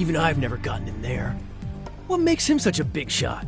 Even I've never gotten in there. What makes him such a big shot?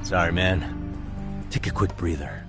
Sorry, man. Take a quick breather.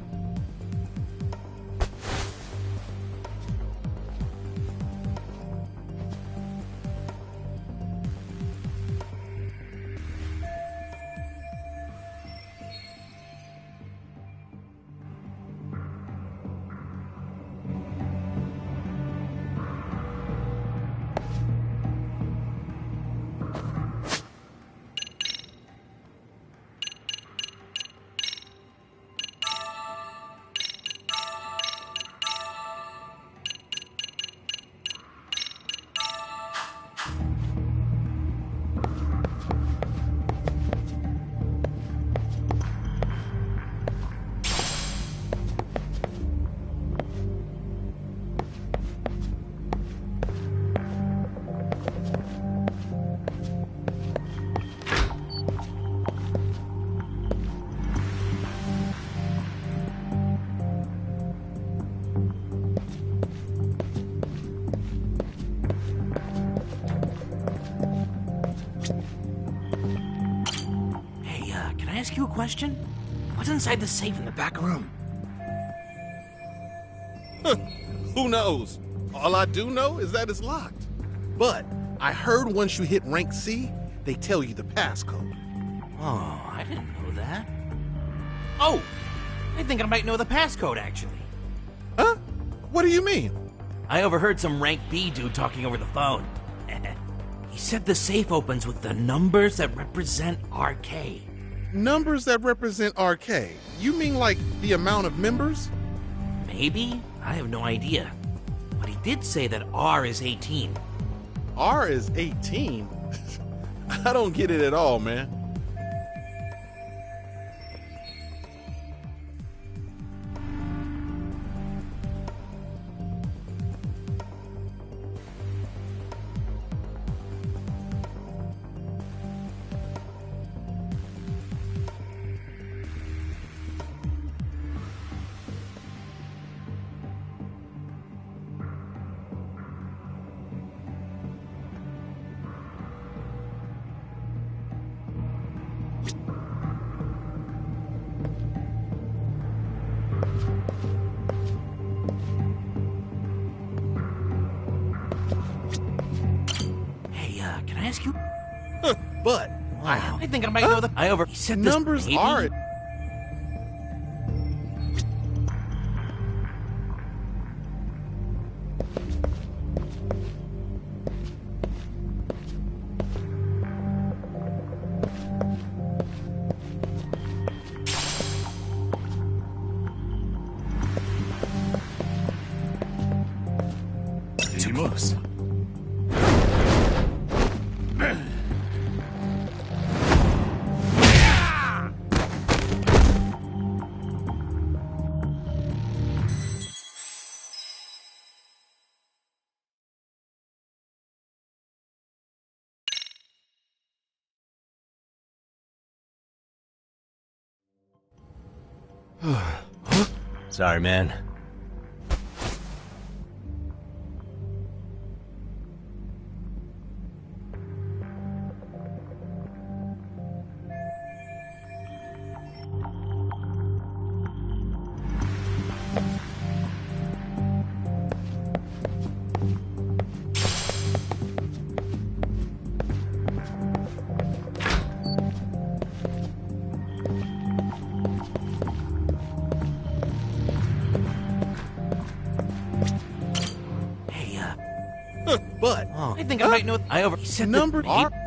Ask you a question? What's inside the safe in the back room? Who knows? All I do know is that it's locked. But I heard once you hit rank C, they tell you the passcode. Oh, I didn't know that. Oh, I think I might know the passcode, actually. Huh? What do you mean? I overheard some rank B dude talking over the phone. He said the safe opens with the numbers that represent RK. Numbers that represent RK? You mean like the amount of members? Maybe? I have no idea. But he did say that R is 18. R is 18? I don't get it at all, man. But I think I might know the. He said this numbers baby? are. Too close. Sorry, man. But I think I might know. He said numbers this are. baby?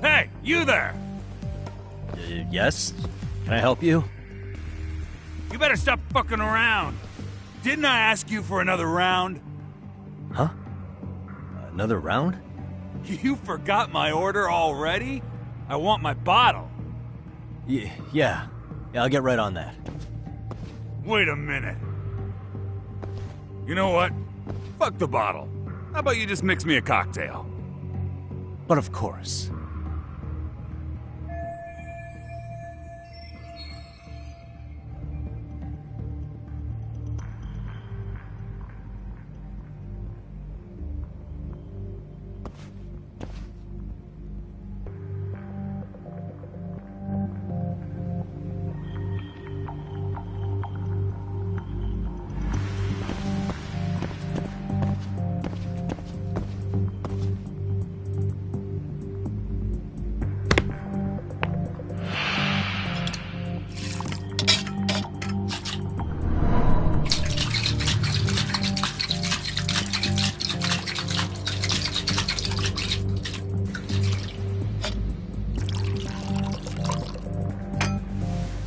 Hey, you there! Yes? Can I help you? You better stop fucking around. Didn't I ask you for another round? Huh? Another round? You forgot my order already? I want my bottle. Yeah, I'll get right on that. Wait a minute. You know what? Fuck the bottle. How about you just mix me a cocktail? But of course.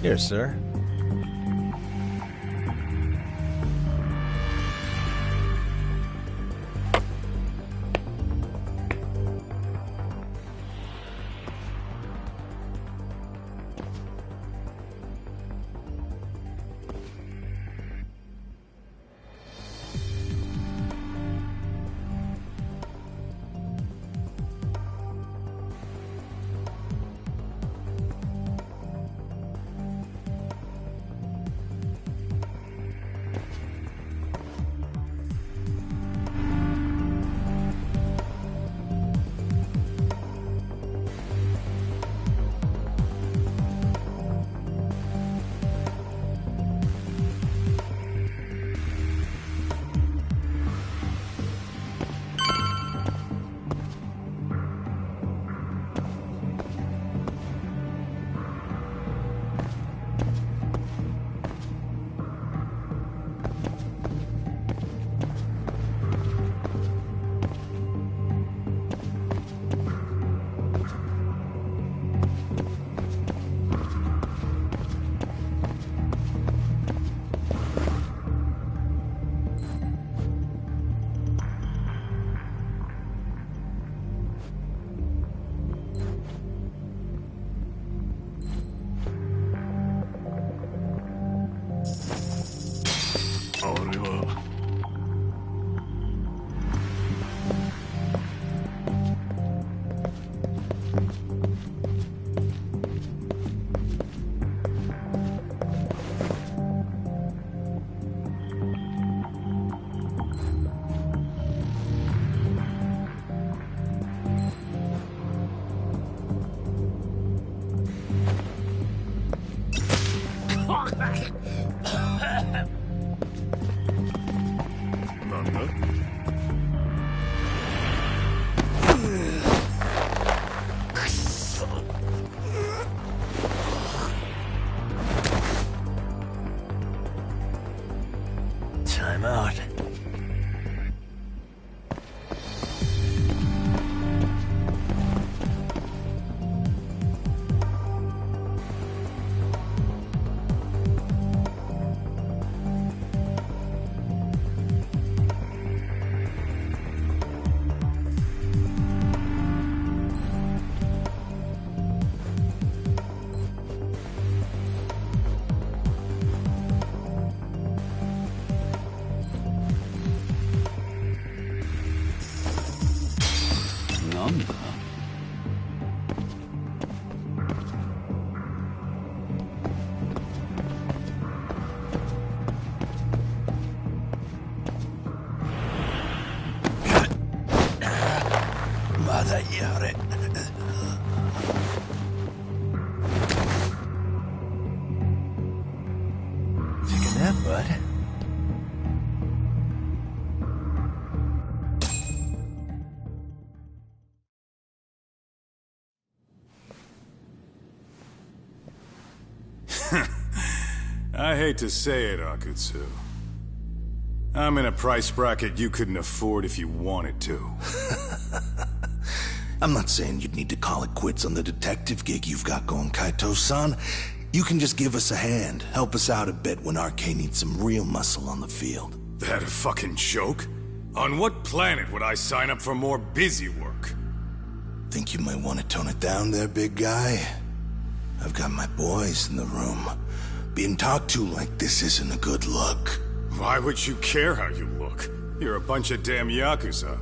Here, sir. Time out. Taking that, bud. I hate to say it, Akutsu. I'm in a price bracket you couldn't afford if you wanted to. I'm not saying you'd need to call it quits on the detective gig you've got going, Kaito-san. You can just give us a hand, help us out a bit when RK needs some real muscle on the field. That a fucking joke? On what planet would I sign up for more busy work? Think you might want to tone it down there, big guy? I've got my boys in the room. Being talked to like this isn't a good look. Why would you care how you look? You're a bunch of damn Yakuza.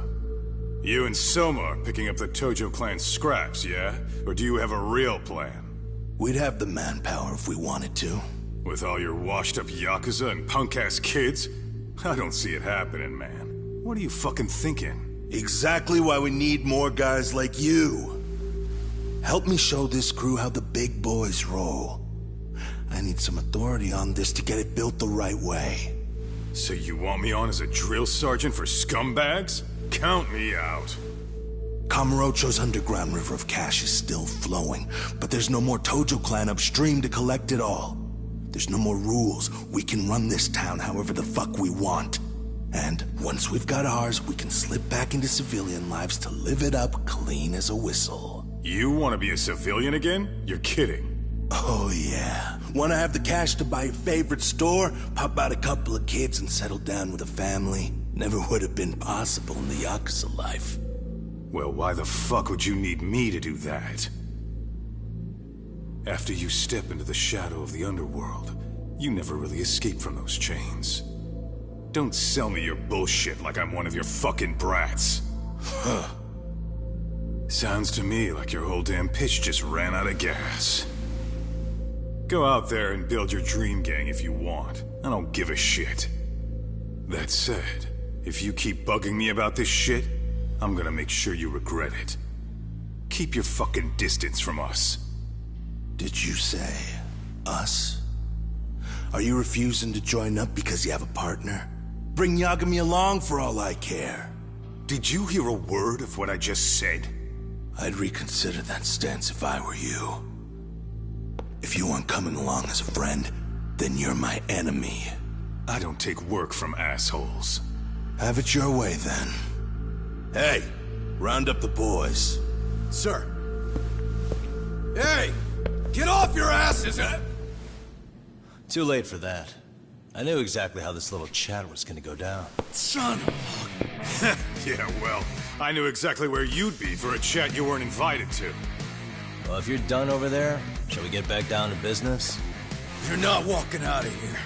You and Soma are picking up the Tojo clan's scraps, yeah? Or do you have a real plan? We'd have the manpower if we wanted to. With all your washed-up Yakuza and punk-ass kids? I don't see it happening, man. What are you fucking thinking? Exactly why we need more guys like you. Help me show this crew how the big boys roll. I need some authority on this to get it built the right way. So you want me on as a drill sergeant for scumbags? Count me out. Kamurocho's underground river of cash is still flowing, but there's no more Tojo clan upstream to collect it all. There's no more rules. We can run this town however the fuck we want. And once we've got ours, we can slip back into civilian lives to live it up clean as a whistle. You want to be a civilian again? You're kidding. Oh yeah. Wanna have the cash to buy your favorite store, pop out a couple of kids and settle down with a family? Never would have been possible in the Yakuza life. Well, why the fuck would you need me to do that? After you step into the shadow of the underworld, you never really escape from those chains. Don't sell me your bullshit like I'm one of your fucking brats. Huh. Sounds to me like your whole damn pitch just ran out of gas. Go out there and build your dream gang if you want. I don't give a shit. That said, if you keep bugging me about this shit, I'm gonna make sure you regret it. Keep your fucking distance from us. Did you say us? Are you refusing to join up because you have a partner? Bring Yagami along for all I care. Did you hear a word of what I just said? I'd reconsider that stance if I were you. If you aren't coming along as a friend, then you're my enemy. I don't take work from assholes. Have it your way, then. Hey, round up the boys. Sir. Hey! Get off your asses! Too late for that. I knew exactly how this little chat was gonna go down. Son of Yeah, well, I knew exactly where you'd be for a chat you weren't invited to. Well, if you're done over there, shall we get back down to business? You're not walking out of here.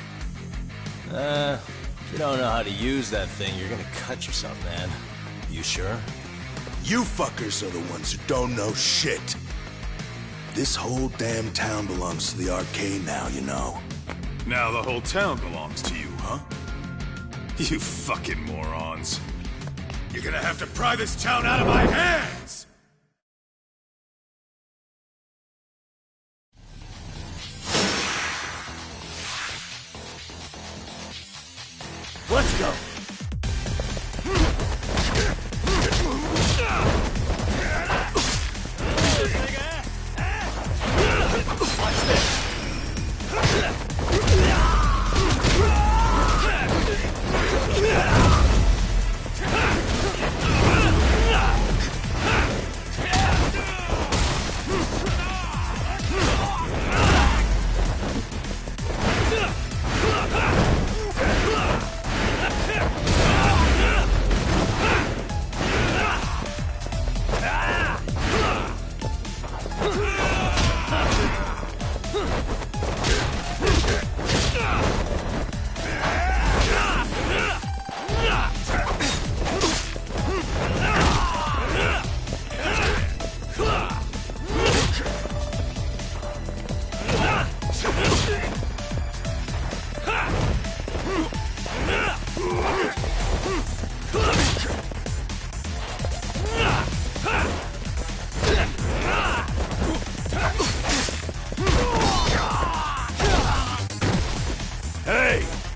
If you don't know how to use that thing, you're gonna cut yourself, man. You sure? You fuckers are the ones who don't know shit. This whole damn town belongs to the arcade now, you know. Now the whole town belongs to you, huh? You fucking morons. You're gonna have to pry this town out of my hands! Let's go! Watch this!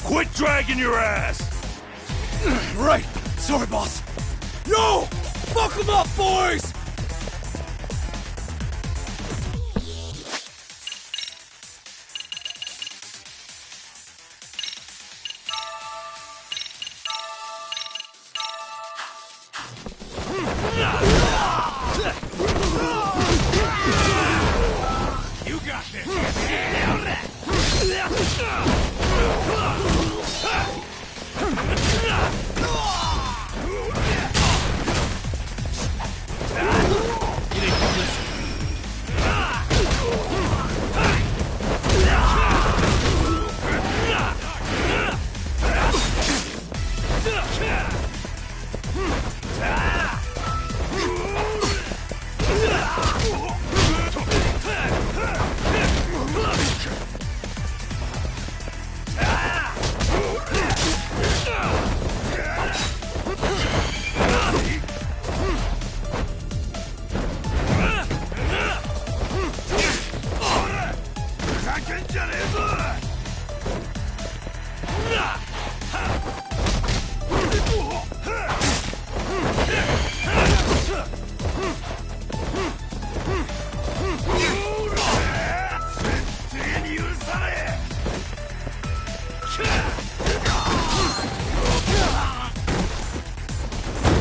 Quit dragging your ass! Right! Sorry, boss! Yo! Fuck them up, boys! You got this!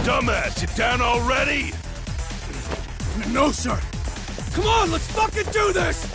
Dumbass, you down already? No, sir! Come on, let's fucking do this!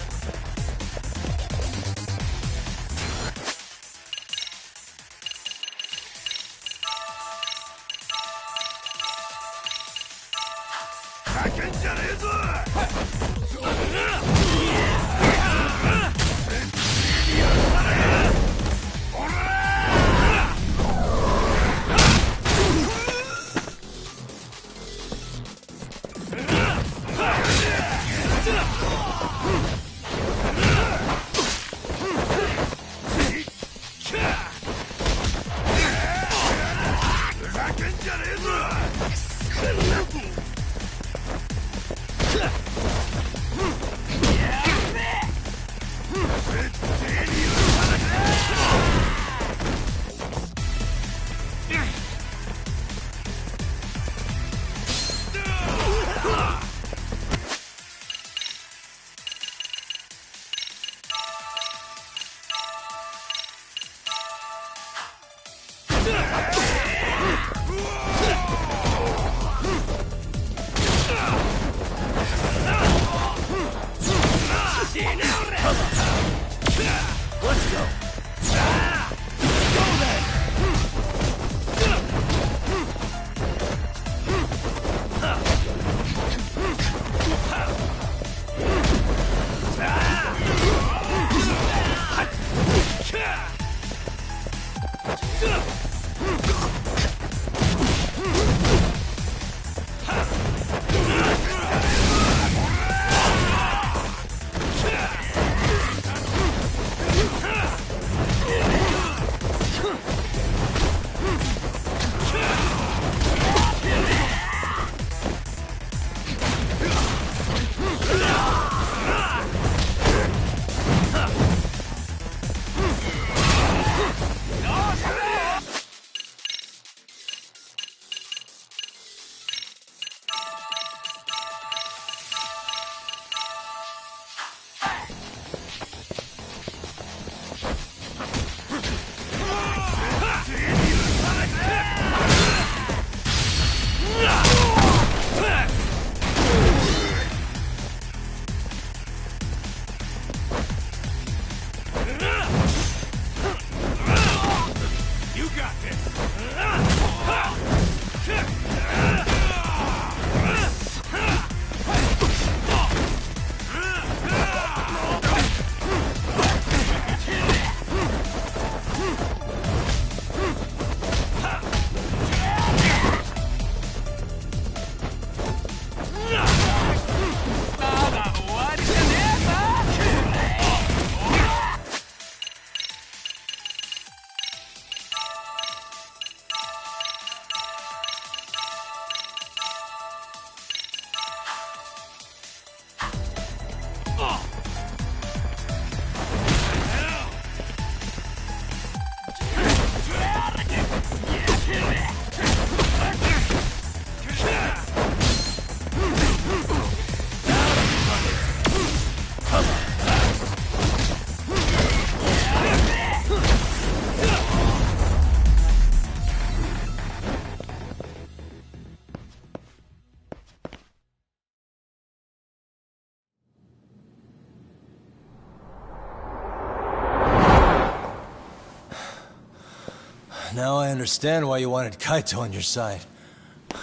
Now I understand why you wanted Kaito on your side.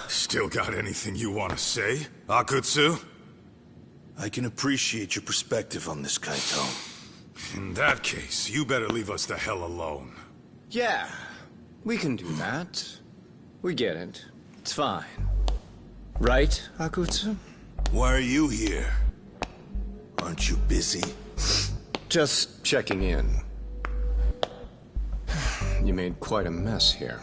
Still got anything you want to say, Akutsu? I can appreciate your perspective on this, Kaito. In that case, you better leave us the hell alone. Yeah, we can do that. We get it. It's fine. Right, Akutsu? Why are you here? Aren't you busy? Just checking in. You made quite a mess here.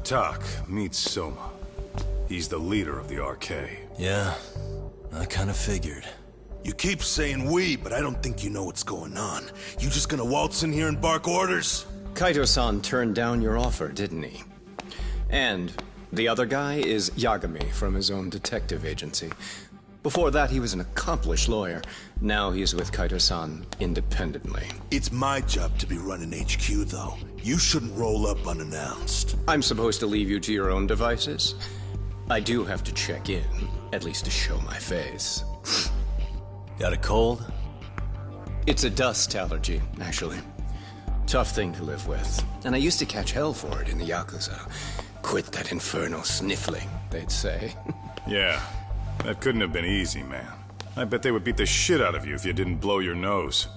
Tak, meet Soma. He's the leader of the RK. Yeah, I kind of figured. You keep saying we, but I don't think you know what's going on. You just gonna waltz in here and bark orders? Kaito-san turned down your offer, didn't he? And the other guy is Yagami from his own detective agency. Before that, he was an accomplished lawyer. Now he's with Kaito-san independently. It's my job to be running HQ, though. You shouldn't roll up unannounced. I'm supposed to leave you to your own devices? I do have to check in, at least to show my face. Got a cold? It's a dust allergy, actually. Tough thing to live with. And I used to catch hell for it in the Yakuza. Quit that infernal sniffling, they'd say. Yeah, that couldn't have been easy, man. I bet they would beat the shit out of you if you didn't blow your nose.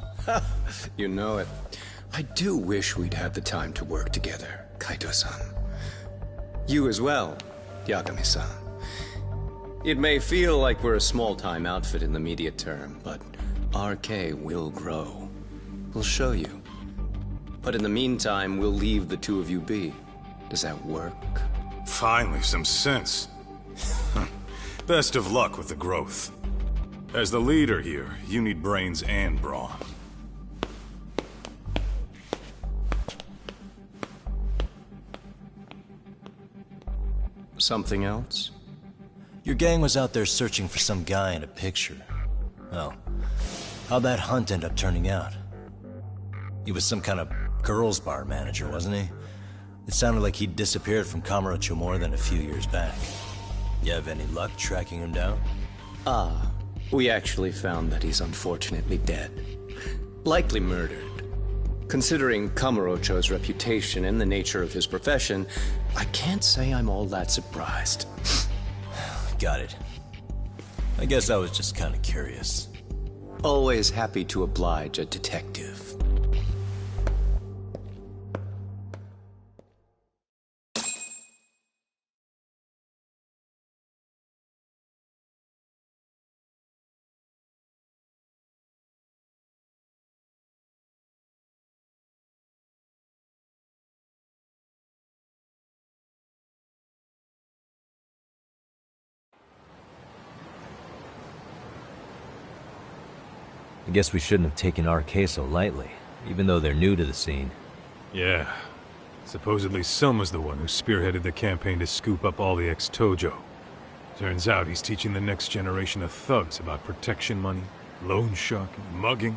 You know it. I do wish we'd had the time to work together, Kaito-san. You as well, Yagami-san. It may feel like we're a small-time outfit in the immediate term, but RK will grow. We'll show you. But in the meantime, we'll leave the two of you be. Does that work? Finally, some sense. Best of luck with the growth. As the leader here, you need brains and brawn. Something else? Your gang was out there searching for some guy in a picture. Oh, how'd that hunt end up turning out? He was some kind of girls' bar manager, wasn't he? It sounded like he'd disappeared from Kamurocho more than a few years back. You have any luck tracking him down? We actually found that he's unfortunately dead. Likely murdered. Considering Kamurocho's reputation and the nature of his profession, I can't say I'm all that surprised. Got it. I guess I was just kind of curious. Always happy to oblige a detective. I guess we shouldn't have taken RK so lightly, even though they're new to the scene. Yeah. Supposedly Soma's the one who spearheaded the campaign to scoop up all the ex-Tojo. Turns out he's teaching the next generation of thugs about protection money, loan sharking, mugging.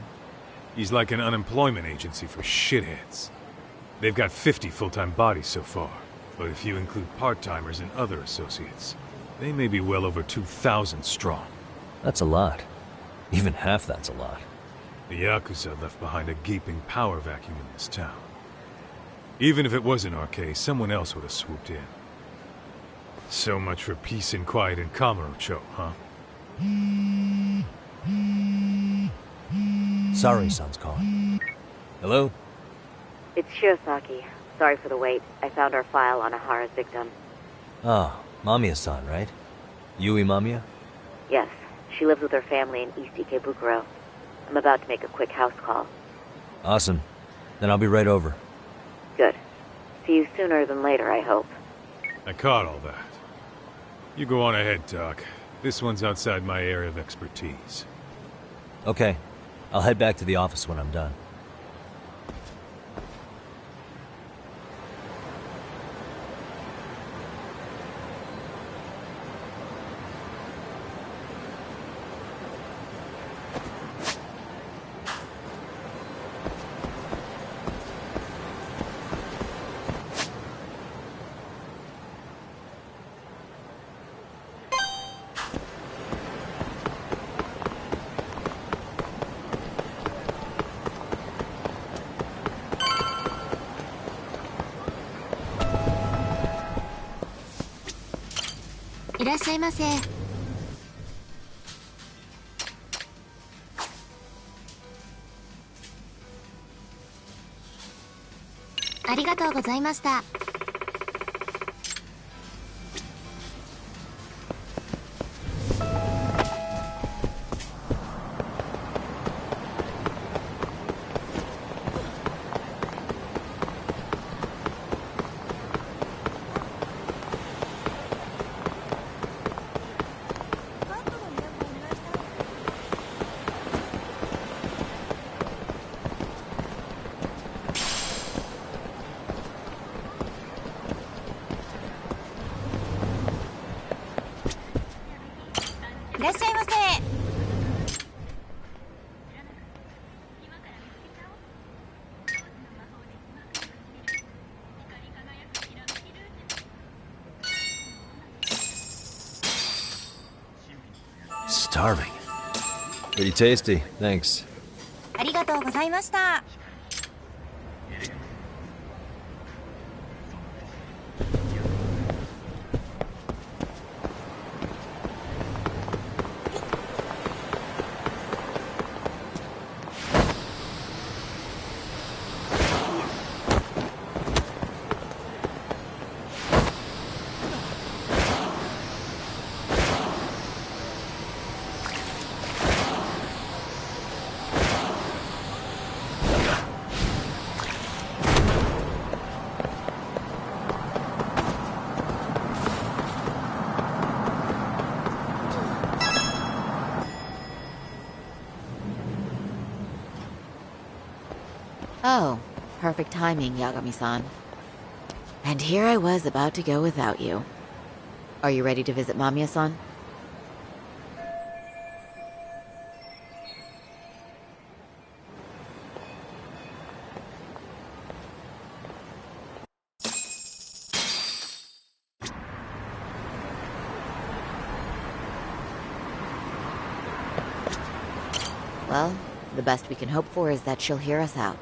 He's like an unemployment agency for shitheads. They've got 50 full-time bodies so far, but if you include part-timers and other associates, they may be well over 2,000 strong. That's a lot. Even half that's a lot. The Yakuza left behind a gaping power vacuum in this town. Even if it wasn't RK, someone else would have swooped in. So much for peace and quiet in Kamurocho, huh? Sorry-san's calling. Hello? It's Shirosaki. Sorry for the wait. I found our file on Ahara's victim. Ah, Mamiya-san, right? Yui Mamiya? Yes, she lives with her family in East Ikebukuro. I'm about to make a quick house call. Awesome. Then I'll be right over. Good. See you sooner than later, I hope. I caught all that. You go on ahead, Doc. This one's outside my area of expertise. Okay. I'll head back to the office when I'm done.いらっしゃいませ。ありがとうございました。いらっしゃいませ。Starving. Pretty tasty, thanks. ありがとうございました。Oh, perfect timing, Yagami-san. And here I was about to go without you. Are you ready to visit Mamiya-san? Well, the best we can hope for is that she'll hear us out.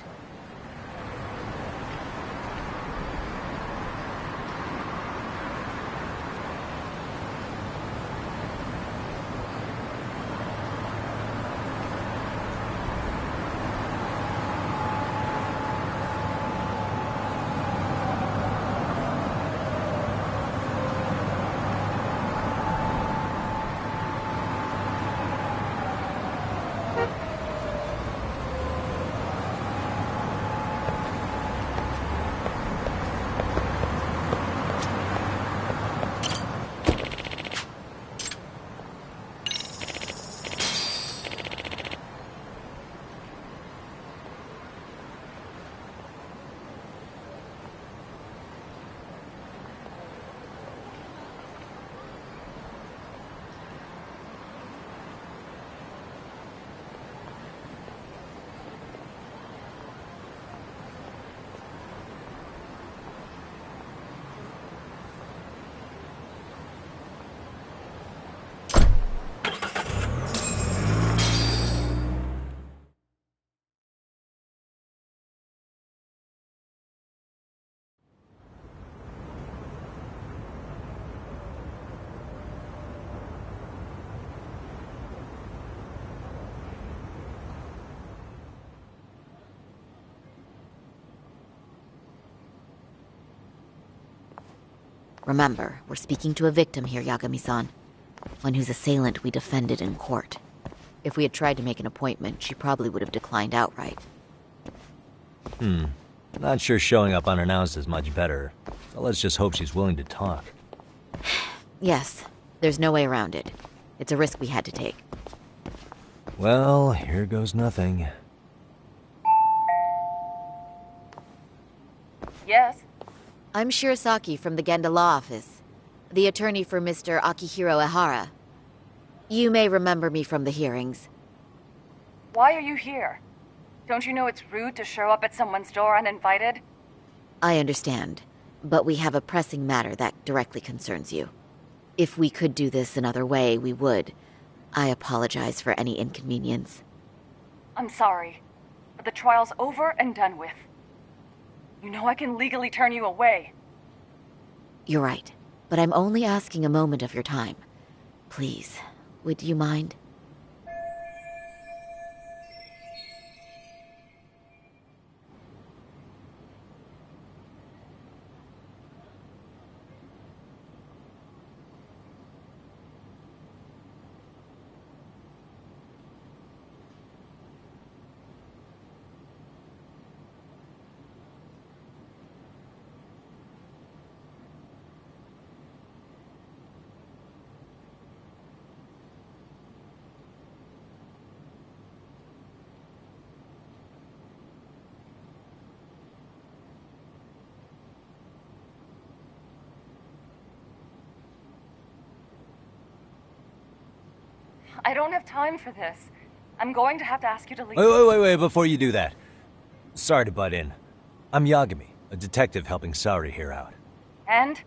Remember, we're speaking to a victim here, Yagami-san. One whose assailant we defended in court. If we had tried to make an appointment, she probably would have declined outright. Not sure showing up unannounced is much better. So let's just hope she's willing to talk. Yes, there's no way around it. It's a risk we had to take. Well, here goes nothing. Yes? I'm Shirasaki from the Genda Law Office, the attorney for Mr. Akihiro Ehara. You may remember me from the hearings. Why are you here? Don't you know it's rude to show up at someone's door uninvited? I understand, but we have a pressing matter that directly concerns you. If we could do this another way, we would. I apologize for any inconvenience. I'm sorry, but the trial's over and done with. You know I can legally turn you away. You're right, but I'm only asking a moment of your time. Please, would you mind? I don't have time for this. I'm going to have to ask you to leave. Wait, before you do that. Sorry to butt in. I'm Yagami, a detective helping Saori here out. And?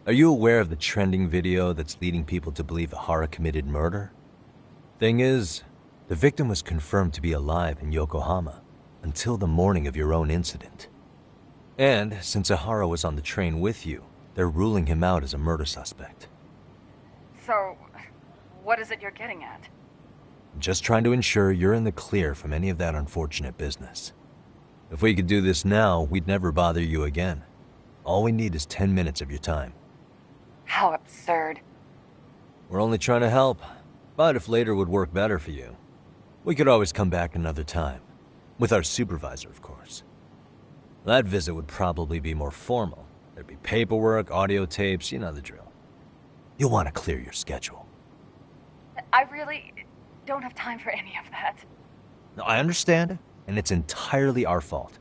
Are you aware of the trending video that's leading people to believe Ehara committed murder? Thing is, the victim was confirmed to be alive in Yokohama until the morning of your own incident. And since Ehara was on the train with you, they're ruling him out as a murder suspect. So, what is it you're getting at? I'm just trying to ensure you're in the clear from any of that unfortunate business. If we could do this now, we'd never bother you again. All we need is 10 minutes of your time. How absurd. We're only trying to help, but if later would work better for you, we could always come back another time. With our supervisor, of course. That visit would probably be more formal. There'd be paperwork, audio tapes, you know the drill. You'll want to clear your schedule. I really don't have time for any of that. No, I understand, and it's entirely our fault.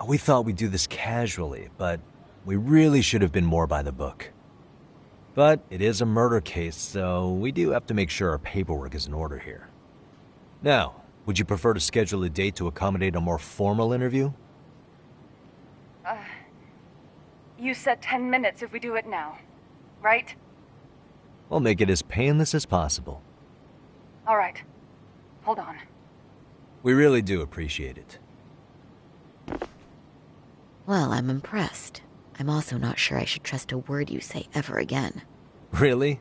We thought we'd do this casually, but we really should have been more by the book. But it is a murder case, so we do have to make sure our paperwork is in order here. Now, would you prefer to schedule a date to accommodate a more formal interview? You said 10 minutes if we do it now, right? We'll make it as painless as possible. All right. Hold on. We really do appreciate it. Well, I'm impressed. I'm also not sure I should trust a word you say ever again. Really?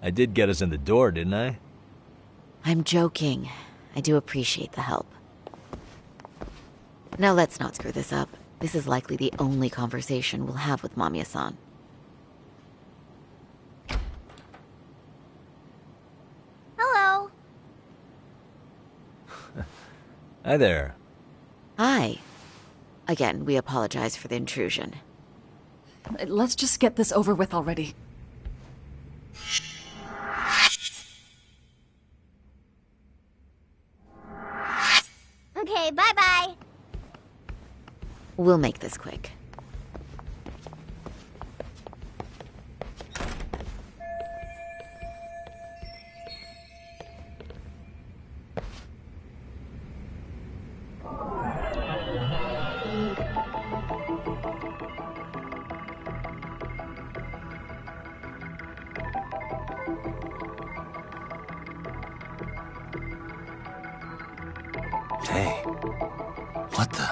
I did get us in the door, didn't I? I'm joking. I do appreciate the help. Now let's not screw this up. This is likely the only conversation we'll have with Mamiya-san. Hello. Hi there. Hi. Again, we apologize for the intrusion. Let's just get this over with already. Okay, bye-bye. We'll make this quick. Hey, what the?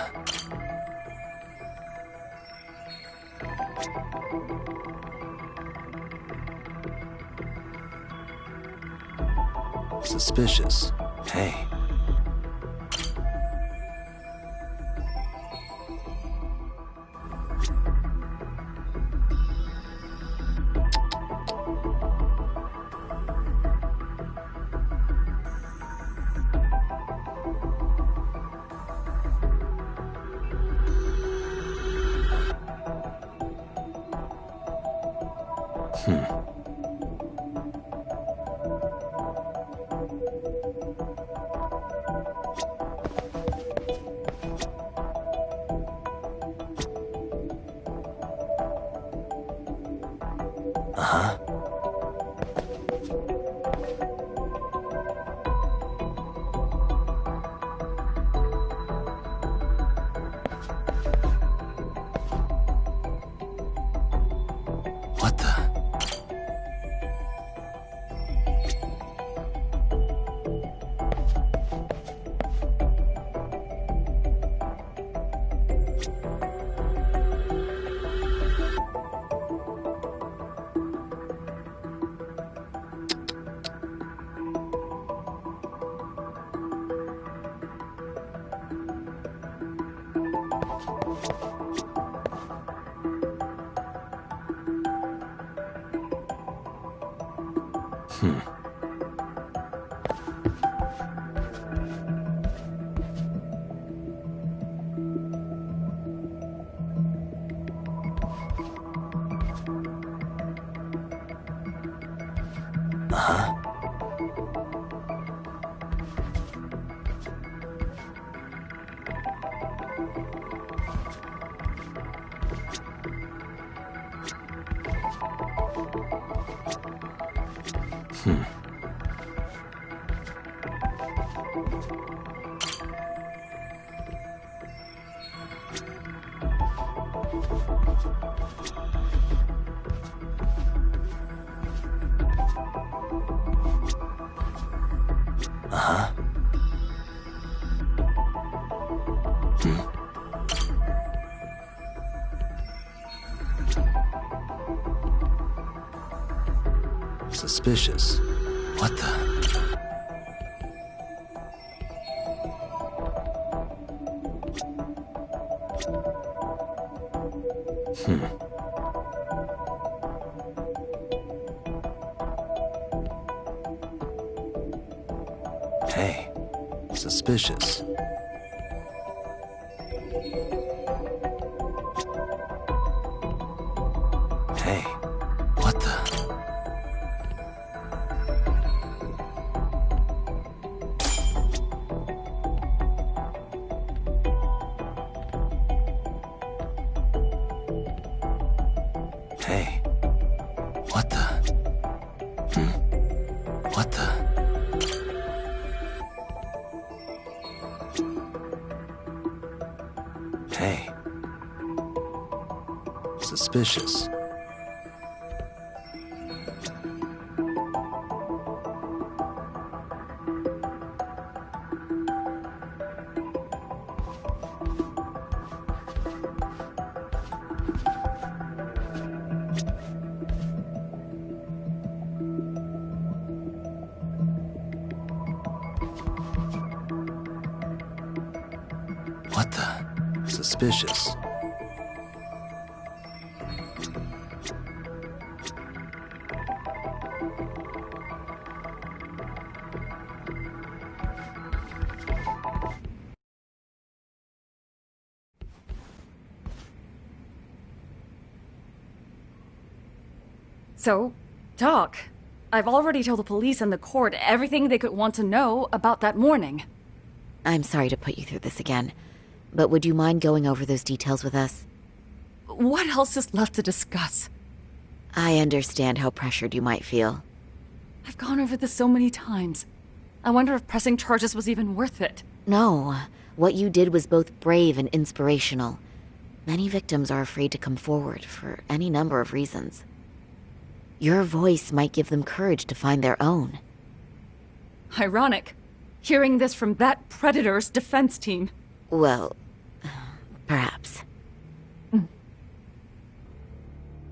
Suspicious. Hey. What the? Suspicious. What the? Hey, suspicious. Hey, what the? Hey, what the? What the? Hey, suspicious. What the? Suspicious. So, Doc, I've already told the police and the court everything they could want to know about that morning. I'm sorry to put you through this again, but would you mind going over those details with us? What else is left to discuss? I understand how pressured you might feel. I've gone over this so many times. I wonder if pressing charges was even worth it. No, what you did was both brave and inspirational. Many victims are afraid to come forward for any number of reasons. Your voice might give them courage to find their own. Ironic, hearing this from that predator's defense team. Well, perhaps.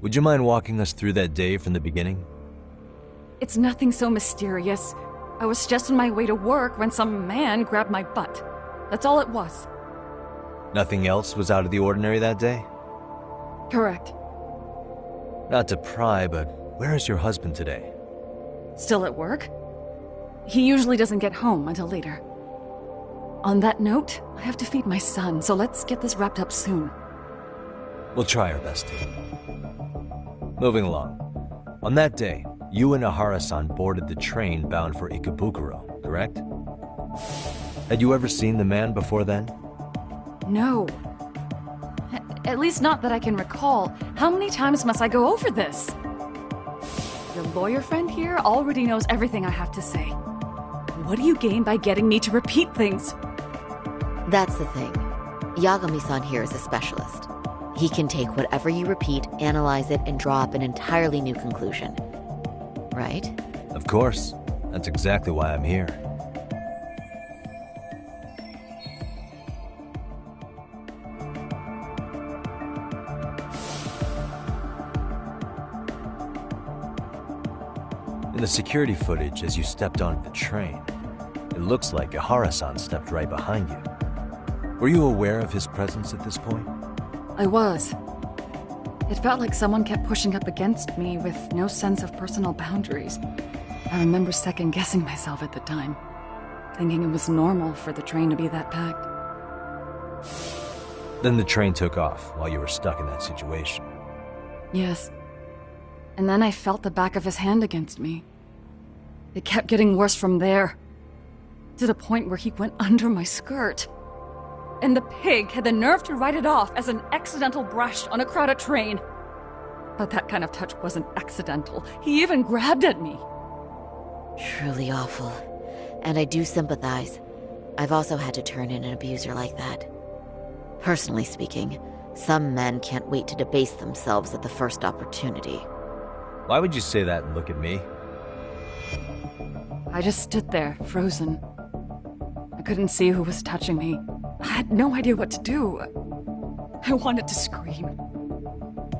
Would you mind walking us through that day from the beginning? It's nothing so mysterious. I was just on my way to work when some man grabbed my butt. That's all it was. Nothing else was out of the ordinary that day? Correct. Not to pry, but where is your husband today? Still at work? He usually doesn't get home until later. On that note, I have to feed my son, so let's get this wrapped up soon. We'll try our best to. Moving along. On that day, you and Ahara-san boarded the train bound for Ikebukuro, correct? Had you ever seen the man before then? No. At least not that I can recall. How many times must I go over this? Your lawyer friend here already knows everything I have to say. What do you gain by getting me to repeat things? That's the thing. Yagami-san here is a specialist. He can take whatever you repeat, analyze it, and draw up an entirely new conclusion. Right? Of course. That's exactly why I'm here. In the security footage as you stepped onto the train, it looks like Ahara-san stepped right behind you. Were you aware of his presence at this point? I was. It felt like someone kept pushing up against me with no sense of personal boundaries. I remember second-guessing myself at the time, thinking it was normal for the train to be that packed. Then the train took off while you were stuck in that situation. Yes. And then I felt the back of his hand against me. It kept getting worse from there, to the point where he went under my skirt. And the pig had the nerve to write it off as an accidental brush on a crowded train. But that kind of touch wasn't accidental. He even grabbed at me. Truly awful. And I do sympathize. I've also had to turn in an abuser like that. Personally speaking, some men can't wait to debase themselves at the first opportunity. Why would you say that and look at me? I just stood there, frozen. I couldn't see who was touching me. I had no idea what to do. I wanted to scream.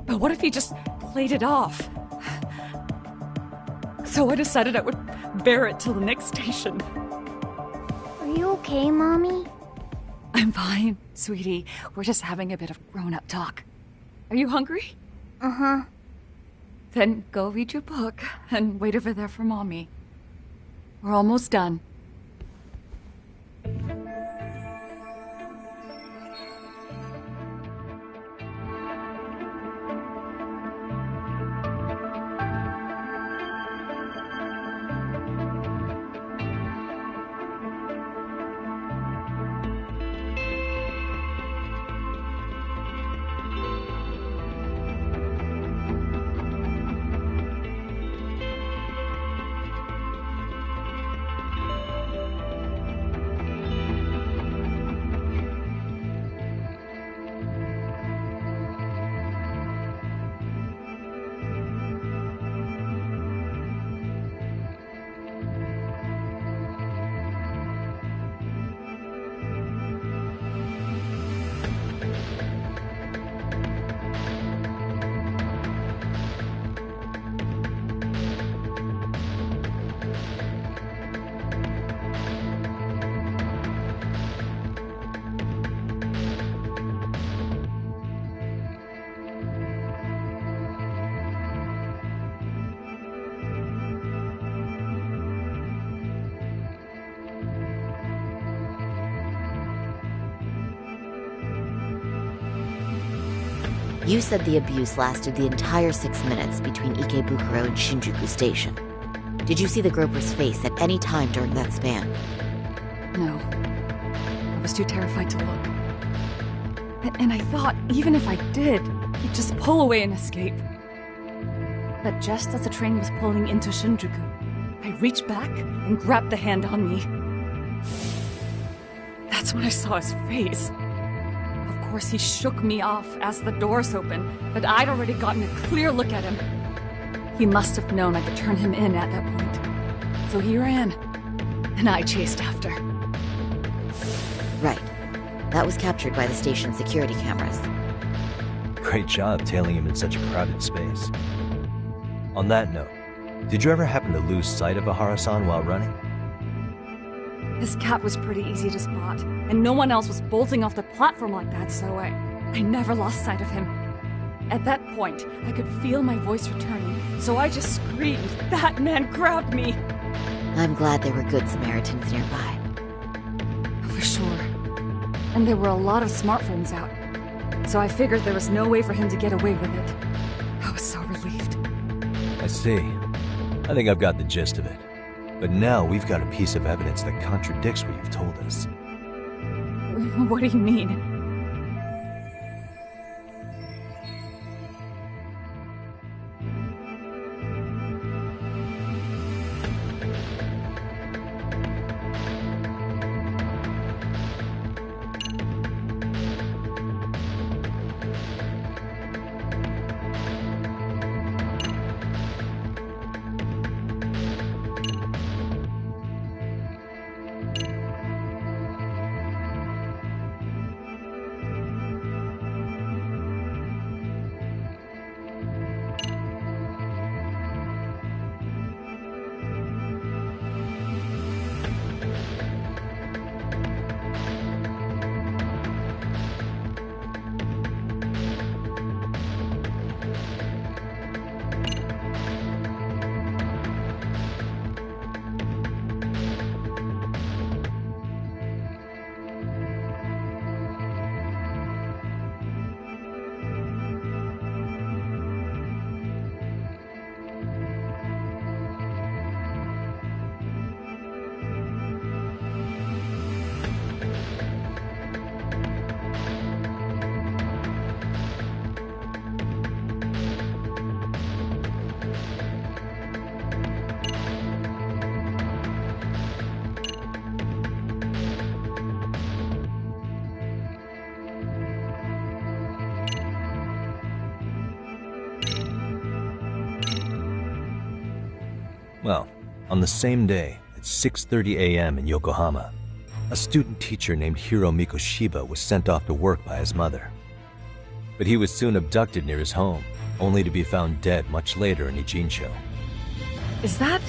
But what if he just played it off? So I decided I would bear it till the next station. Are you okay, Mommy? I'm fine, sweetie. We're just having a bit of grown-up talk. Are you hungry? Uh-huh. Then go read your book and wait over there for Mommy. We're almost done. You said the abuse lasted the entire 6 minutes between Ikebukuro and Shinjuku Station. Did you see the groper's face at any time during that span? No. I was too terrified to look. And I thought, even if I did, he'd just pull away and escape. But just as the train was pulling into Shinjuku, I reached back and grabbed the hand on me. That's when I saw his face. Of course, he shook me off as the doors opened, but I'd already gotten a clear look at him. He must have known I could turn him in at that point. So he ran, and I chased after. Right. That was captured by the station's security cameras. Great job tailing him in such a crowded space. On that note, did you ever happen to lose sight of Ahara-san while running? His cat was pretty easy to spot, and no one else was bolting off the platform like that, so I never lost sight of him. At that point, I could feel my voice returning, so I just screamed, "That man grabbed me!" I'm glad there were good Samaritans nearby. For sure. And there were a lot of smartphones out, so I figured there was no way for him to get away with it. I was so relieved. I I see. I think I've got the gist of it. But now we've got a piece of evidence that contradicts what you've told us. What do you mean? Well, on the same day, at 6:30 a.m. in Yokohama, a student teacher named Hiro Mikoshiba was sent off to work by his mother. But he was soon abducted near his home, only to be found dead much later in Ijincho. Is that...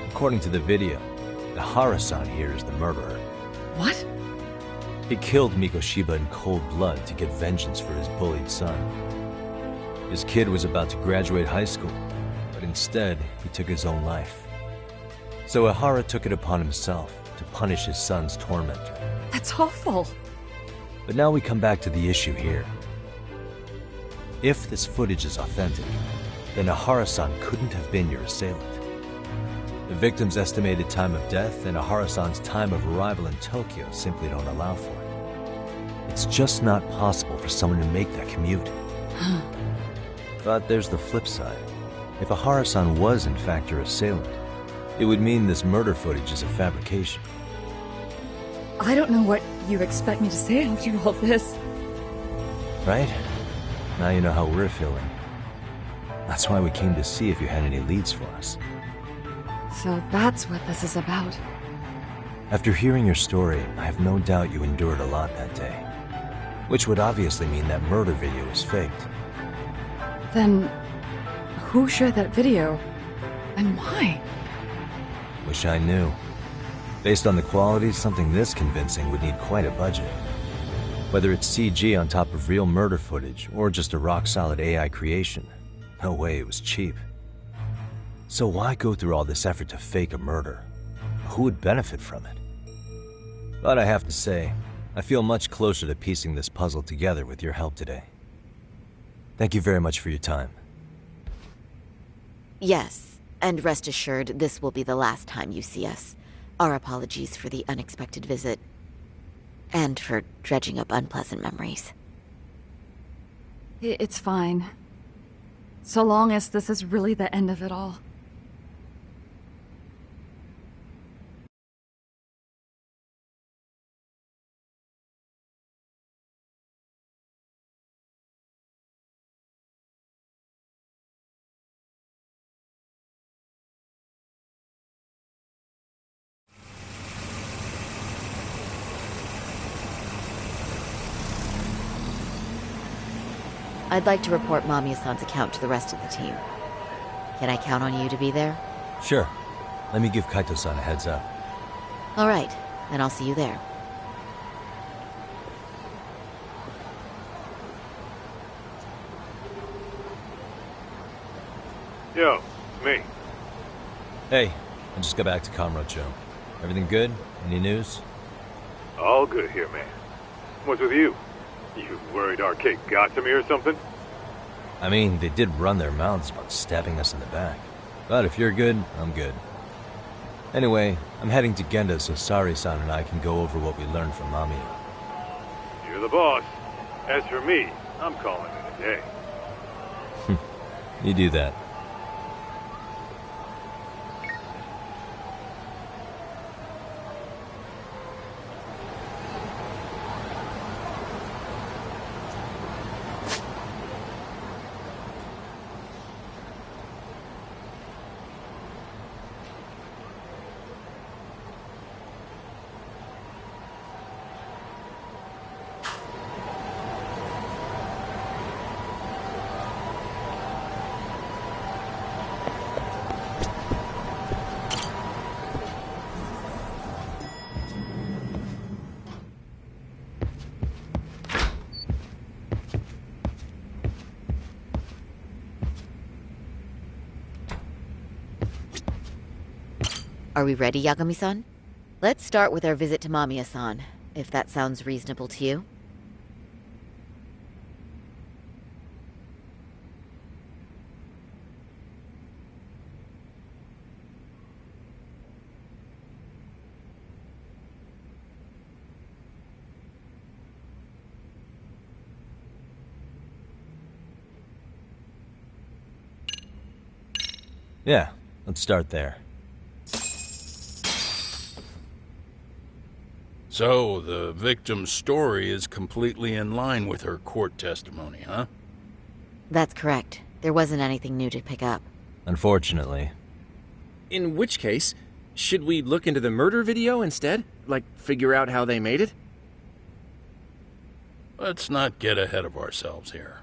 According to the video, the Hara-san here is the murderer. What? He killed Mikoshiba in cold blood to get vengeance for his bullied son. His kid was about to graduate high school, but instead, he took his own life. So Ihara took it upon himself to punish his son's tormentor. That's awful. But now we come back to the issue here. If this footage is authentic, then Ihara-san couldn't have been your assailant. The victim's estimated time of death and Ihara-san's time of arrival in Tokyo simply don't allow for it. It's just not possible for someone to make that commute. But there's the flip side. If Ihara-san was in fact your assailant, it would mean this murder footage is a fabrication. I don't know what you expect me to say after all this. Right? Now you know how we're feeling. That's why we came to see if you had any leads for us. So that's what this is about. After hearing your story, I have no doubt you endured a lot that day. Which would obviously mean that murder video was faked. Then... who shared that video? And why? Wish I knew. Based on the quality, something this convincing would need quite a budget. Whether it's CG on top of real murder footage, or just a rock-solid AI creation, no way it was cheap. So why go through all this effort to fake a murder? Who would benefit from it? But I have to say, I feel much closer to piecing this puzzle together with your help today. Thank you very much for your time. Yes, and rest assured, this will be the last time you see us. Our apologies for the unexpected visit. And for dredging up unpleasant memories. It's fine. So long as this is really the end of it all. I'd like to report Mamiya-san's account to the rest of the team. Can I count on you to be there? Sure. Let me give Kaito-san a heads up. All right, then I'll see you there. Yo, me. Hey, I just got back to Kamurocho. Everything good? Any news? All good here, man. What's with you? You worried Arcade got to me or something? I mean, they did run their mouths about stabbing us in the back. But if you're good, I'm good. Anyway, I'm heading to Genda so Sari-san and I can go over what we learned from Mamiya. You're the boss. As for me, I'm calling it a day. You do that. Are we ready, Yagami-san? Let's start with our visit to Mamiya-san, if that sounds reasonable to you. Yeah, let's start there. So, the victim's story is completely in line with her court testimony, huh? That's correct. There wasn't anything new to pick up. Unfortunately. In which case, should we look into the murder video instead? Like, figure out how they made it? Let's not get ahead of ourselves here.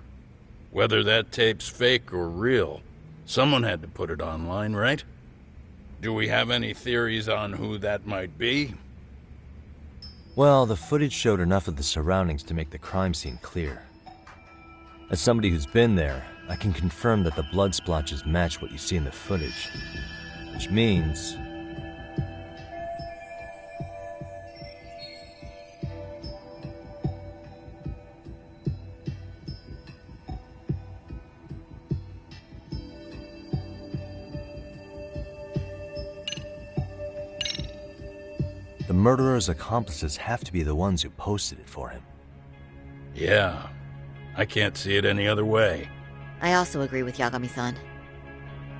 Whether that tape's fake or real, someone had to put it online, right? Do we have any theories on who that might be? Well, the footage showed enough of the surroundings to make the crime scene clear. As somebody who's been there, I can confirm that the blood splotches match what you see in the footage. Which means... the murderer's accomplices have to be the ones who posted it for him. Yeah, I can't see it any other way. I also agree with Yagami-san.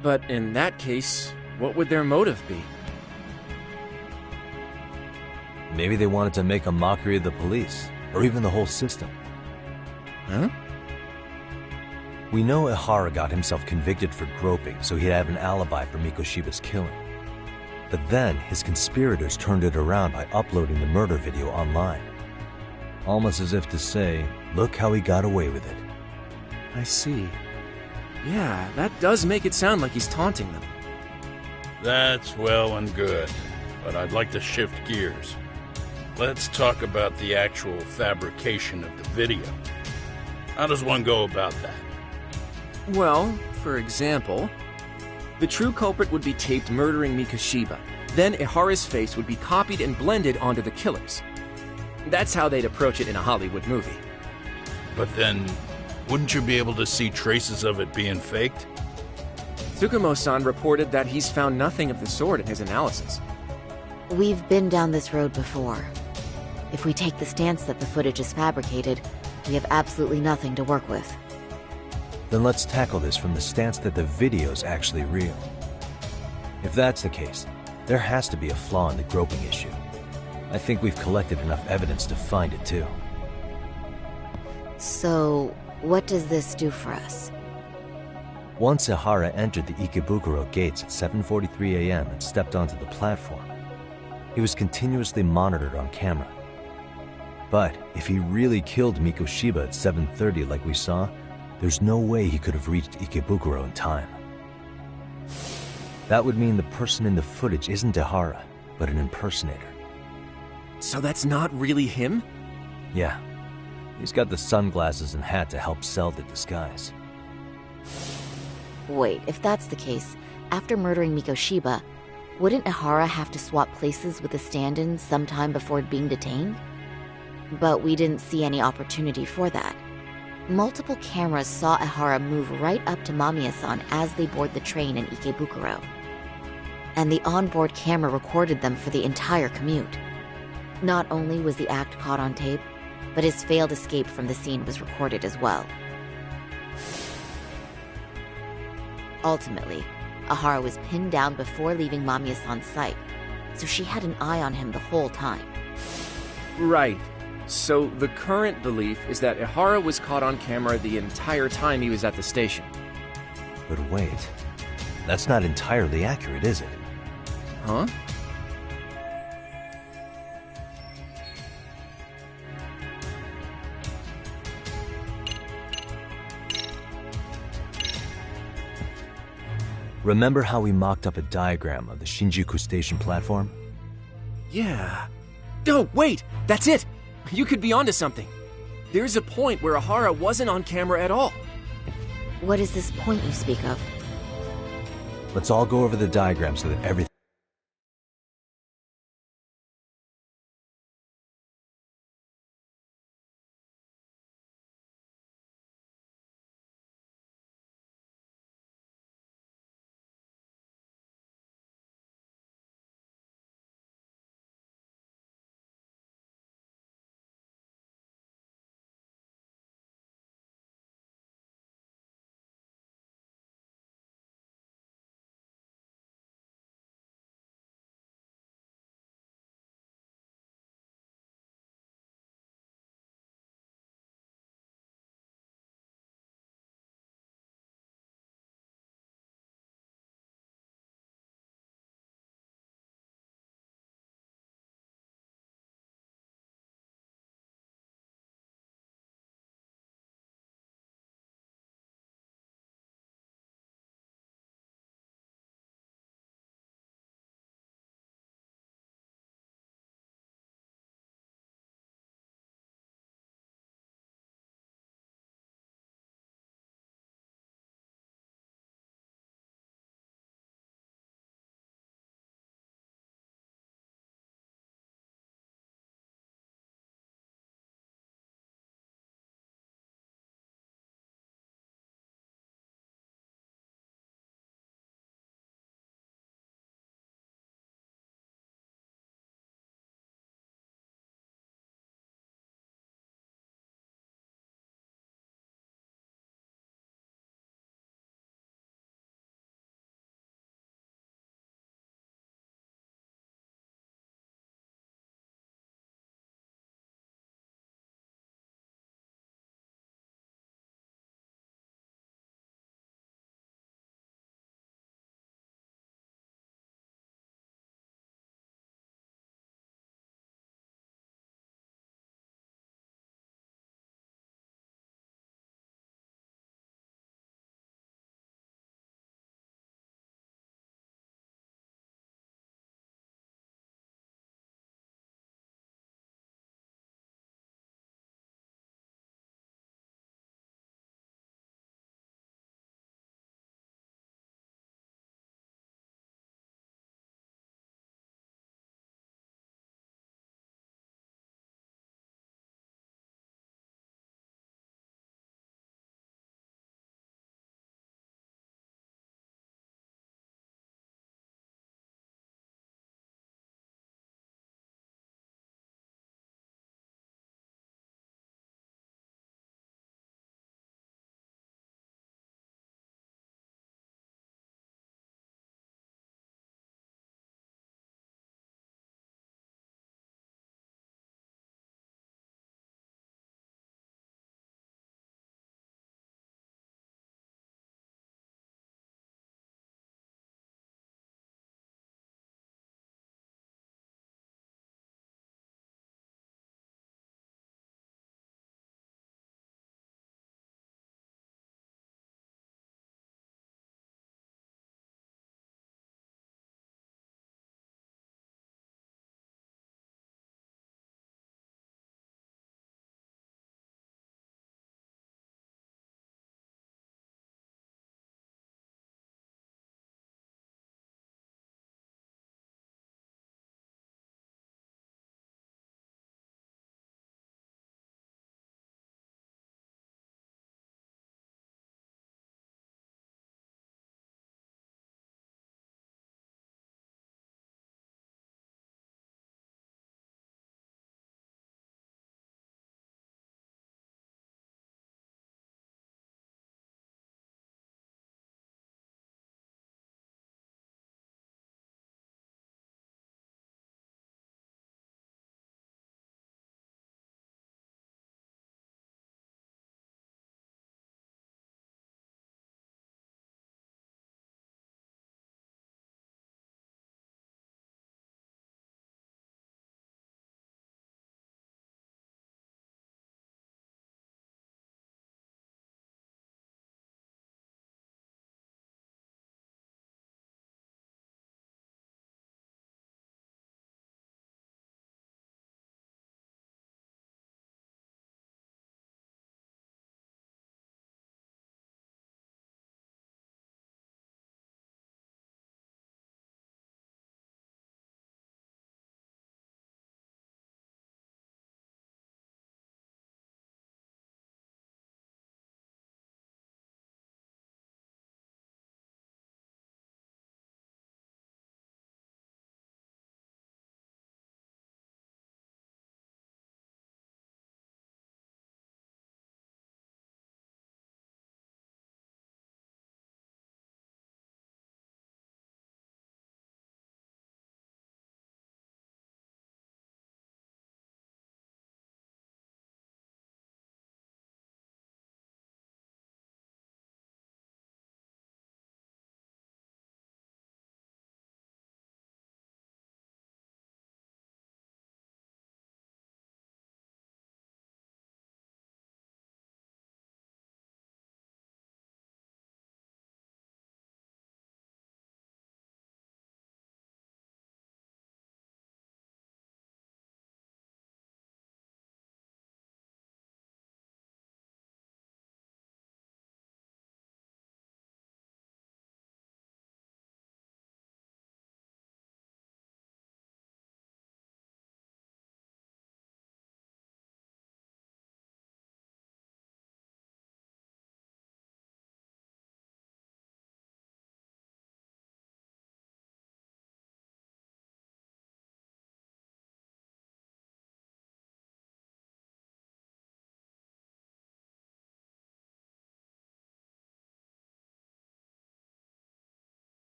But in that case, what would their motive be? Maybe they wanted to make a mockery of the police, or even the whole system. Huh? We know Ihara got himself convicted for groping, so he'd have an alibi for Mikoshiba's killing. But then, his conspirators turned it around by uploading the murder video online. Almost as if to say, look how he got away with it. I see. Yeah, that does make it sound like he's taunting them. That's well and good, but I'd like to shift gears. Let's talk about the actual fabrication of the video. How does one go about that? Well, for example, the true culprit would be taped murdering Mikoshiba. Then Ihara's face would be copied and blended onto the killers. That's how they'd approach it in a Hollywood movie. But then, wouldn't you be able to see traces of it being faked? Tsukumo-san reported that he's found nothing of the sort in his analysis. We've been down this road before. If we take the stance that the footage is fabricated, we have absolutely nothing to work with. Then let's tackle this from the stance that the video's actually real. If that's the case, there has to be a flaw in the groping issue. I think we've collected enough evidence to find it too. So, what does this do for us? Once Ihara entered the Ikebukuro gates at 7:43 a.m. and stepped onto the platform, he was continuously monitored on camera. But if he really killed Mikoshiba at 7:30 like we saw, there's no way he could have reached Ikebukuro in time. That would mean the person in the footage isn't Ihara, but an impersonator. So that's not really him? Yeah. He's got the sunglasses and hat to help sell the disguise. Wait, if that's the case, after murdering Mikoshiba, wouldn't Ihara have to swap places with the stand-in sometime before being detained? But we didn't see any opportunity for that. Multiple cameras saw Ehara move right up to Mamiya-san as they board the train in Ikebukuro. And the onboard camera recorded them for the entire commute. Not only was the act caught on tape, but his failed escape from the scene was recorded as well. Ultimately, Ehara was pinned down before leaving Mamiya-san's sight, so she had an eye on him the whole time. Right. So the current belief is that Ehara was caught on camera the entire time he was at the station. But wait, that's not entirely accurate, is it? Huh? Remember how we mocked up a diagram of the Shinjuku station platform? Yeah. Oh, wait! That's it! You could be onto something. There's a point where Ehara wasn't on camera at all. What is this point you speak of? Let's all go over the diagram so that everything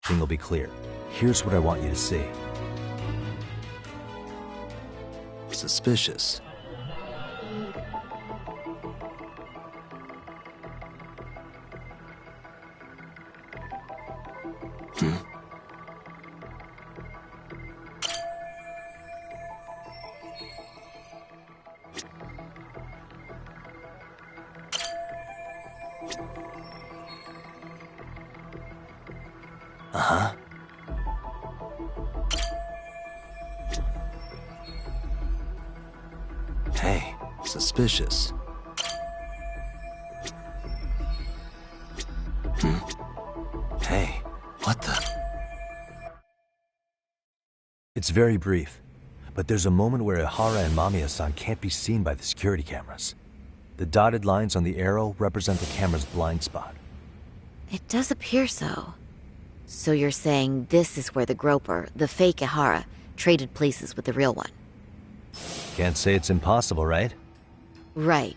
thing will be clear. Here's what I want you to see. Suspicious. Uh-huh. Hey, suspicious. Hey, what the? It's very brief, but there's a moment where Ihara and Mamiya-san can't be seen by the security cameras. The dotted lines on the arrow represent the camera's blind spot. It does appear so. So you're saying this is where the groper, the fake Ihara, traded places with the real one? Can't say it's impossible, right? Right.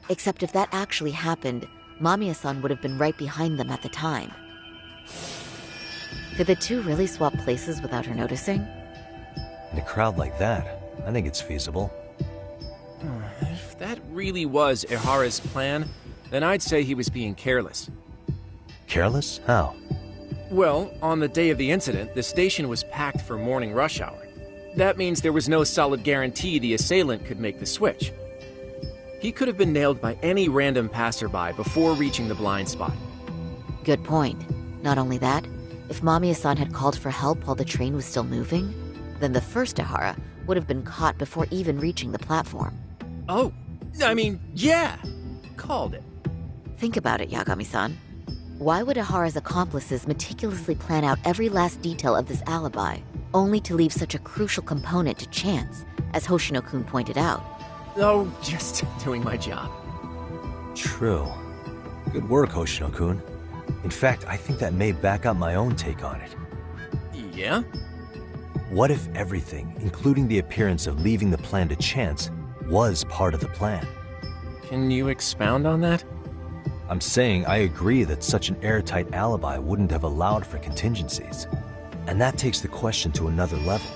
Except if that actually happened, Mamiya-san would have been right behind them at the time. Could the two really swap places without her noticing? In a crowd like that, I think it's feasible. If that really was Ihara's plan, then I'd say he was being careless. Careless? How? Well, on the day of the incident, the station was packed for morning rush hour. That means there was no solid guarantee the assailant could make the switch. He could have been nailed by any random passerby before reaching the blind spot. Good point. Not only that, if Mamiya-san had called for help while the train was still moving, then the first Ihara would have been caught before even reaching the platform. Oh, I mean, yeah! Called it. Think about it, Yagami-san. Why would Ihara's accomplices meticulously plan out every last detail of this alibi, only to leave such a crucial component to chance, as Hoshino-kun pointed out? Oh, just doing my job. True. Good work, Hoshino-kun. In fact, I think that may back up my own take on it. Yeah? What if everything, including the appearance of leaving the plan to chance, was part of the plan? Can you expound on that? I'm saying I agree that such an airtight alibi wouldn't have allowed for contingencies. And that takes the question to another level.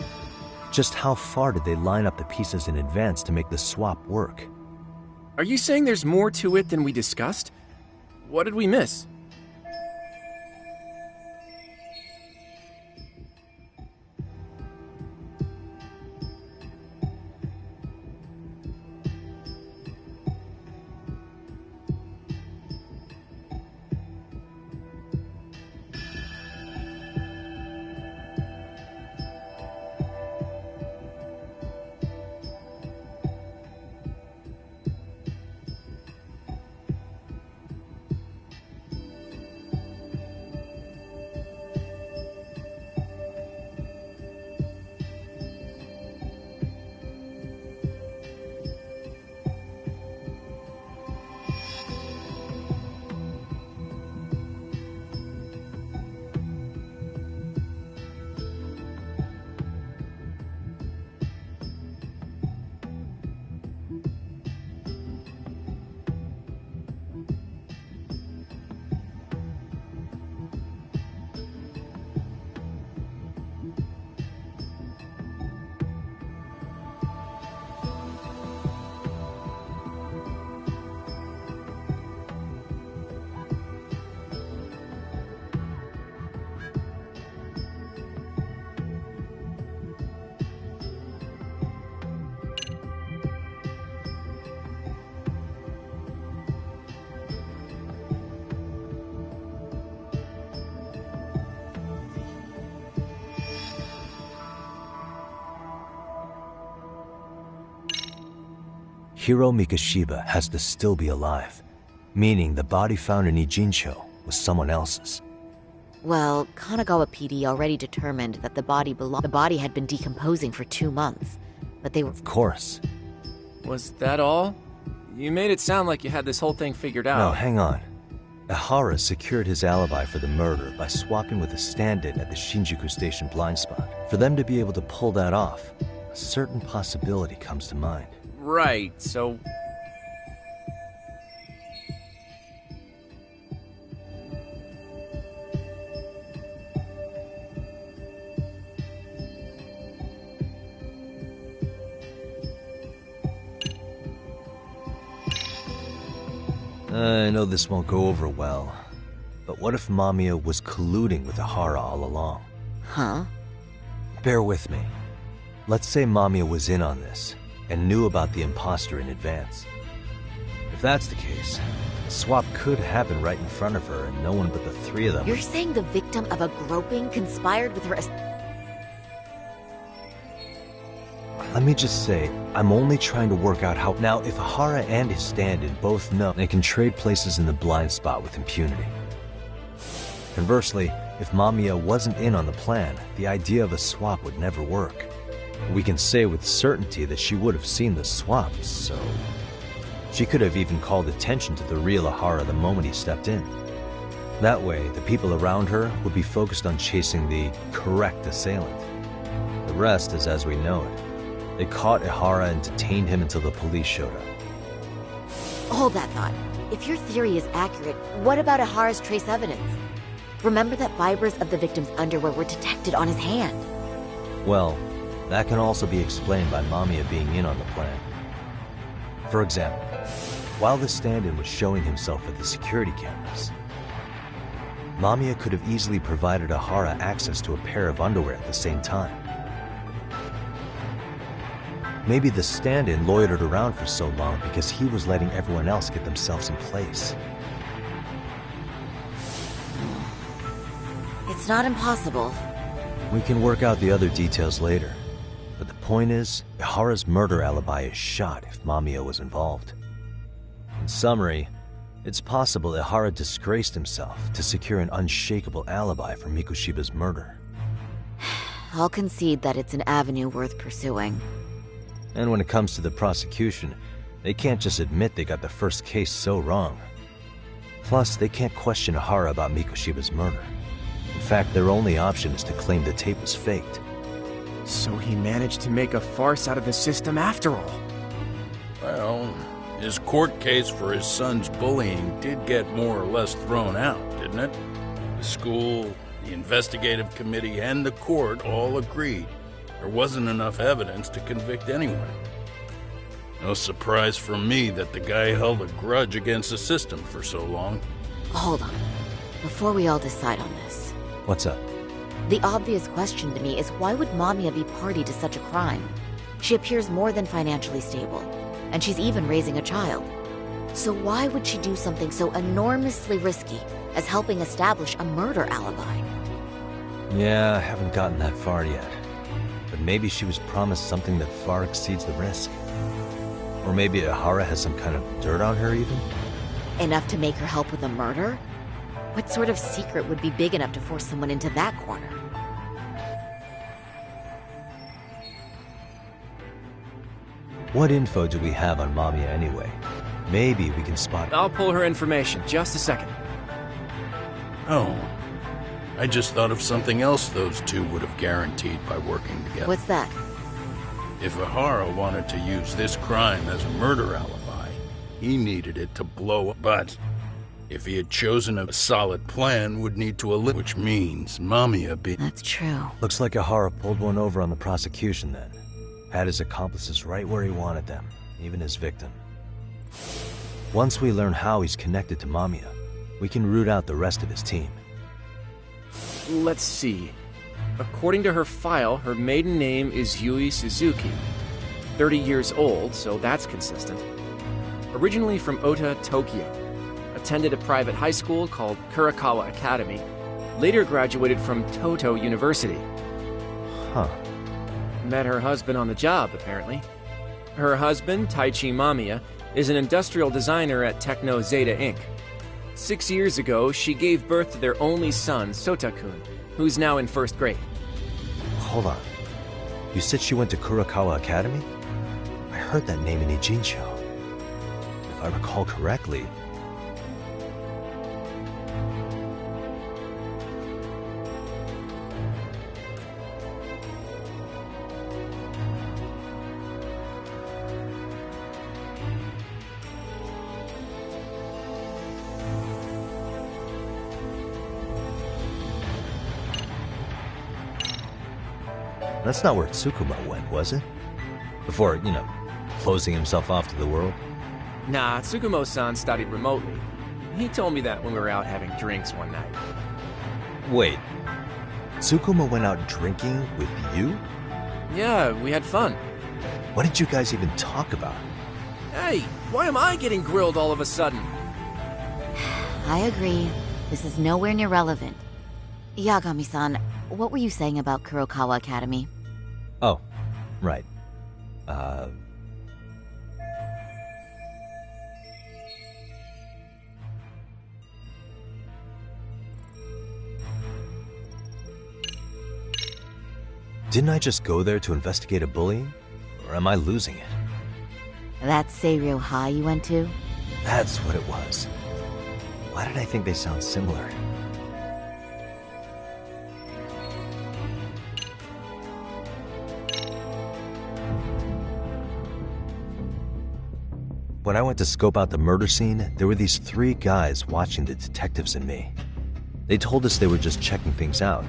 Just how far did they line up the pieces in advance to make the swap work? Are you saying there's more to it than we discussed? What did we miss? Hiro Mikashiba has to still be alive, meaning the body found in Ijincho was someone else's. Well, Kanagawa PD already determined that the body had been decomposing for 2 months, but they were— Of course. Was that all? You made it sound like you had this whole thing figured out. No, hang on. Ihara secured his alibi for the murder by swapping with a stand-in at the Shinjuku Station blind spot. For them to be able to pull that off, a certain possibility comes to mind. Right, so... I know this won't go over well, but what if Mamiya was colluding with Ihara all along? Huh? Bear with me. Let's say Mamiya was in on this, and knew about the imposter in advance. If that's the case, a swap could happen right in front of her, and no one but the three of them... You're saying the victim of a groping conspired with her... Let me just say, I'm only trying to work out how... Now, if Ihara and his stand-in both know, they can trade places in the blind spot with impunity. Conversely, if Mamiya wasn't in on the plan, the idea of a swap would never work. We can say with certainty that she would have seen the swap, so... She could have even called attention to the real Ihara the moment he stepped in. That way, the people around her would be focused on chasing the correct assailant. The rest is as we know it. They caught Ihara and detained him until the police showed up. Hold that thought. If your theory is accurate, what about Ihara's trace evidence? Remember that fibers of the victim's underwear were detected on his hand. Well, that can also be explained by Mamiya being in on the plan. For example, while the stand-in was showing himself at the security cameras, Mamiya could have easily provided Ihara access to a pair of underwear at the same time. Maybe the stand-in loitered around for so long because he was letting everyone else get themselves in place. It's not impossible. We can work out the other details later. But the point is, Ihara's murder alibi is shot if Mamiya was involved. In summary, it's possible Ihara disgraced himself to secure an unshakable alibi for Mikushiba's murder. I'll concede that it's an avenue worth pursuing. And when it comes to the prosecution, they can't just admit they got the first case so wrong. Plus, they can't question Ihara about Mikushiba's murder. In fact, their only option is to claim the tape was faked. So he managed to make a farce out of the system after all. Well, his court case for his son's bullying did get more or less thrown out, didn't it? The school, the investigative committee, and the court all agreed there wasn't enough evidence to convict anyone. No surprise for me that the guy held a grudge against the system for so long. Hold on. Before we all decide on this. What's up? The obvious question to me is why would Mamiya be party to such a crime? She appears more than financially stable, and she's even raising a child. So why would she do something so enormously risky as helping establish a murder alibi? Yeah, I haven't gotten that far yet. But maybe she was promised something that far exceeds the risk. Or maybe Ihara has some kind of dirt on her even? Enough to make her help with a murder? What sort of secret would be big enough to force someone into that corner? What info do we have on Mamiya anyway? Maybe we can spot... I'll pull her information. Just a second. Oh. I just thought of something else those two would have guaranteed by working together. What's that? If Ihara wanted to use this crime as a murder alibi, he needed it to blow up. But if he had chosen a solid plan, would need to eliminate, which means Mamiya be... That's true. Looks like Ihara pulled one over on the prosecution then. Had his accomplices right where he wanted them, even his victim. Once we learn how he's connected to Mamiya, we can root out the rest of his team. Let's see. According to her file, her maiden name is Yui Suzuki. 30 years old, so that's consistent. Originally from Ota, Tokyo. Attended a private high school called Kurakawa Academy. Later graduated from Toto University. Huh. Met her husband on the job, apparently. Her husband, Taichi Mamiya, is an industrial designer at Techno Zeta Inc. 6 years ago, she gave birth to their only son, Sota-kun, who's now in first grade. Hold on. You said she went to Kurakawa Academy? I heard that name in Ijincho. If I recall correctly... That's not where Tsukuma went, was it? Before, closing himself off to the world? Nah, Tsukumo-san studied remotely. He told me that when we were out having drinks one night. Wait. Tsukumo went out drinking with you? Yeah, we had fun. What did you guys even talk about? Hey, why am I getting grilled all of a sudden? I agree. This is nowhere near relevant. Yagami-san, what were you saying about Kurokawa Academy? Oh, right. Didn't I just go there to investigate a bullying? Or am I losing it? That Seiryo High you went to? That's what it was. Why did I think they sound similar? When I went to scope out the murder scene, there were these 3 guys watching the detectives and me. They told us they were just checking things out.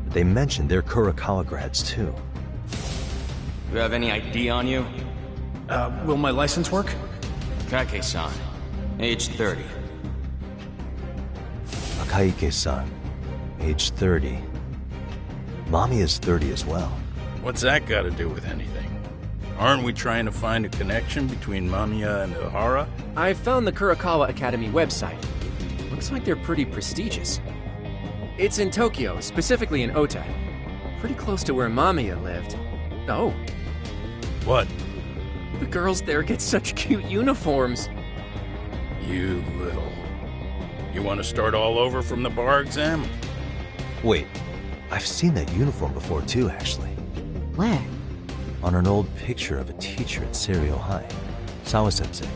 They mentioned they're Kurokawa grads too. You have any ID on you? Will my license work? Kake-san, age 30. Akaike-san, age 30. Mommy is 30 as well. What's that got to do with anything? Aren't we trying to find a connection between Mamiya and Ihara? I found the Kurokawa Academy website. Looks like they're pretty prestigious. It's in Tokyo, specifically in Ota. Pretty close to where Mamiya lived. Oh. What? The girls there get such cute uniforms. You little... You want to start all over from the bar exam? Wait, I've seen that uniform before too, actually. Where? On an old picture of a teacher at Seiryo High. Sawa-sensei.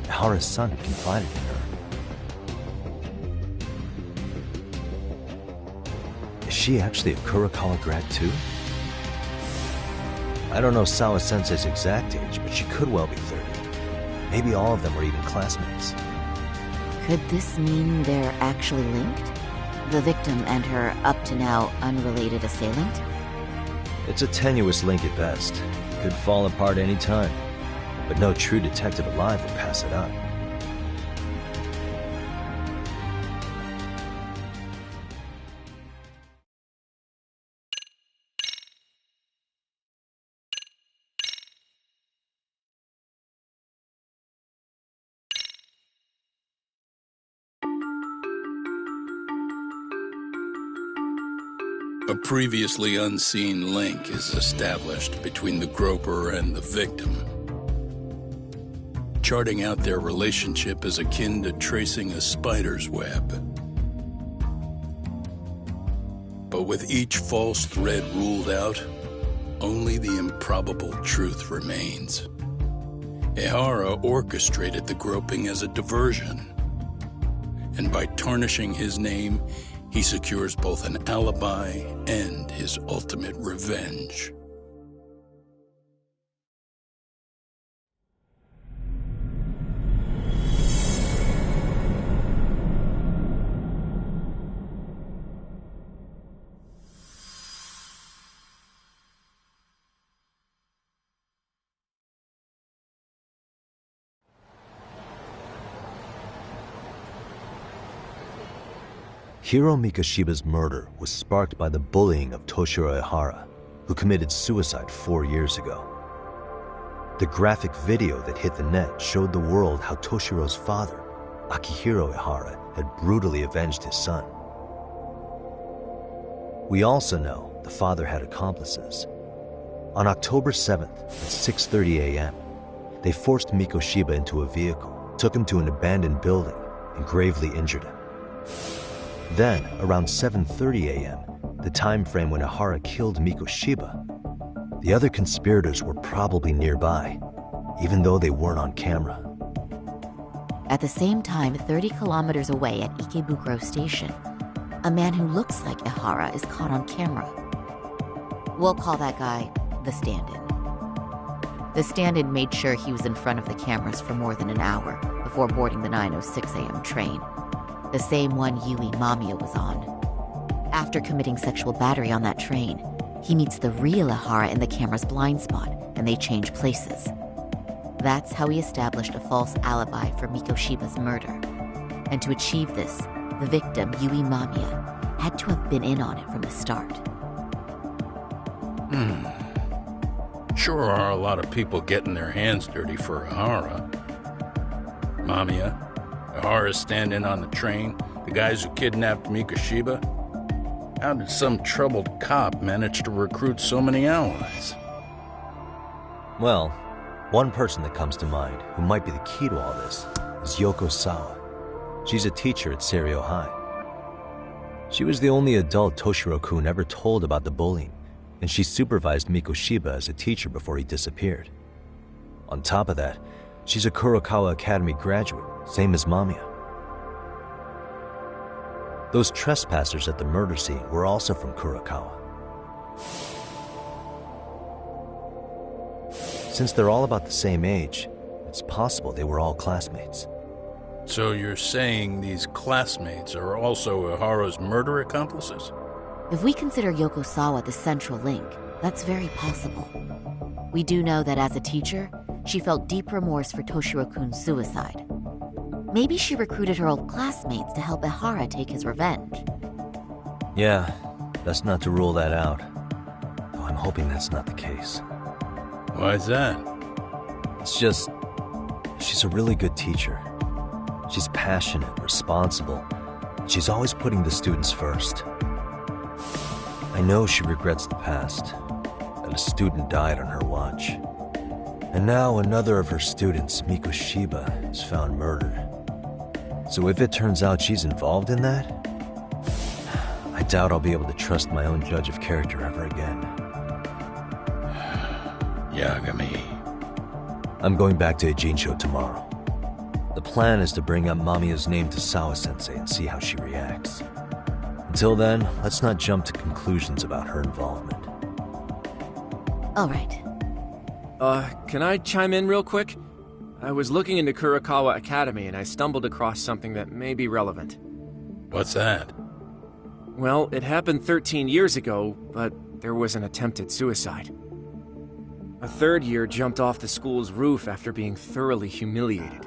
Ihara's son had confided in her. Is she actually a Kurokawa grad too? I don't know Sawa-sensei's exact age, but she could well be 30. Maybe all of them were even classmates. Could this mean they're actually linked? The victim and her up-to-now unrelated assailant? It's a tenuous link at best. Could fall apart any time. But no true detective alive would pass it up. A previously unseen link is established between the groper and the victim. Charting out their relationship is akin to tracing a spider's web. But with each false thread ruled out, only the improbable truth remains. Ihara orchestrated the groping as a diversion, and by tarnishing his name, he secures both an alibi and his ultimate revenge. Hiro Mikoshiba's murder was sparked by the bullying of Toshiro Ihara, who committed suicide 4 years ago. The graphic video that hit the net showed the world how Toshiro's father, Akihiro Ihara, had brutally avenged his son. We also know the father had accomplices. On October 7th at 6:30 a.m., they forced Mikoshiba into a vehicle, took him to an abandoned building, and gravely injured him. Then, around 7:30 a.m., the time frame when Ihara killed Mikoshiba, the other conspirators were probably nearby, even though they weren't on camera. At the same time, 30 kilometers away at Ikebukuro Station, a man who looks like Ihara is caught on camera. We'll call that guy the stand-in. The stand-in made sure he was in front of the cameras for more than an hour before boarding the 9:06 a.m. train, the same one Yui Mamiya was on. After committing sexual battery on that train, he meets the real Ihara in the camera's blind spot, and they change places. That's how he established a false alibi for Mikoshiba's murder. And to achieve this, the victim, Yui Mamiya, had to have been in on it from the start. Sure are a lot of people getting their hands dirty for Ahara. Mamiya, Ahara's stand-in on the train, the guys who kidnapped Mikoshiba. How did some troubled cop manage to recruit so many allies? Well, one person that comes to mind who might be the key to all this is Yoko Sawa. She's a teacher at Seiryo High. She was the only adult Toshiro-kun ever told about the bullying, and she supervised Mikoshiba as a teacher before he disappeared. On top of that, she's a Kurokawa Academy graduate, same as Mamiya. Those trespassers at the murder scene were also from Kurokawa. Since they're all about the same age, it's possible they were all classmates. So you're saying these classmates are also Ahara's murder accomplices? If we consider Yoko Sawa the central link, that's very possible. We do know that as a teacher, she felt deep remorse for Toshiro-kun's suicide. Maybe she recruited her old classmates to help Ahara take his revenge. Yeah, best not to rule that out. Though I'm hoping that's not the case. Why's that? It's just, she's a really good teacher. She's passionate, responsible. She's always putting the students first. I know she regrets the past, that a student died on her watch. And now another of her students, Mikoshiba, is found murdered. So if it turns out she's involved in that, I doubt I'll be able to trust my own judge of character ever again. Yagami. I'm going back to Ijincho tomorrow. The plan is to bring up Mamiya's name to Sawa-sensei and see how she reacts. Until then, let's not jump to conclusions about her involvement. All right. Can I chime in real quick? I was looking into Kurokawa Academy and I stumbled across something that may be relevant. What's that? Well, it happened 13 years ago, but there was an attempted suicide. A third year jumped off the school's roof after being thoroughly humiliated.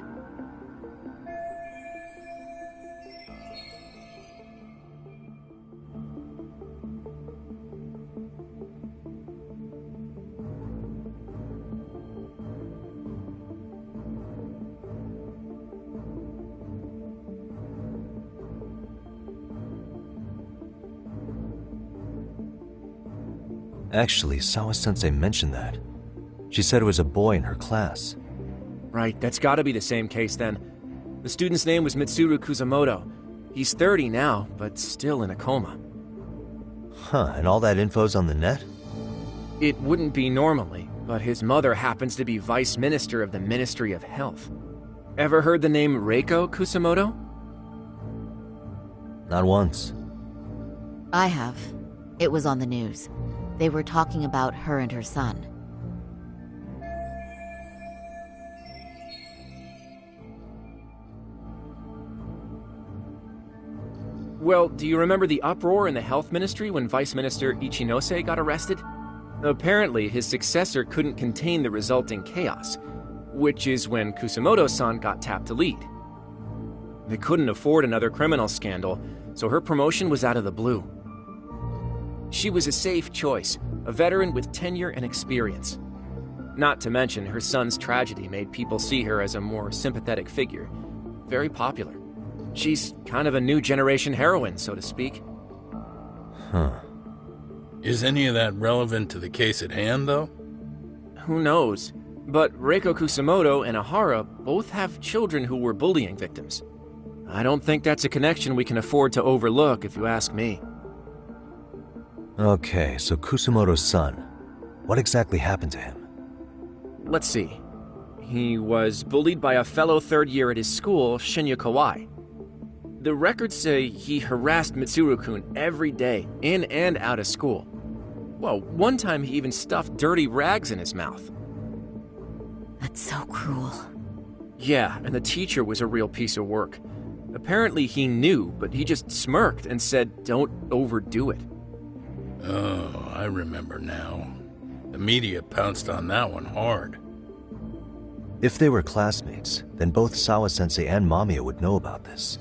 Actually, Sawa-sensei mentioned that. She said it was a boy in her class. Right, that's gotta be the same case then. The student's name was Mitsuru Kusamoto. He's 30 now, but still in a coma. Huh, and all that info's on the net? It wouldn't be normally, but his mother happens to be Vice Minister of the Ministry of Health. Ever heard the name Reiko Kusamoto? Not once. I have. It was on the news. They were talking about her and her son. Well, do you remember the uproar in the health ministry when Vice Minister Ichinose got arrested? Apparently, his successor couldn't contain the resulting chaos, which is when Kusamoto-san got tapped to lead. They couldn't afford another criminal scandal, so her promotion was out of the blue. She was a safe choice, a veteran with tenure and experience. Not to mention, her son's tragedy made people see her as a more sympathetic figure. Very popular. She's kind of a new generation heroine, so to speak. Huh. Is any of that relevant to the case at hand, though? Who knows? But Reiko Kusamoto and Ahara both have children who were bullying victims. I don't think that's a connection we can afford to overlook, if you ask me. Okay, so Kusamoto's son. What exactly happened to him? Let's see. He was bullied by a fellow third year at his school, Shinya Kawai. The records say he harassed Mitsuru-kun every day, in and out of school. Well, one time he even stuffed dirty rags in his mouth. That's so cruel. Yeah, and the teacher was a real piece of work. Apparently he knew, but he just smirked and said, "Don't overdo it." Oh, I remember now. The media pounced on that one hard. If they were classmates, then both Sawa-sensei and Mamiya would know about this.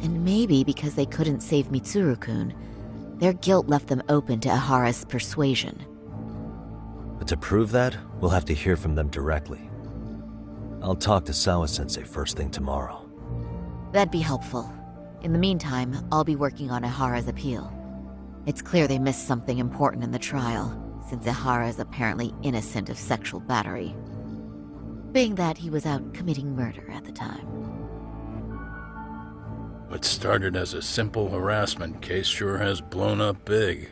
And maybe because they couldn't save Mitsuru-kun, their guilt left them open to Ihara's persuasion. But to prove that, we'll have to hear from them directly. I'll talk to Sawa-sensei first thing tomorrow. That'd be helpful. In the meantime, I'll be working on Ihara's appeal. It's clear they missed something important in the trial, since Ihara is apparently innocent of sexual battery. Being that he was out committing murder at the time. What started as a simple harassment case sure has blown up big.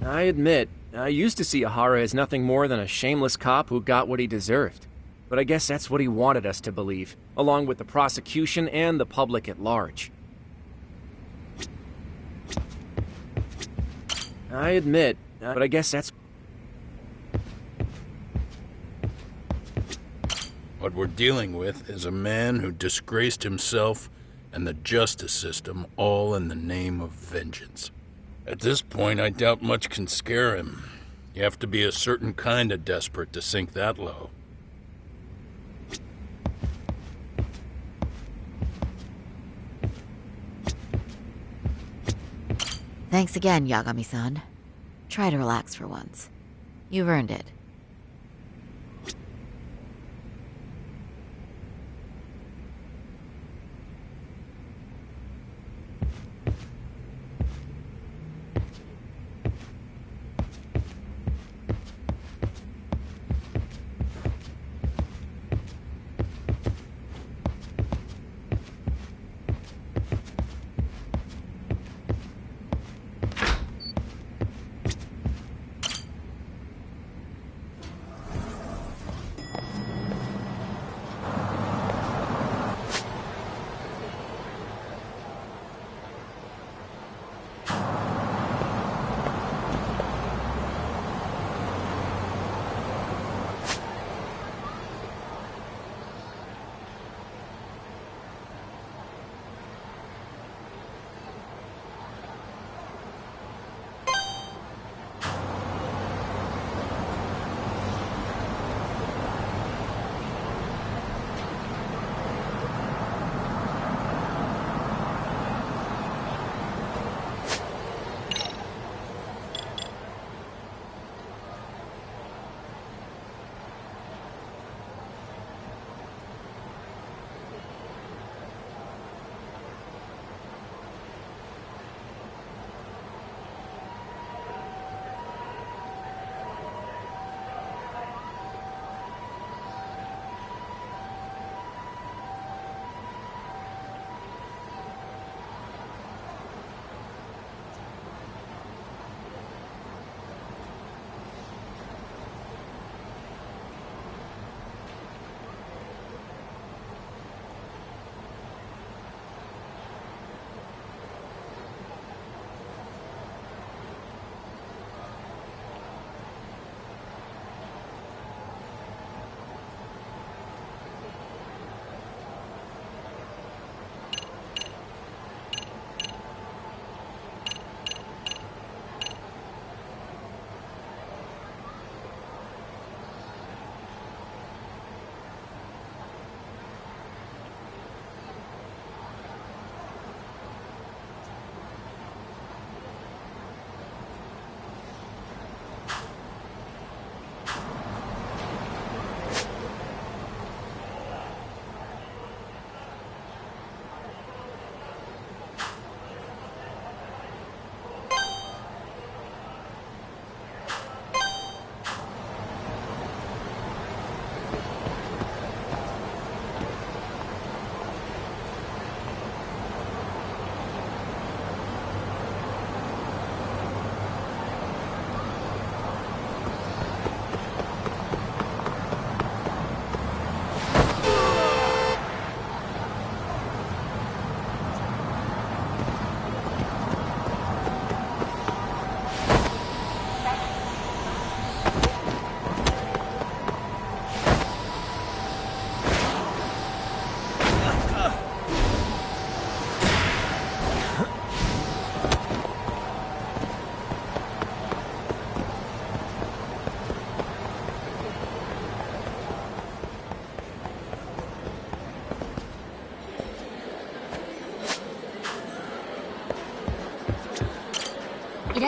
I admit, I used to see Ihara as nothing more than a shameless cop who got what he deserved. But I guess that's what he wanted us to believe, along with the prosecution and the public at large. I admit, but I guess that's... What we're dealing with is a man who disgraced himself and the justice system, all in the name of vengeance. At this point, I doubt much can scare him. You have to be a certain kind of desperate to sink that low. Thanks again, Yagami-san. Try to relax for once. You've earned it.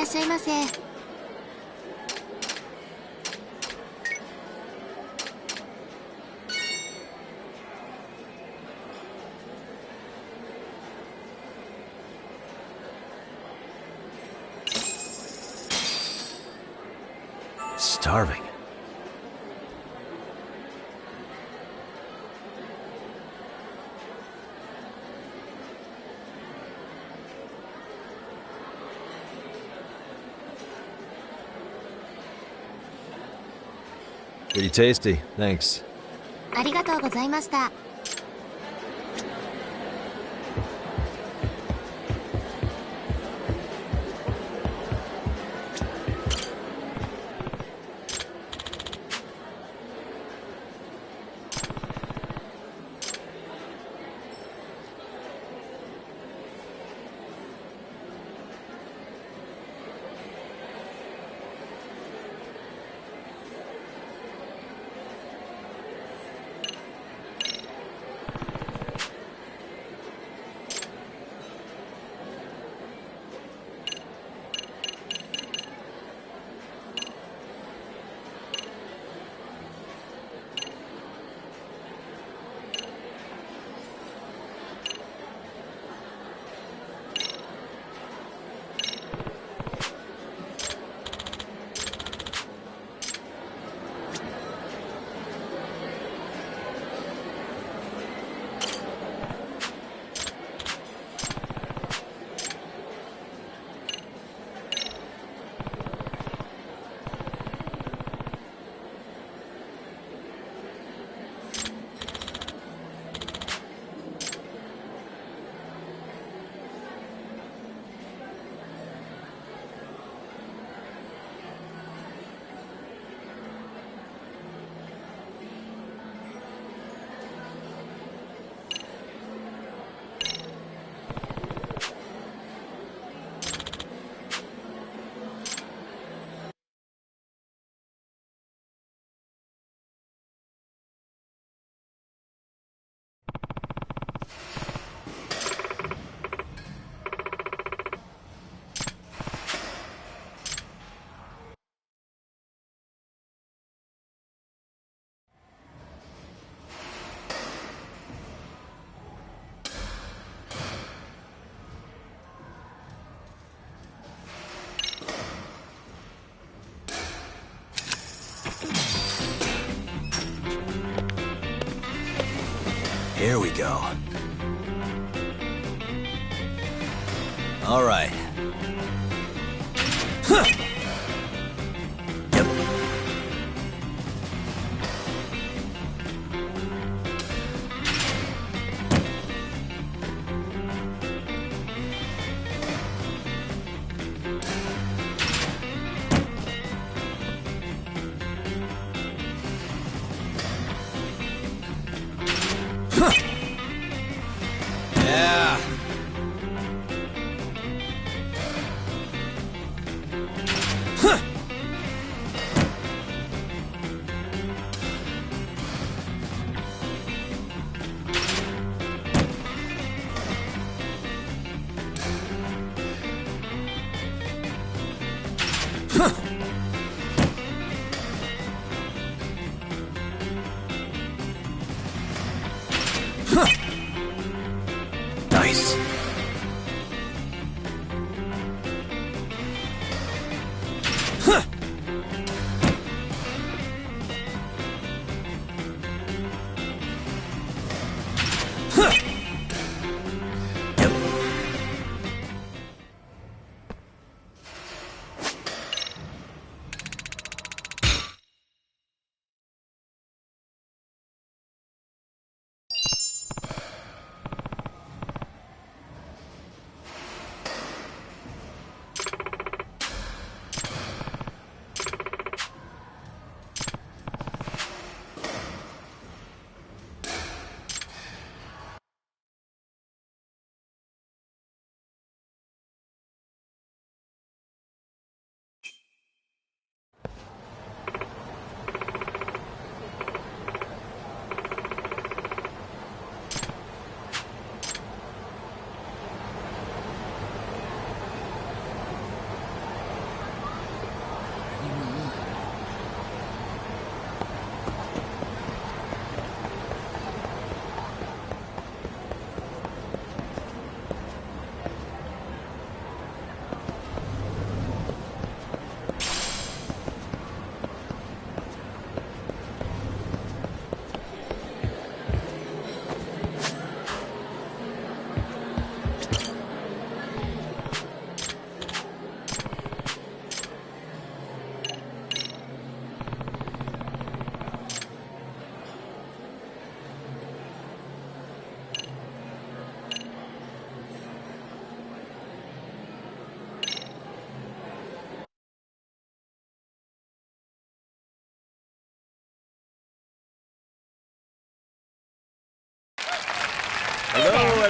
っしゃいませ。Starving. Pretty tasty, thanks. ありがとうございました。Here we go. All right. Huh. Yep. Huh. Yeah.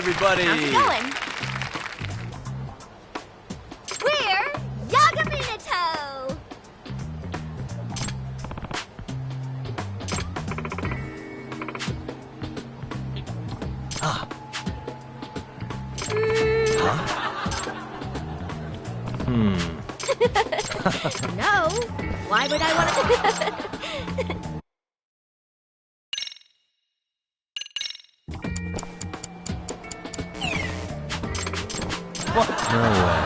everybody! How's it going? We're Yagaminato! Ah. No. Why would I want to... What? No way.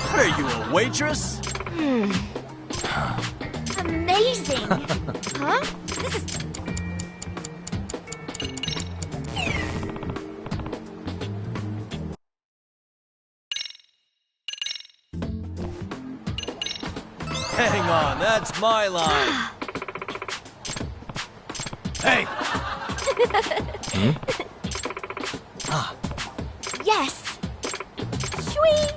What are you, a waitress? Amazing! Huh? This is... Hang on, that's my line. Hey! Yes! Sweet!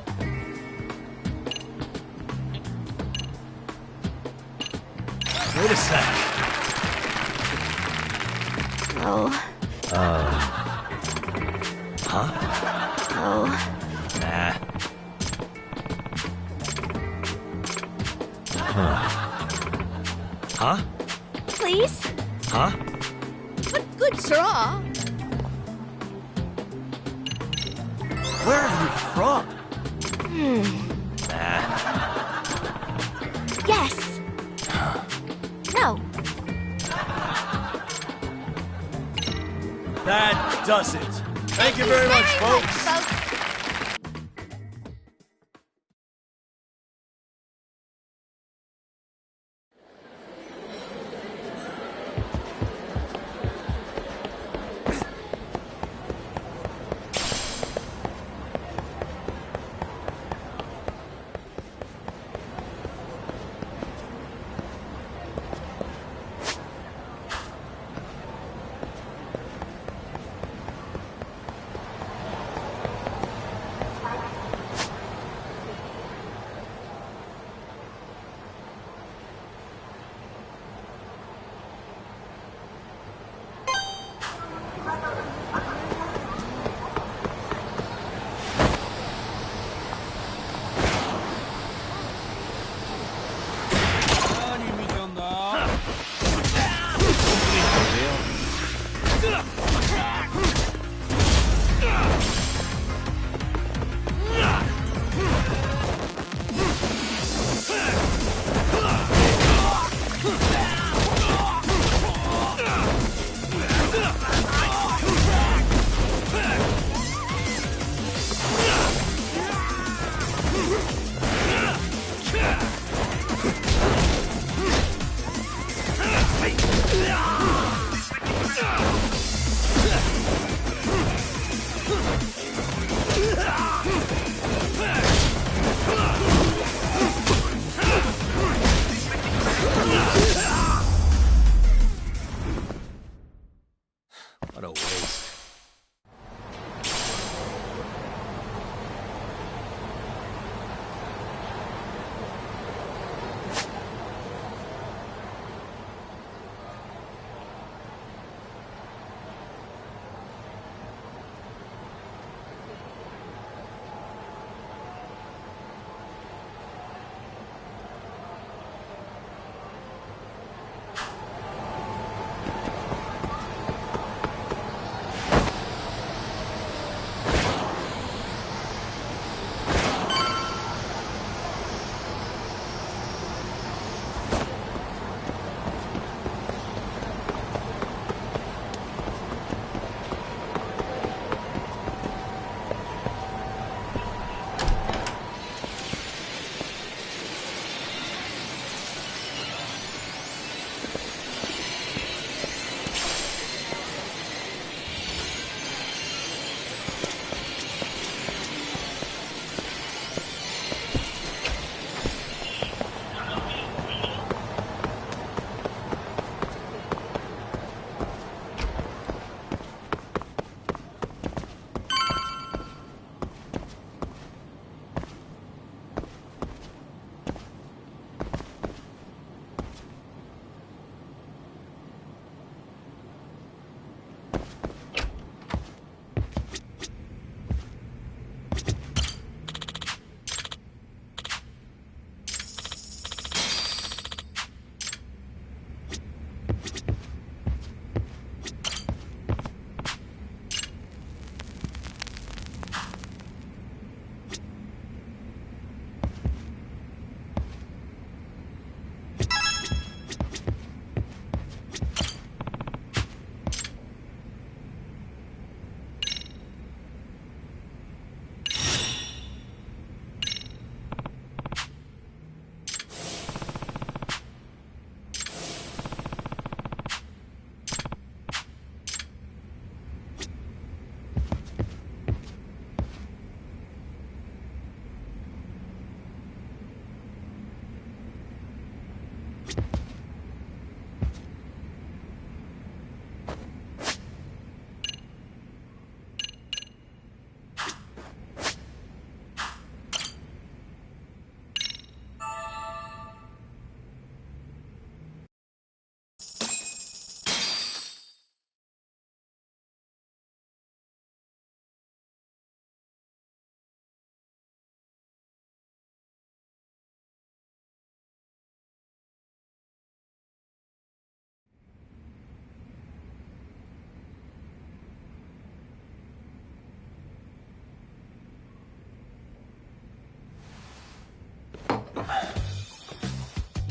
Wait a sec. Oh. Huh? Oh. Nah. Huh? Please? Huh? What good straw? Where are you from? Nah. Yes. No. That does it. Thank you very much, folks.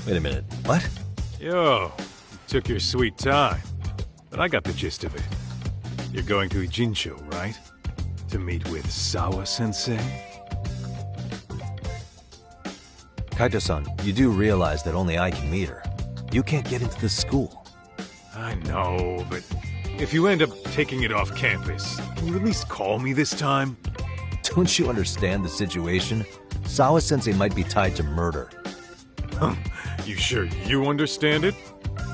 Wait a minute, what? Yo, you took your sweet time. But I got the gist of it. You're going to Ijincho, right? To meet with Sawa-sensei? Kaito-san, you do realize that only I can meet her. You can't get into the school. I know, but if you end up taking it off campus, can you at least call me this time? Don't you understand the situation? Sawa-sensei might be tied to murder. You sure you understand it?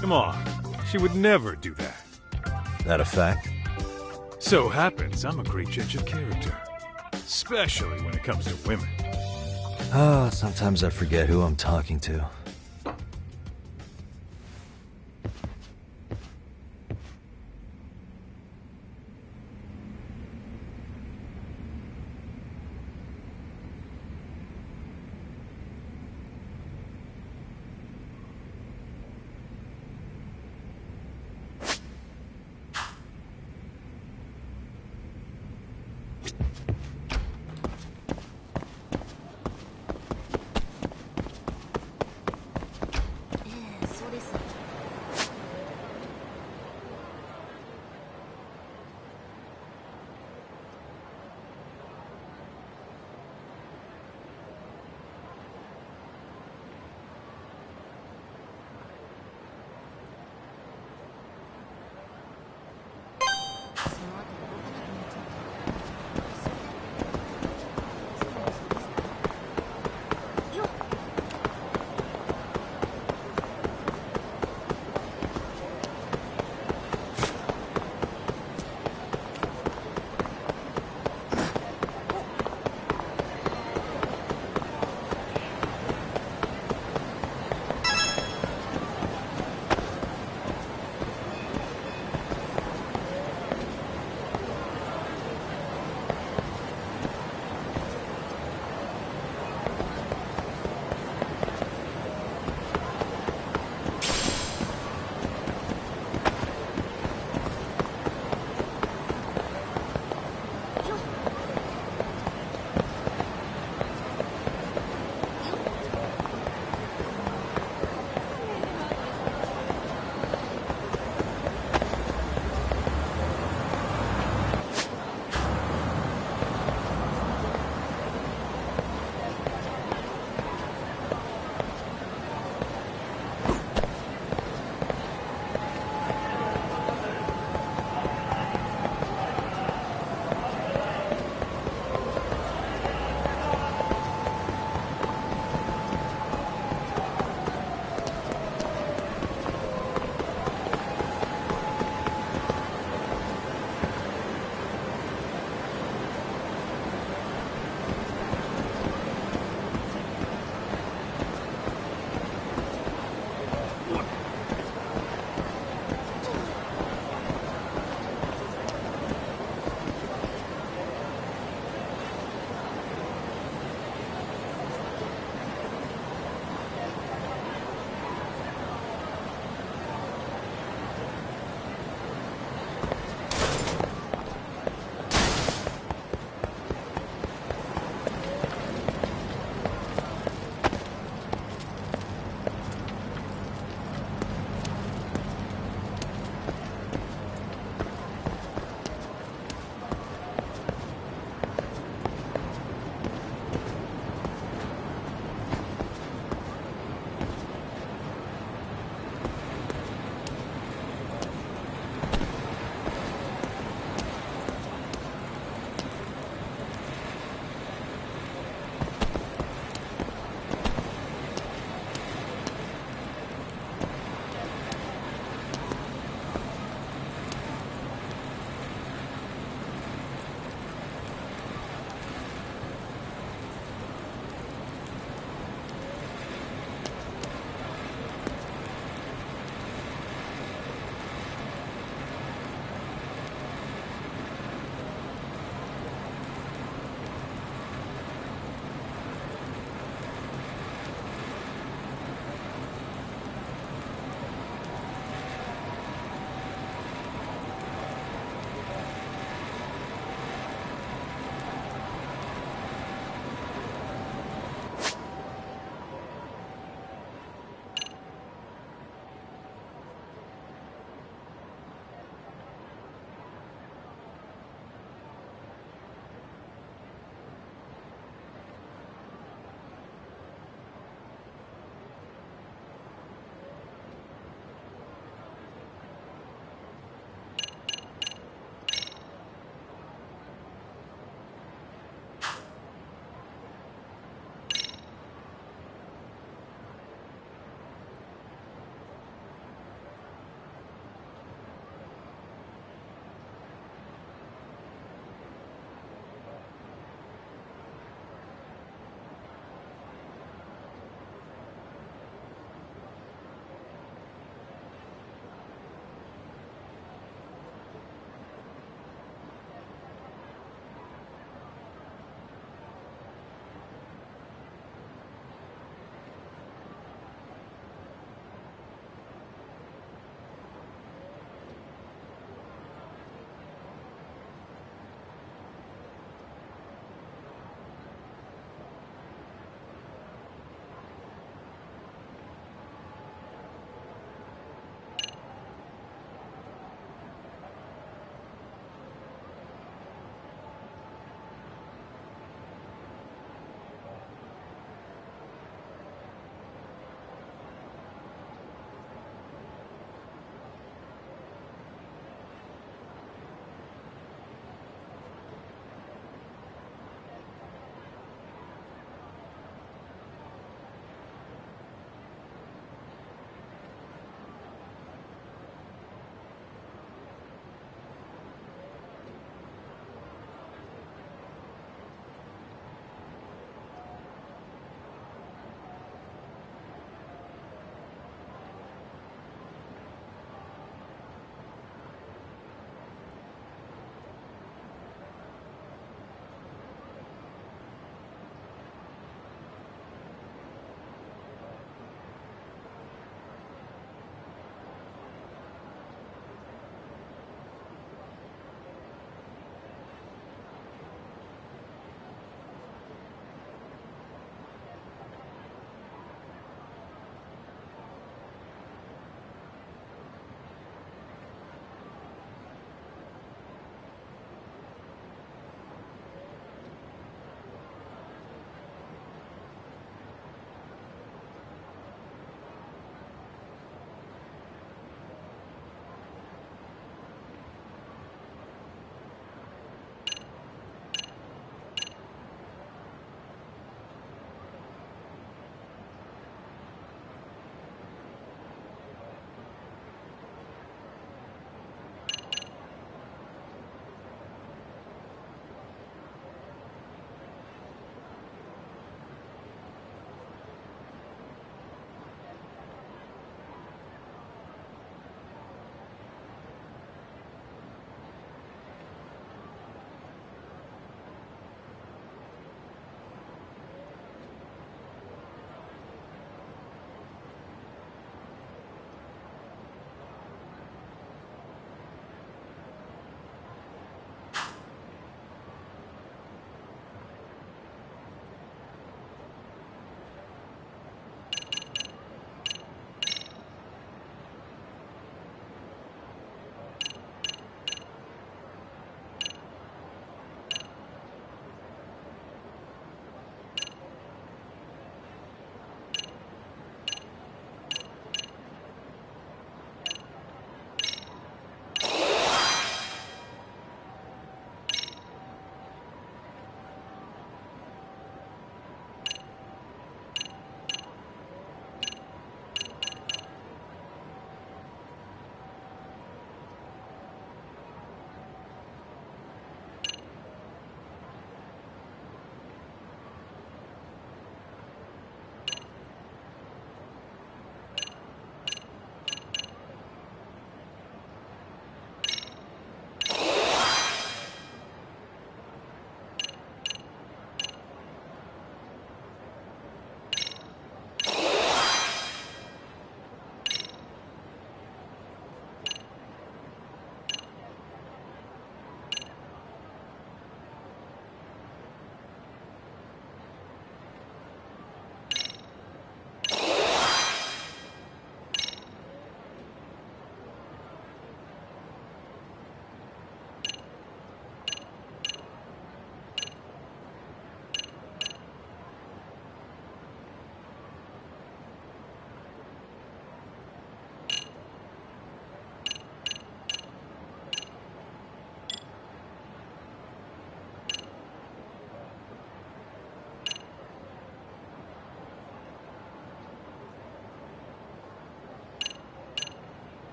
Come on, she would never do that. That a fact? So happens I'm a great judge of character. Especially when it comes to women. Sometimes I forget who I'm talking to.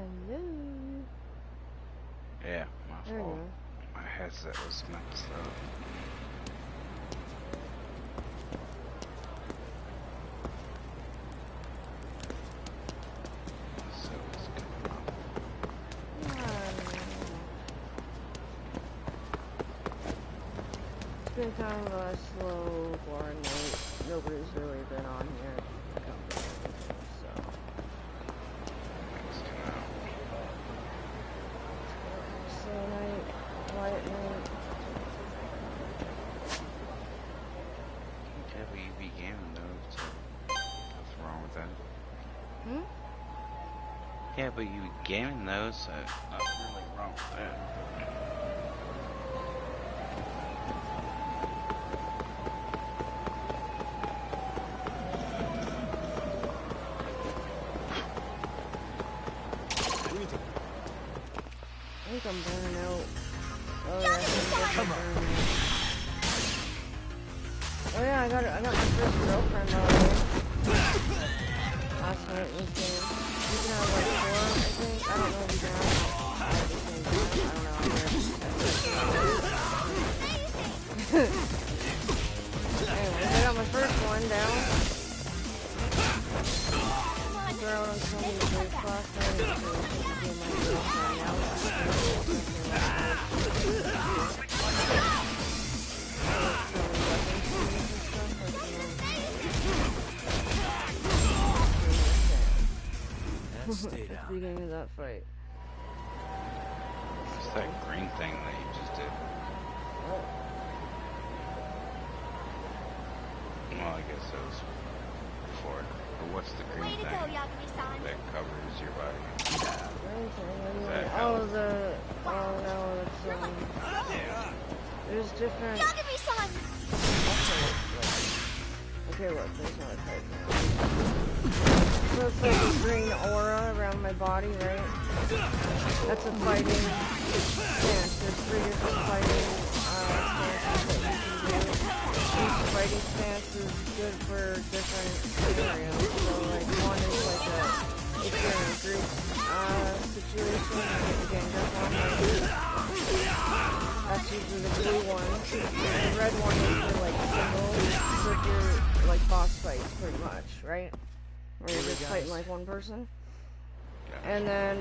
Hello. Yeah, my There you fault. go. My headset was messed up. So it's coming up. It's been kind of a slow, boring night. Nobody's really been on here. So. Slow night, quiet night. Yeah, but you be gaming though, so what's wrong with that? Hmm? Yeah, but you be gaming though, so nothing really wrong with that. I think I'm burning out. Oh yeah, I think I'm burning out. Oh yeah, I got my first girlfriend already. Last night in this game. You can have like 4, I think. I don't know if you can have 5 the same game. I don't know. Anyways, I got my first one down. Throwing on some of the big last night. So she became my girlfriend now. At the beginning of that fight. What's that green thing that you just did? Well, I guess that was before it. But what's the green thing that covers your body? Oh, no, it's, there's different... Okay, look, there's not a type. So it's like a green aura around my body, right? That's a fighting stance. There's 3 different fighting stances that you can do. Each fighting stance is good for different scenarios. So like one is like if you're in a group situation, you get ganged up on. That's usually the blue one. The red one is for like singles, so if you're like boss fights pretty much, right? Where you're just fighting like one person. And then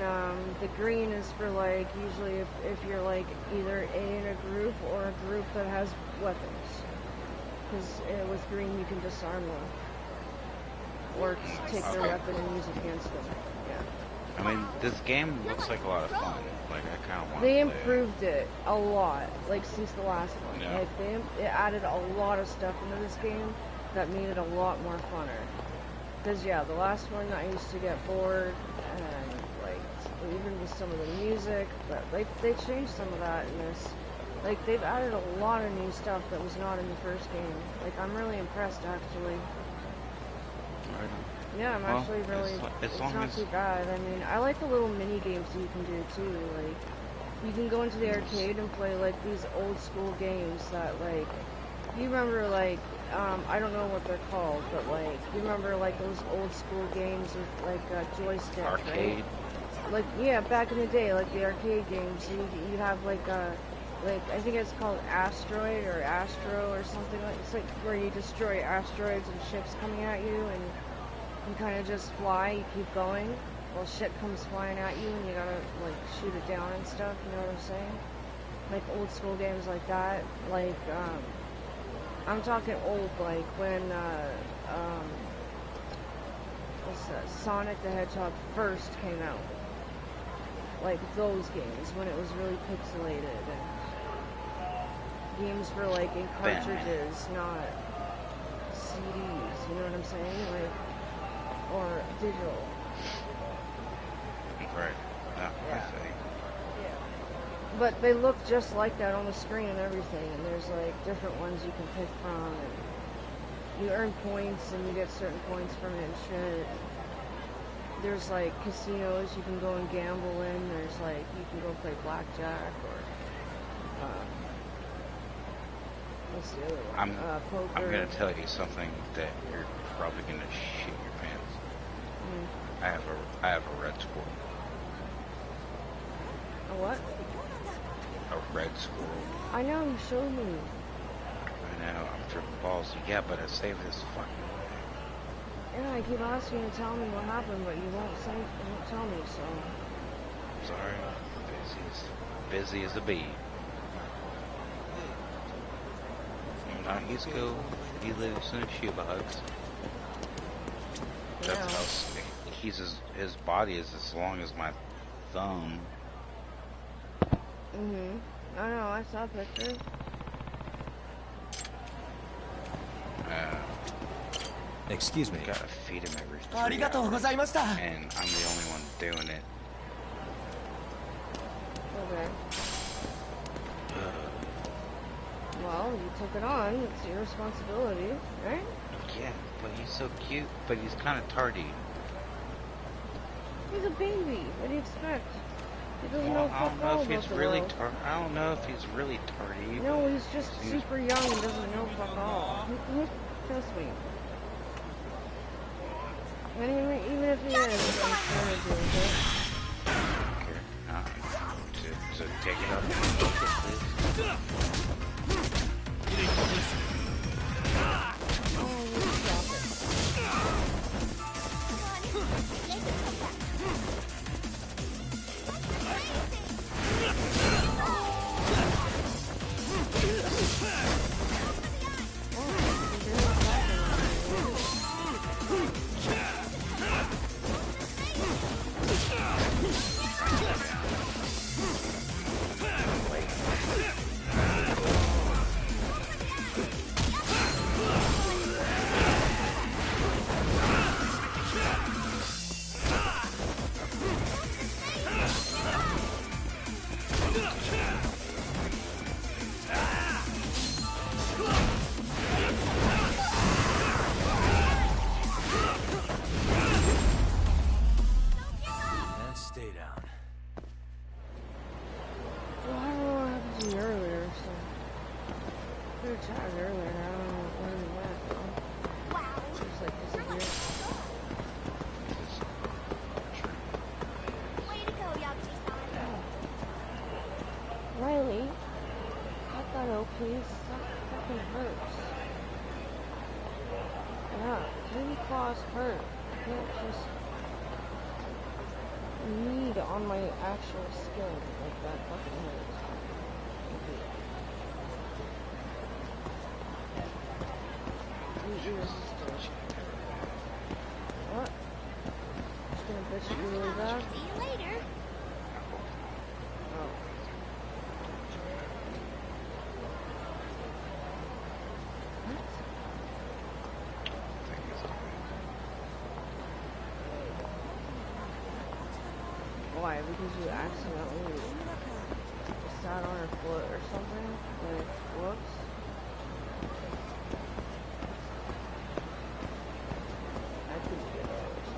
the green is for like usually if you're like either in a group or a group that has weapons. Because with green you can disarm them. Or take their weapon and use it against them. Yeah. I mean, this game looks like a lot of fun. Like, I kind of want to They play improved it a lot, like since the last one. Yeah. Like it added a lot of stuff into this game that made it a lot more funner. Because yeah, the last one I used to get bored and like even with some of the music, but like they changed some of that in this. Like they've added a lot of new stuff that was not in the first game. Like I'm really impressed actually. Yeah, I'm actually really. It's not too bad. I mean, I like the little mini games that you can do too. Like, you can go into the arcade and play like these old school games that like. You remember like I don't know what they're called, but like you remember like those old school games with like joysticks, arcade. Right? Like yeah, back in the day, like the arcade games, you have like I think it's called Asteroid or Astro or something like. It's like where you destroy asteroids and ships coming at you and. You kind of just fly, you keep going, while shit comes flying at you and you gotta, like, shoot it down and stuff, you know what I'm saying? Like, old school games like that, like, I'm talking old, like, when, what's that, Sonic the Hedgehog first came out. Like, those games, when it was really pixelated, and games were, like, in cartridges, not CDs, you know what I'm saying? Like, or digital. Right. Yeah. I see. Yeah. But they look just like that on the screen and everything, and there's like different ones you can pick from, and you earn points and you get certain points from it and shit. There's like casinos you can go and gamble in. There's like you can go play blackjack or what's the other one? Poker. I'm gonna tell you something that you're probably gonna shit your pants. I have a red squirrel. A what? A red squirrel. I know, you showed me. I know, I'm tripping balls. Yeah, but I saved this fucking way. Yeah, I keep asking you to tell me what happened, but you won't tell me, so... Sorry. Busy as a bee. No, he's cool. He lives in a shoebox. That's how his body is as long as my thumb. I know, I saw pictures. Excuse me. You gotta feed him every 3 hours. And I'm the only one doing it. Okay. Well, you took it on. It's your responsibility, right? Yeah, but he's so cute, but he's kind of tardy. He's a baby. What do you expect? He doesn't Well, know I fuck don't know all if he's about the really world. I don't know if he's really tardy. No, he's just super young and doesn't know fuck all. Trust me. Even if he is, I'm trying to do it. To take it up and focus, please. Riley, cut that out, please. That fucking hurts. Yeah, baby claws hurt. I can't just knead on my actual skin like that fucking hurts. What? Just gonna bitch you really bad? See you later. Oh. Why? Because you accidentally sat on her foot or something? Like, whoops. I couldn't get those.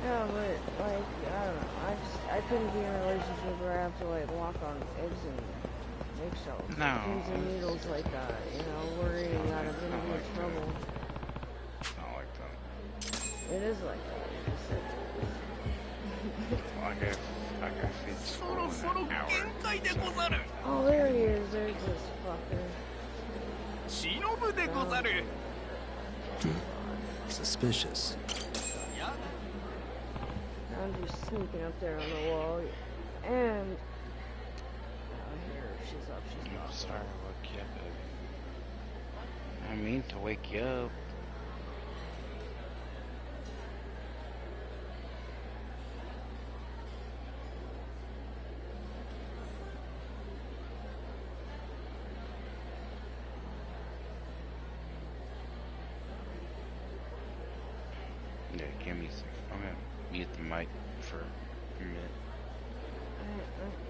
Yeah, but, like, I don't know. I couldn't be in a relationship where I have to, like, walk on eggs and eggshells. No. Pins and needles like that, you know, worrying that I'm gonna be in trouble. It's not like that. It is like that. I got feed school in an hour. Oh, there he is. There's this fucker. Suspicious. I'm just sneaking up there on the wall. And... oh, here, she's up, she's not. I'm sorry I woke you up, baby. I mean to wake you up. Yeah, give me a second. I'm gonna mute the mic for a minute.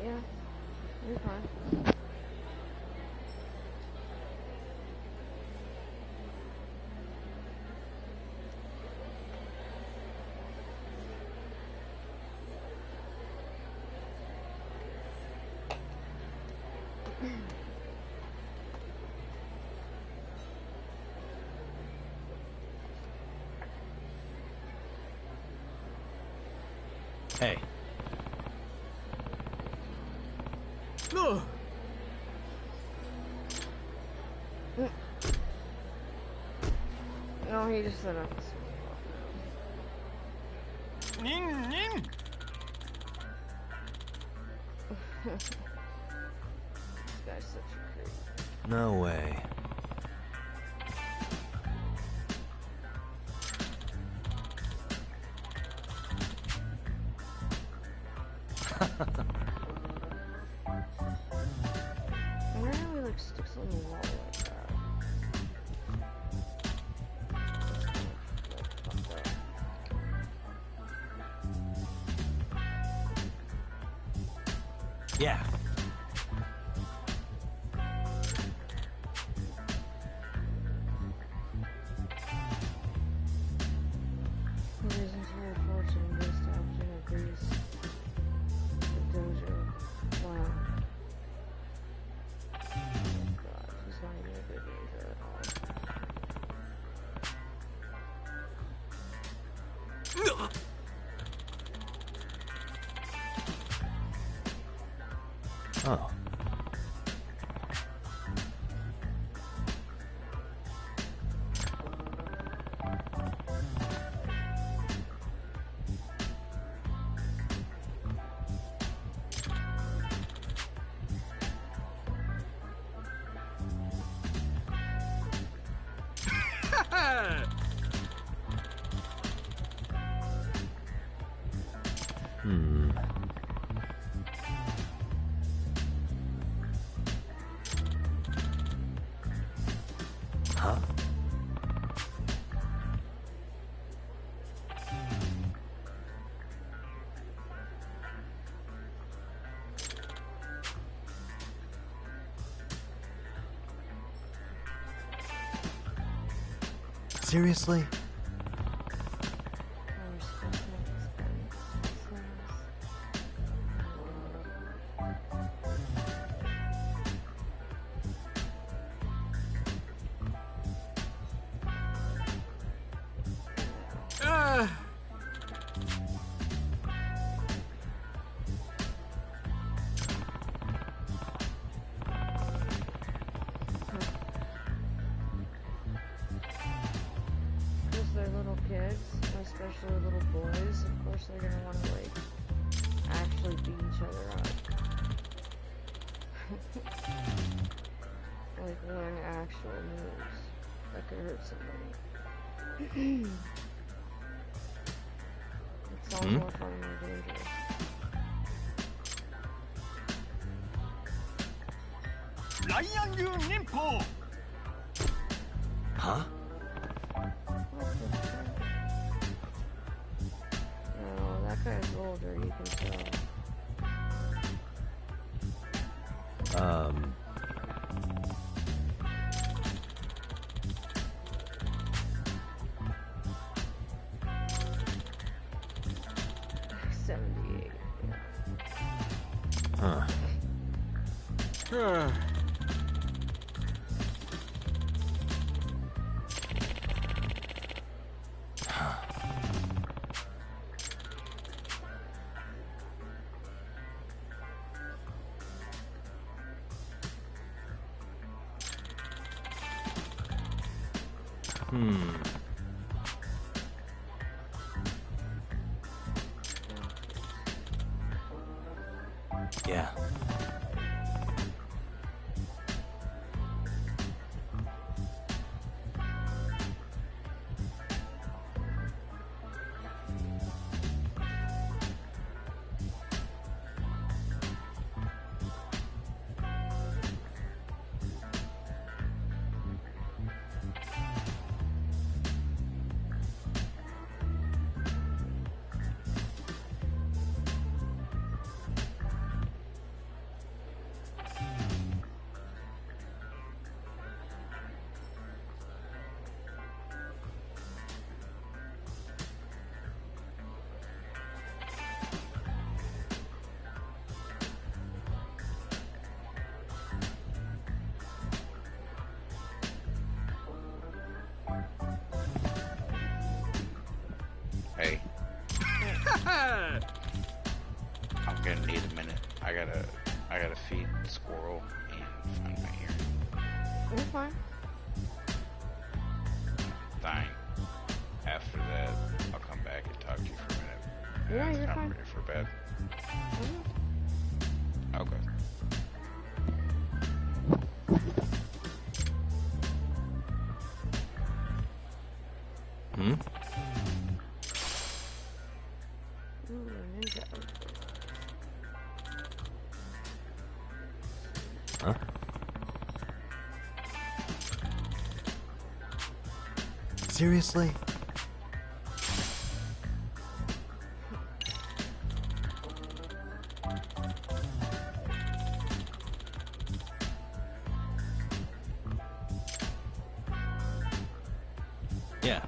Yeah, you're fine. Hey. No. No, he just said up. This guy's such a creep. No way. I wonder how he like sticks on the wall like that. Yeah. His entire fortune goes to option of these. The dojo. Wow. Oh god, he's not even a good ninja at all. Oh. Huh? Seriously? Because they're little kids, especially little boys, of course they're gonna want to like actually beat each other up. Like learn actual moves that could hurt somebody. It's all more fun and more dangerous. Huh? No, that guy's older, you can tell. Huh. Yeah. Hey. I'm gonna need a minute. I gotta feed the squirrel and find my earring. You're fine. Fine. After that, I'll come back and talk to you for a minute. Yeah, you're I'm fine. ready for bed. Okay. Hmm? Ooh, ninja. Huh? Seriously? Yeah.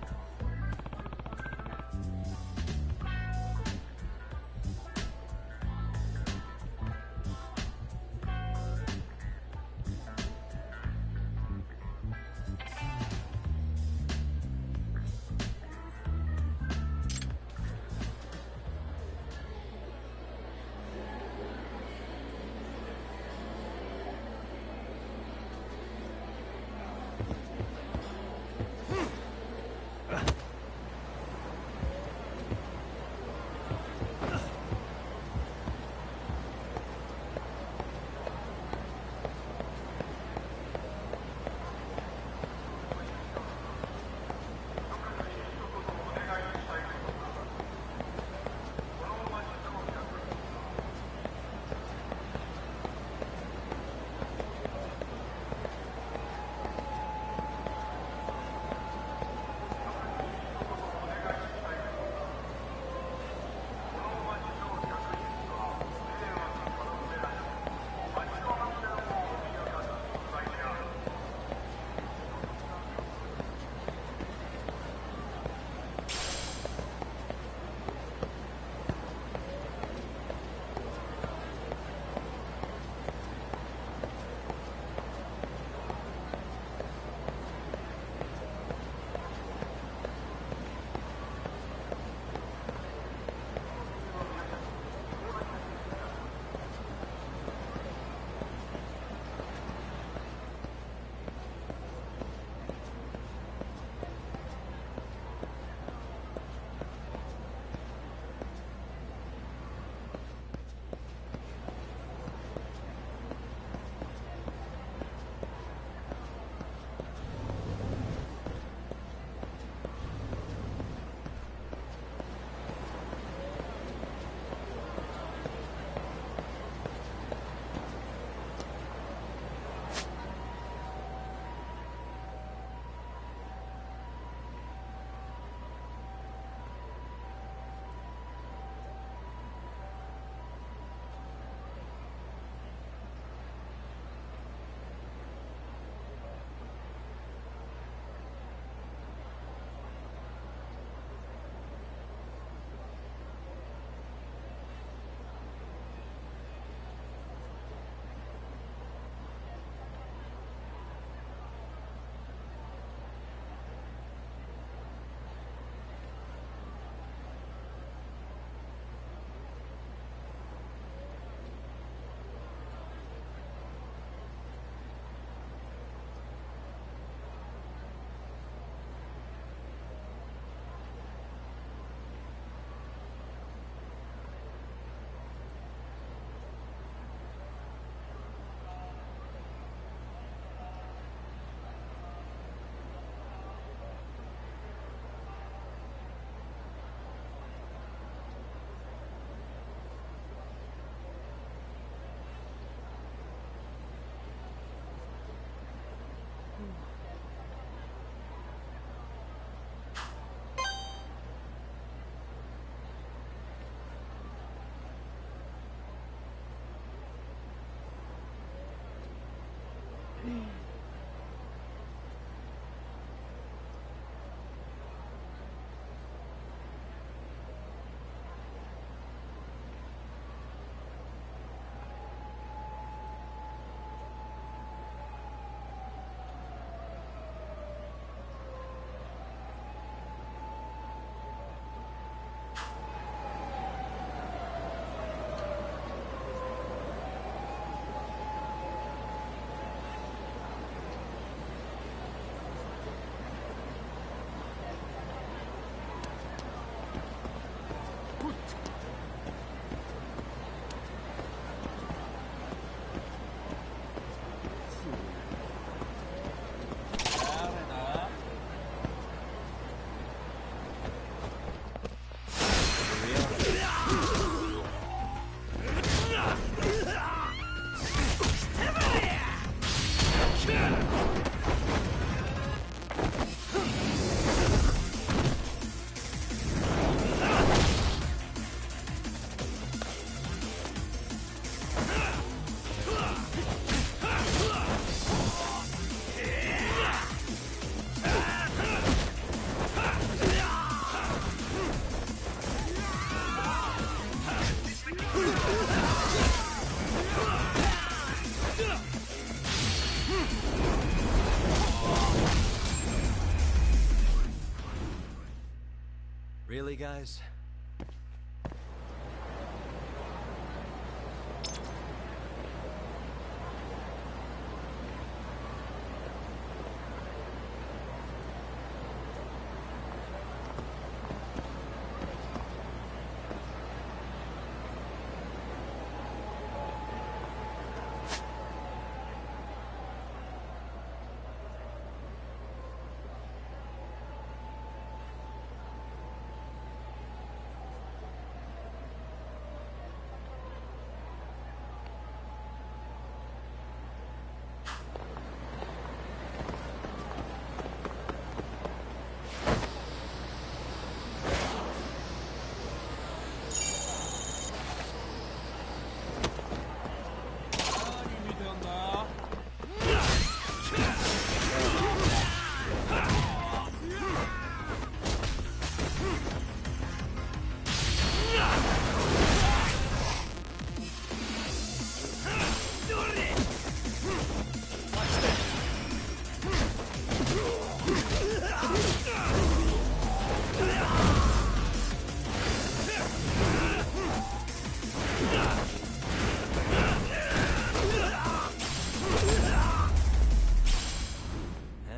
guys.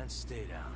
And stay down.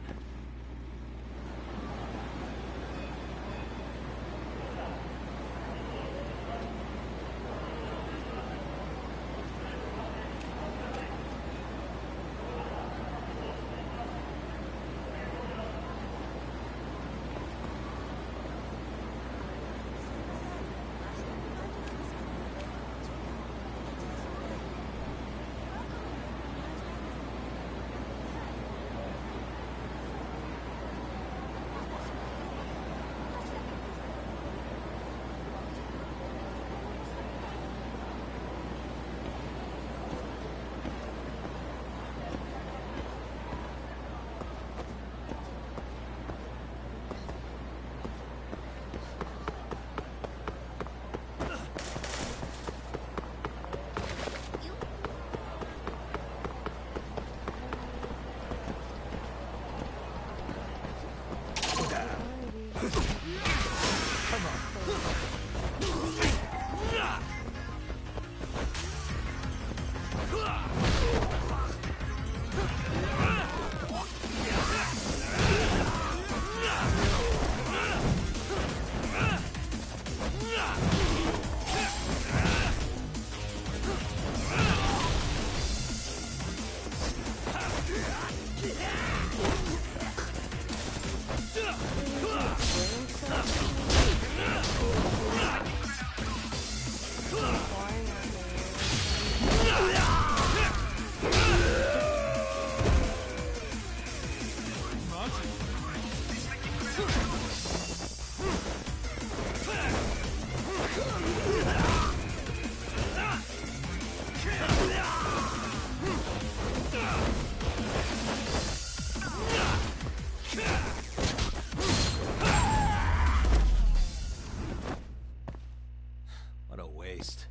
What a waste.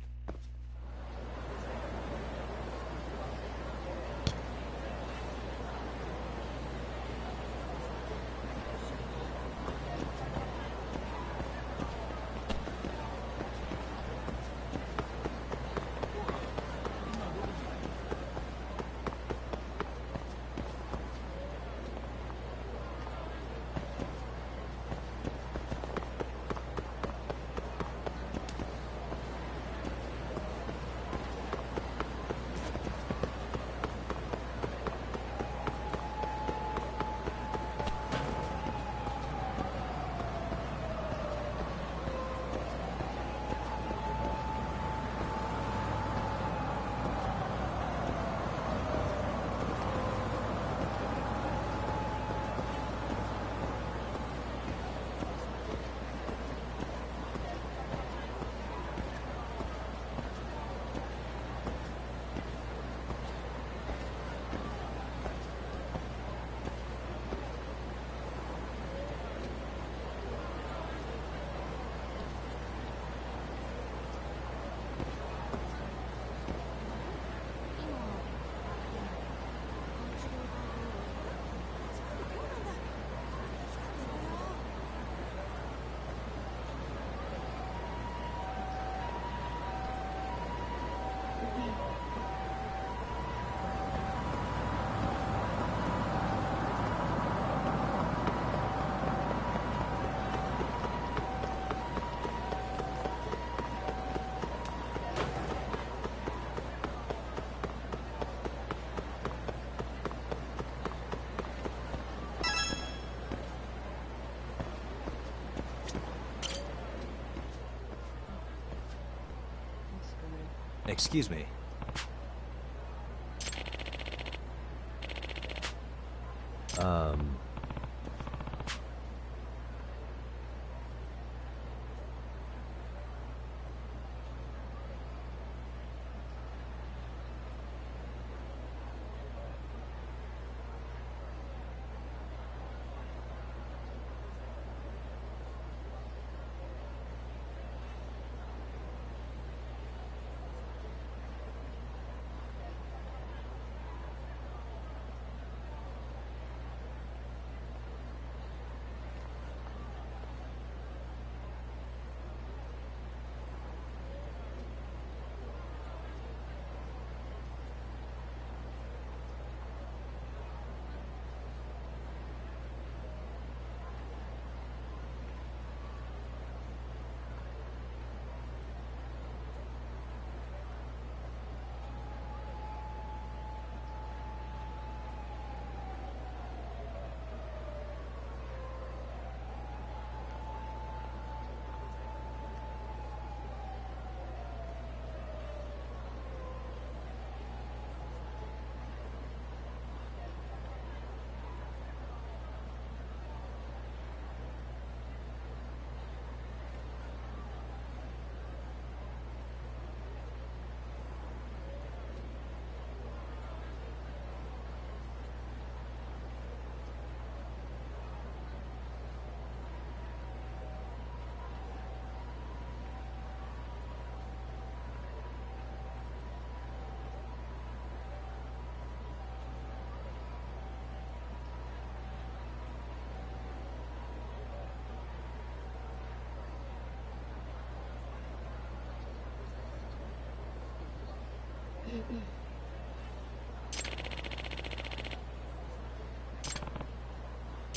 Excuse me.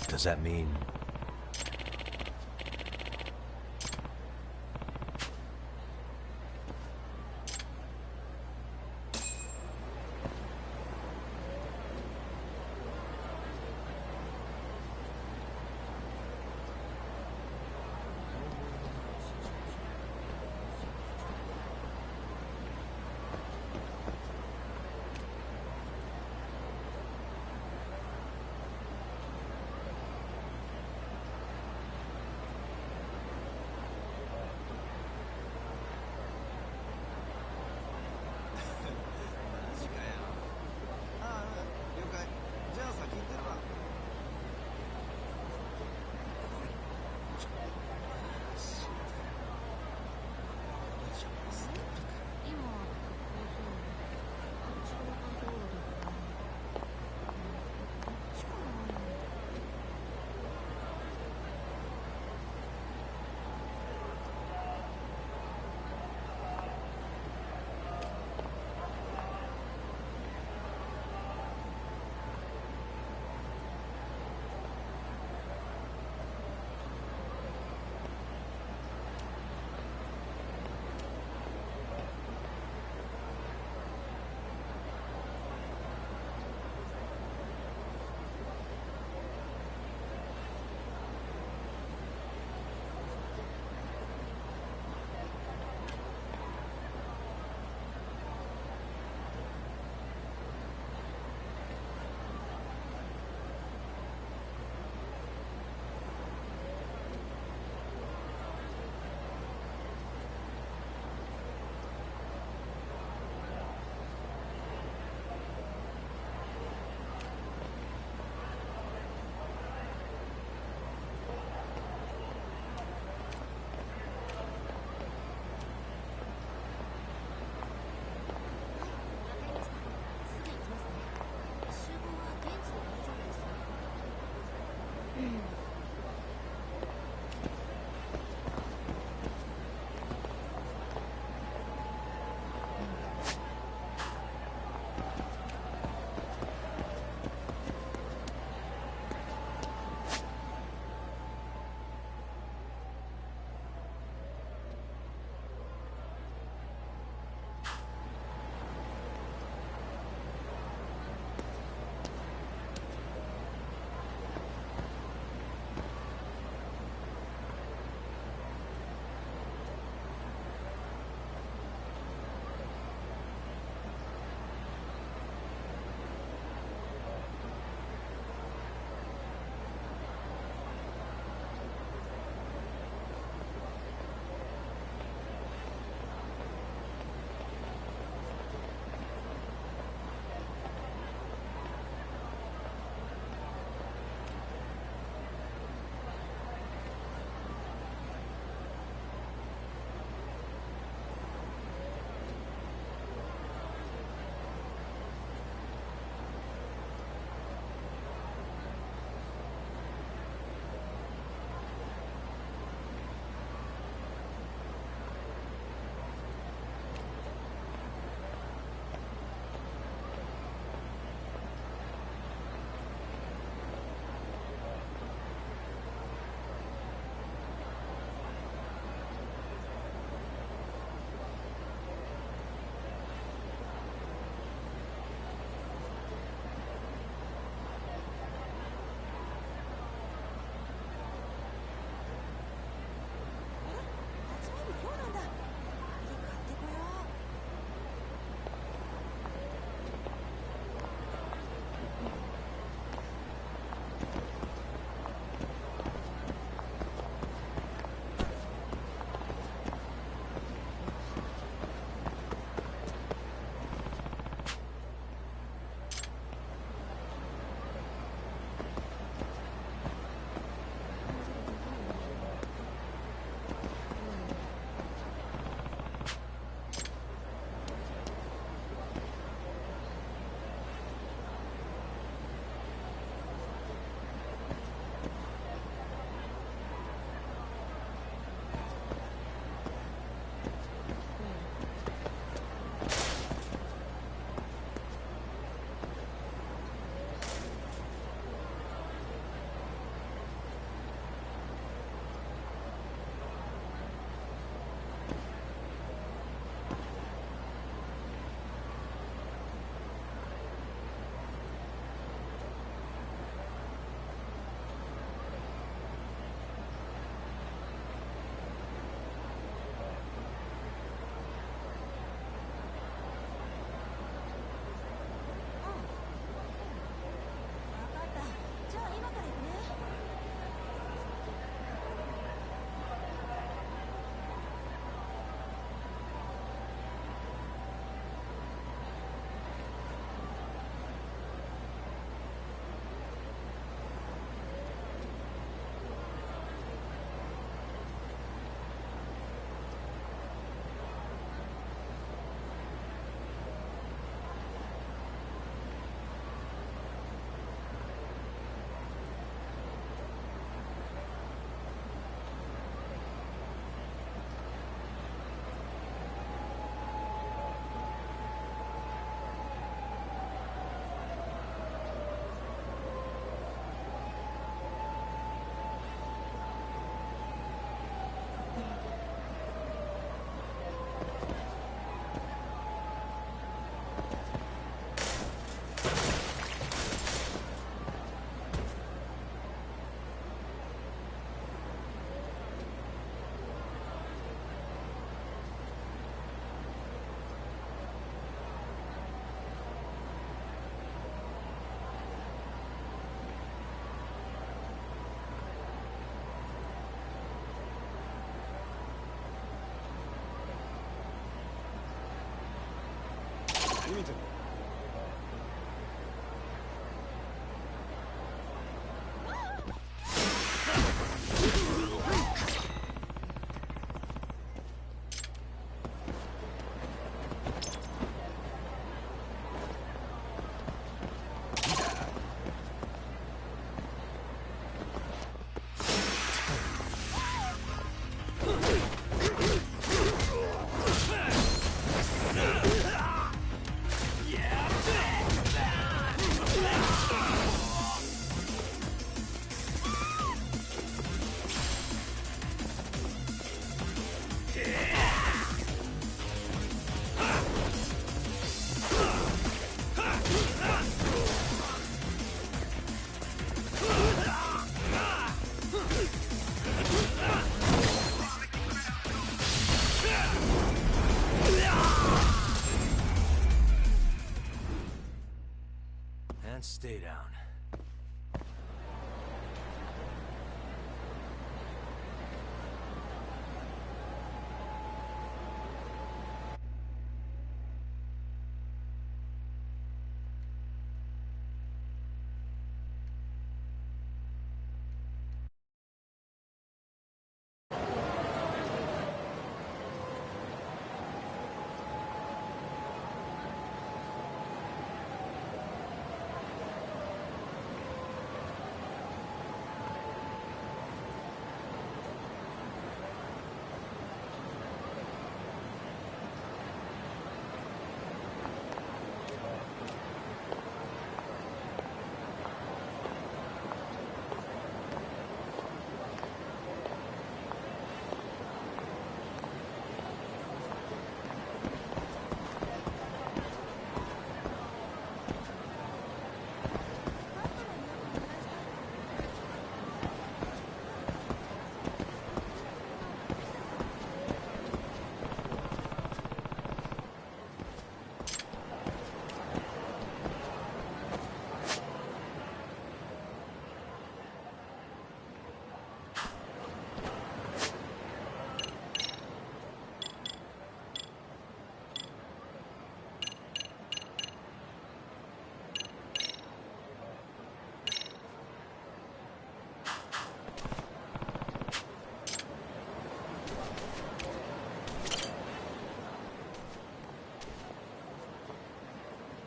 Does that mean... And stay down.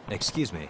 Excuse me.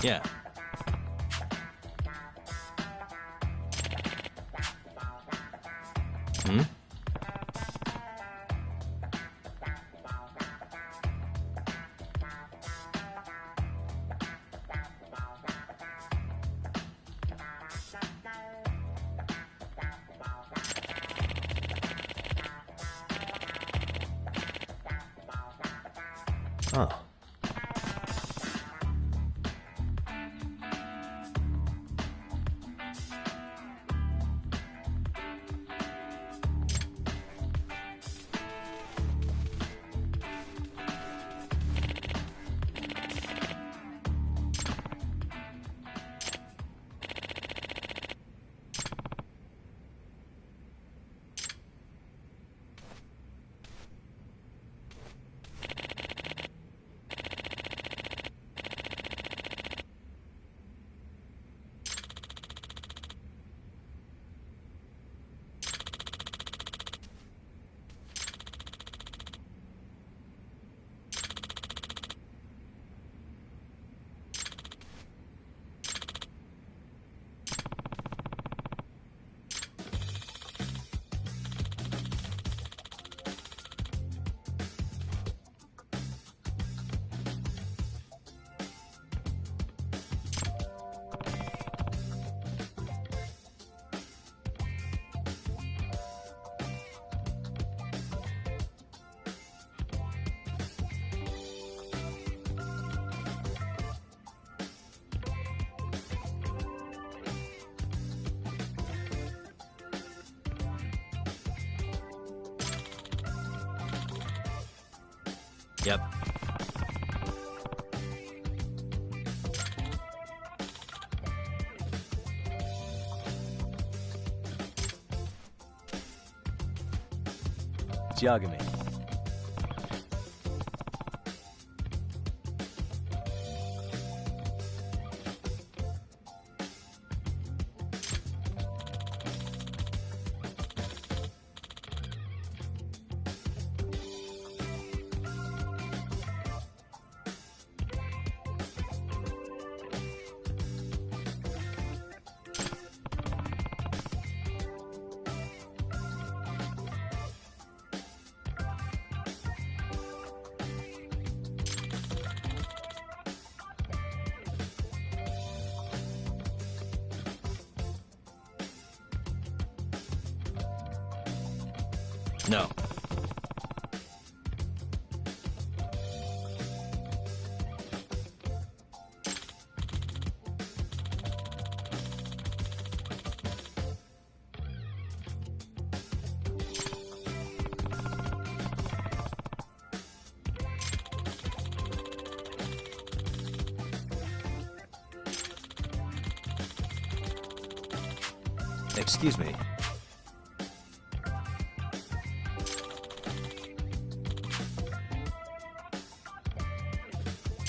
Yeah. Hmm? Oh. Yep. It's Yagami. No. Excuse me.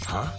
Huh?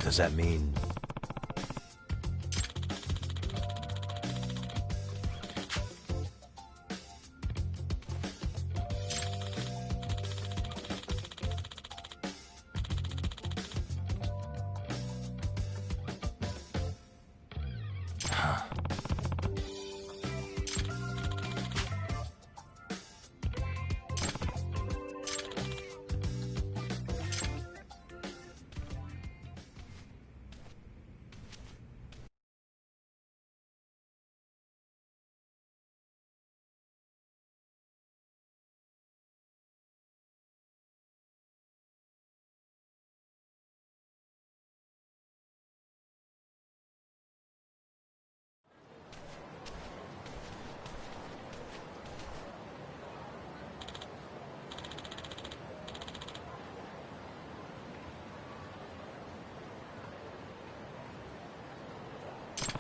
Does that mean...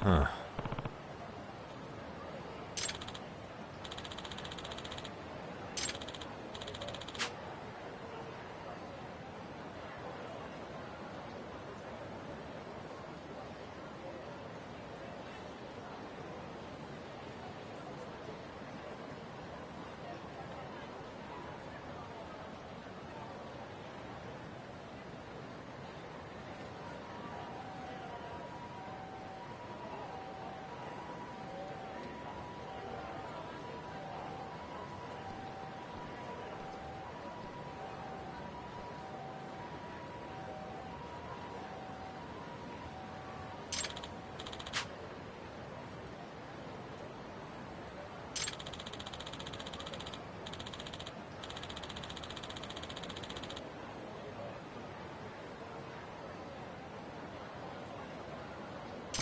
Huh.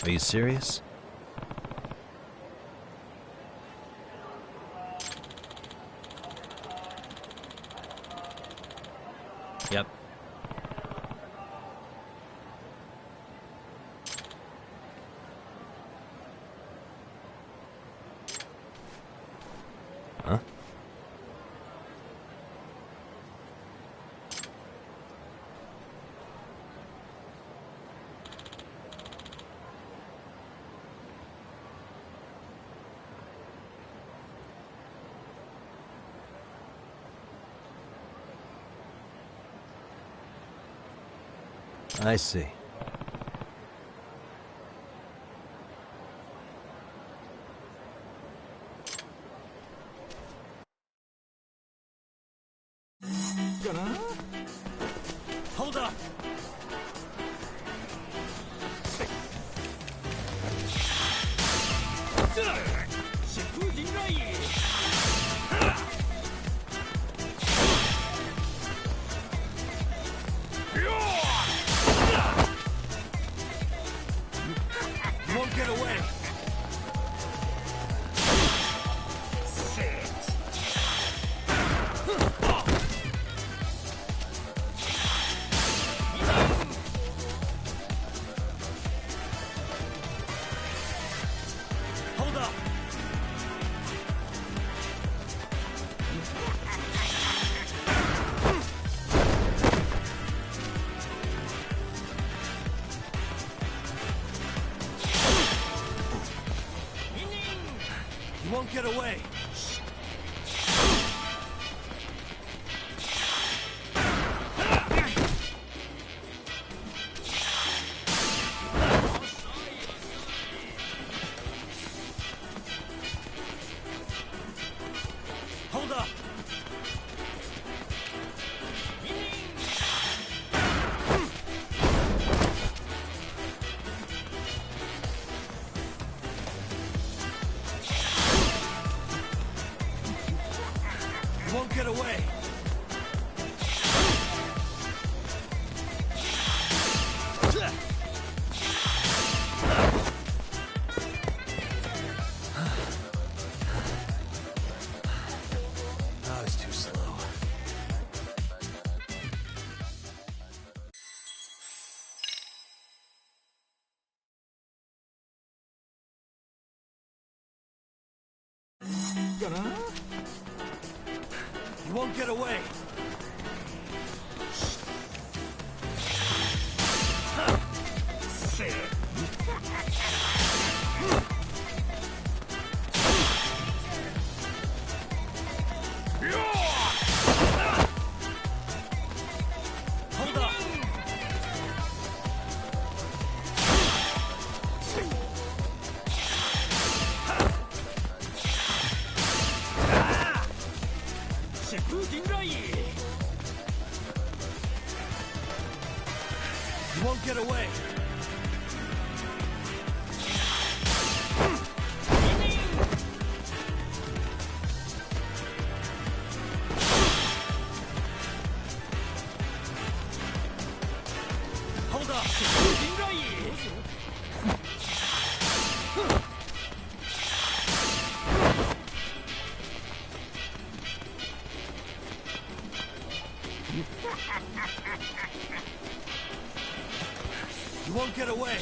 Are you serious? Yep. Huh? I see. Hold up! You won't get away! Hold up! You won't get away! Hold up! You won't get away! That was too slow. You won't get away! Hold up! You won't get away! Hold up! You won't get away!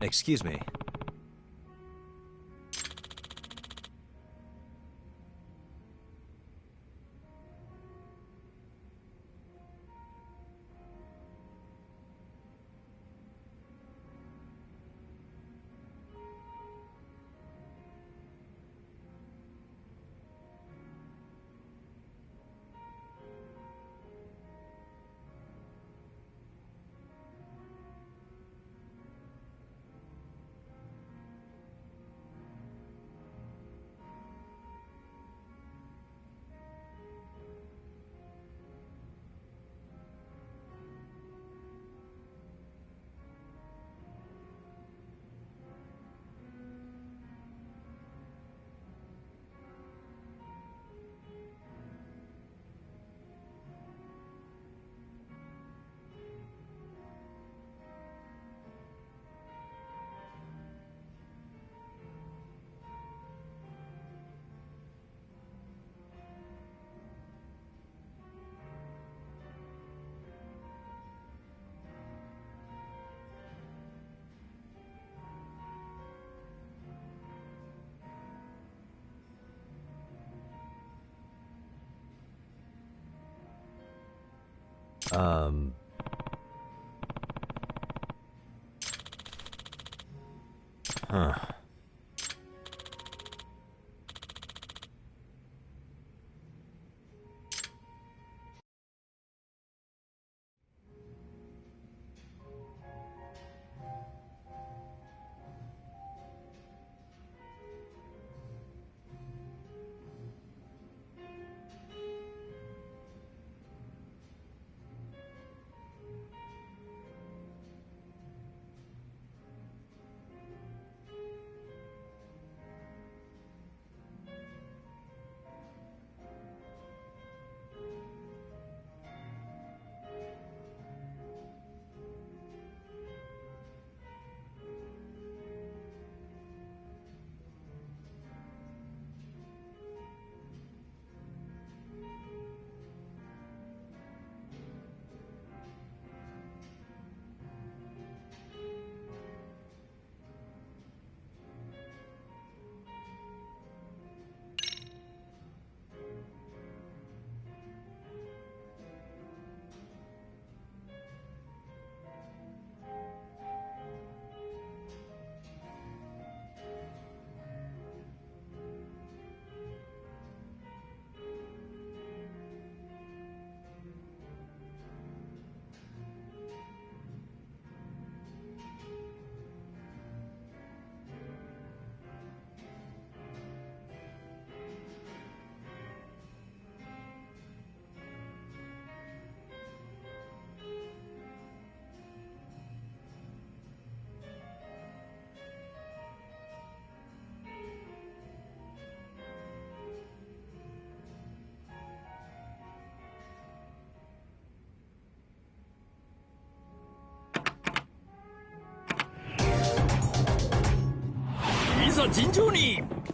Excuse me. Huh.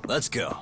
Let's go.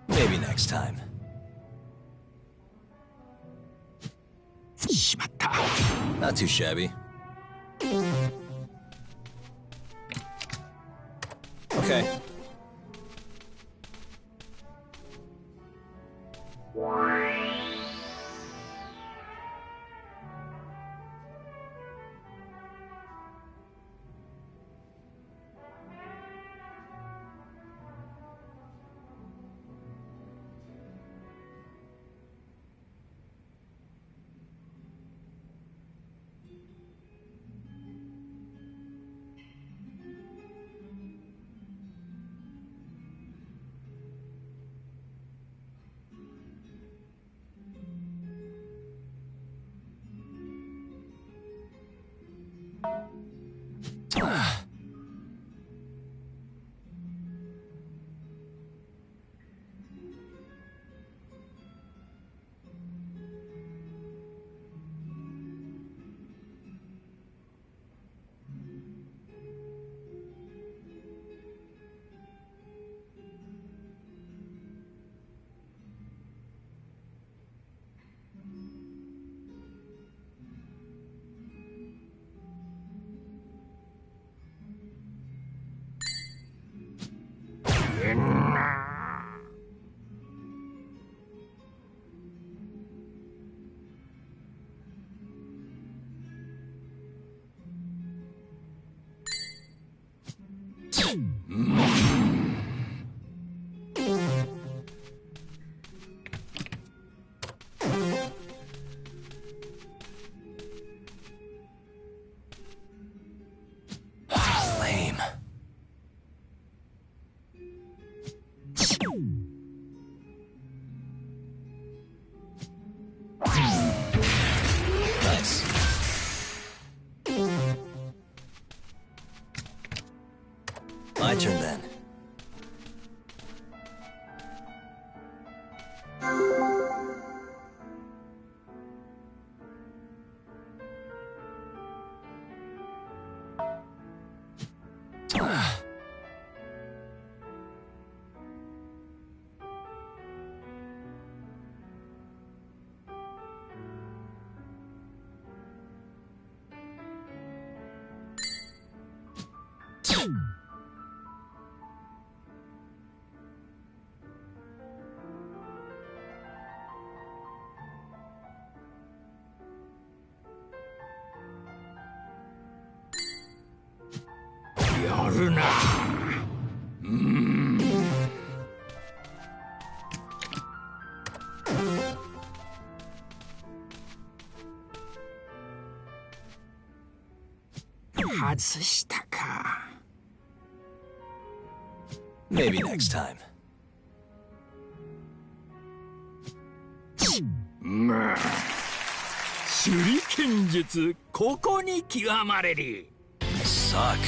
Maybe next time. Not too shabby. Okay. Lame. Nice. My turn then. Maybe next time. 手裏剣術ここに極まれり Suck.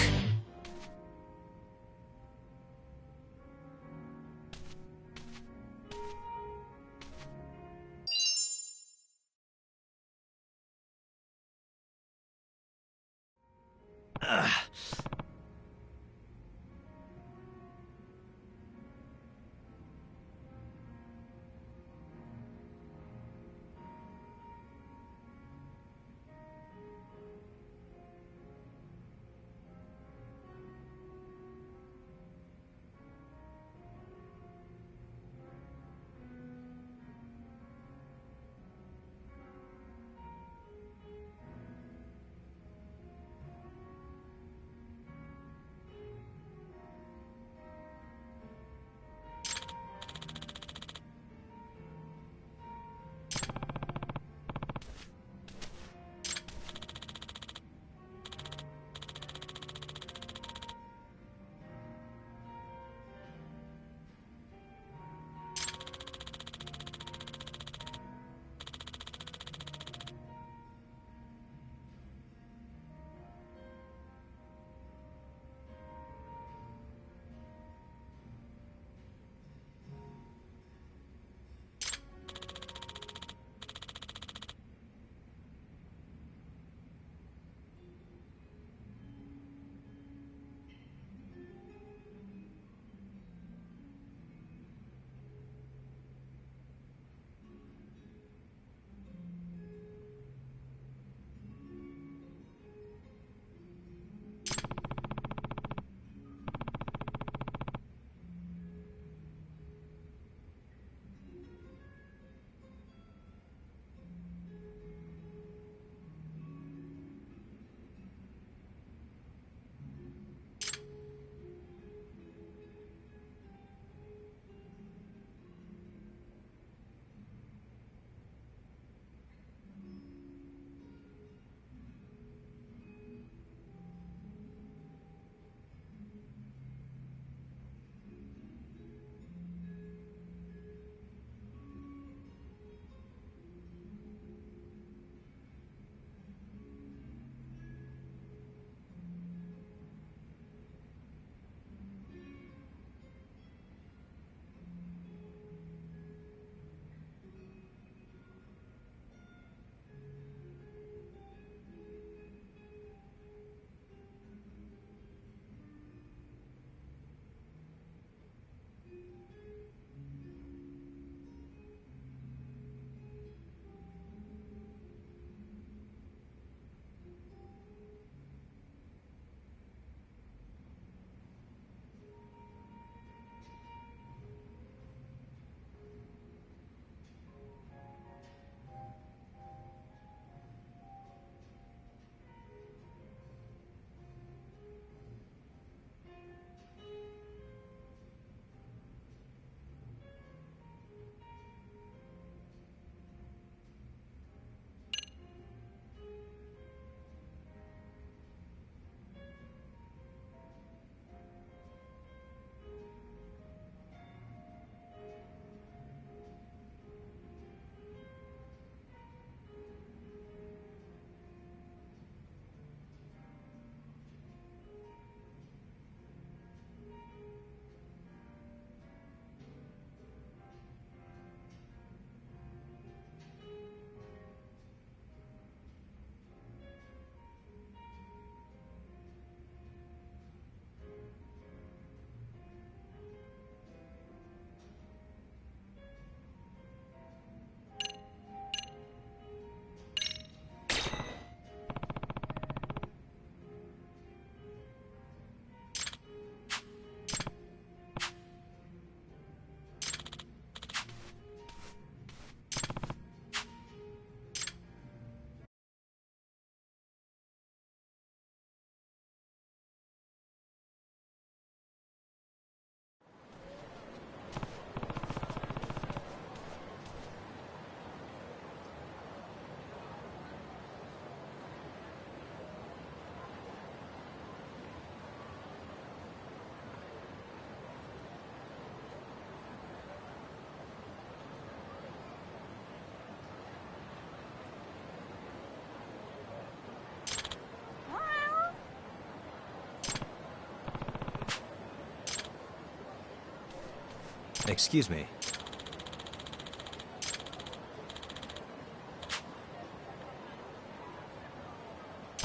Excuse me.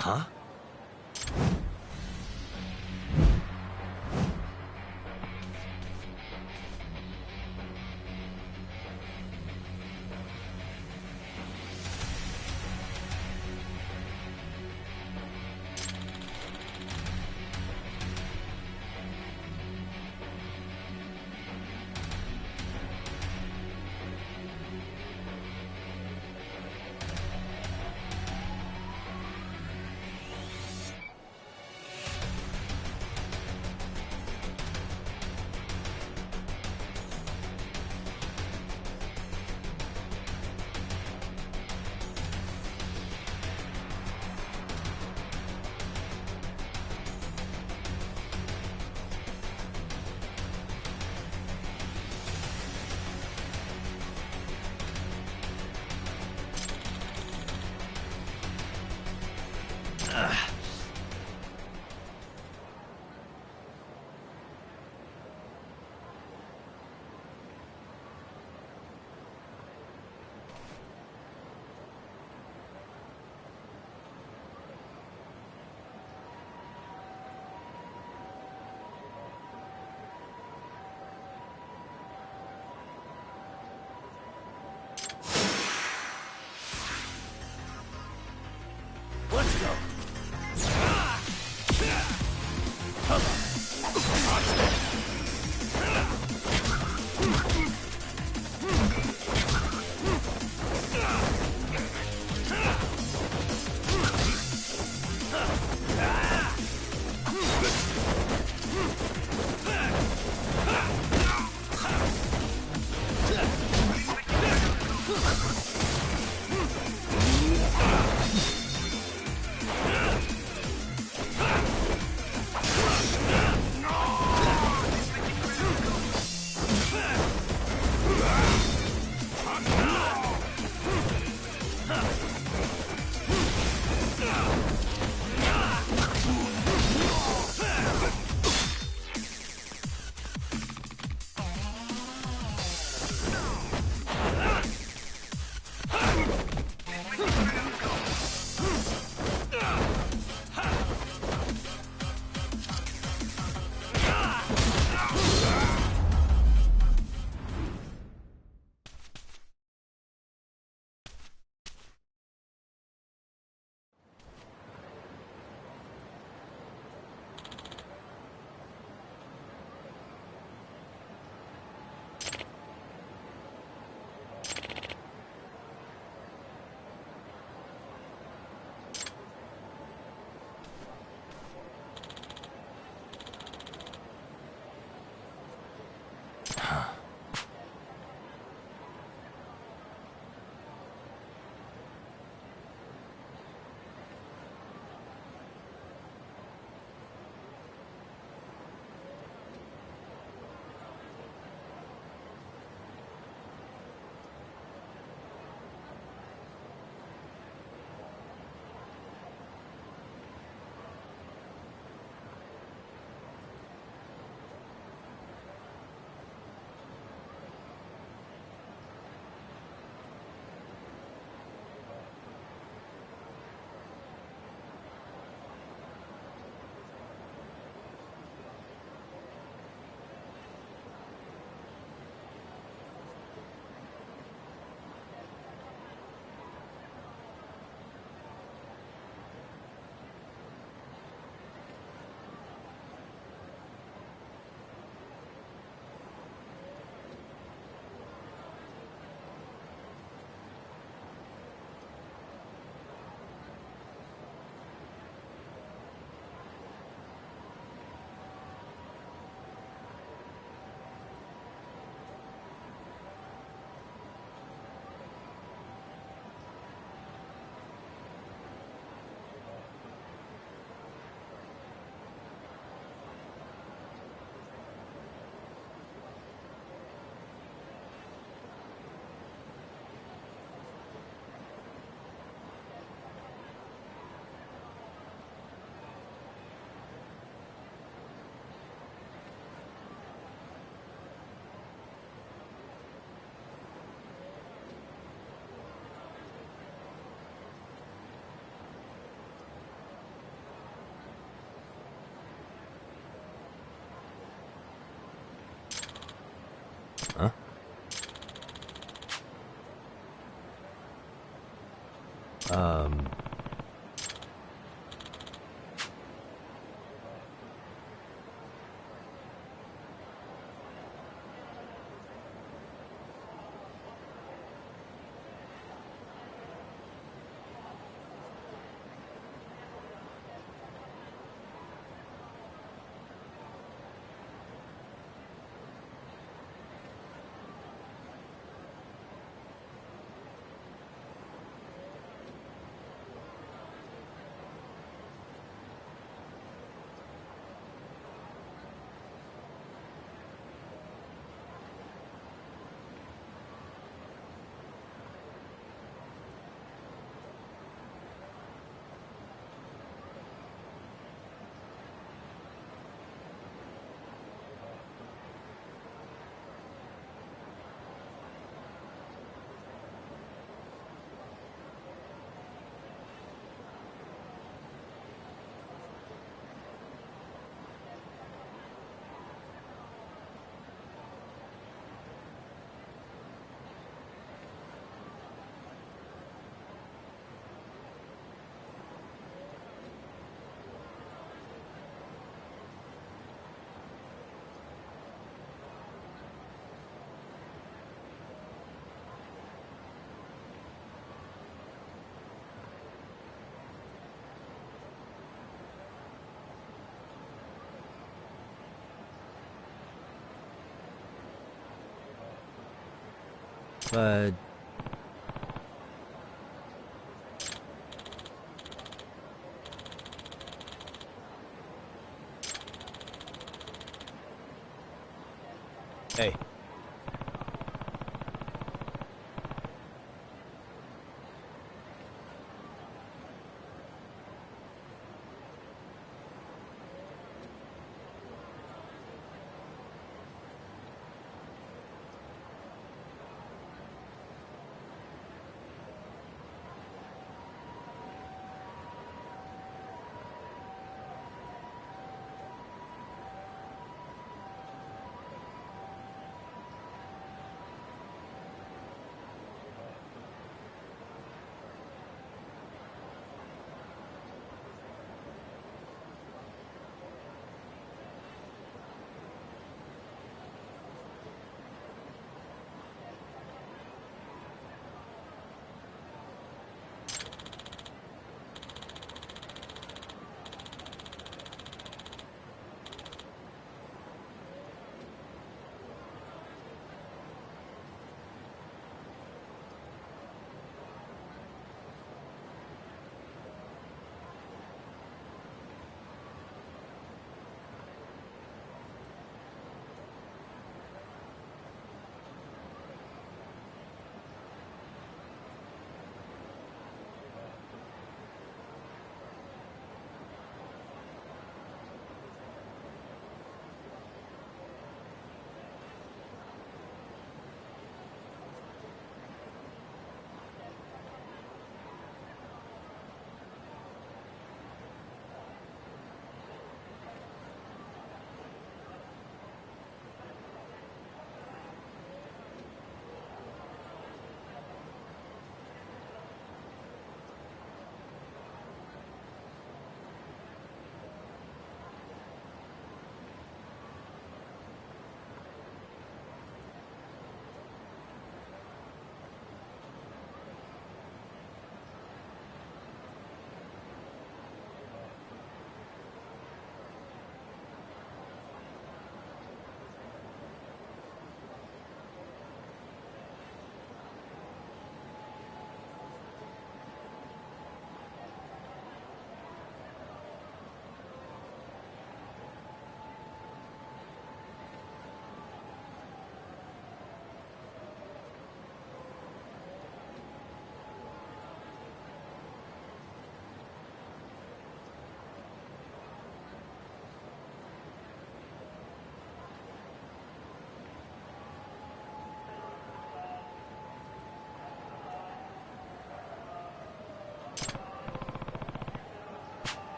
Huh? But... Hey.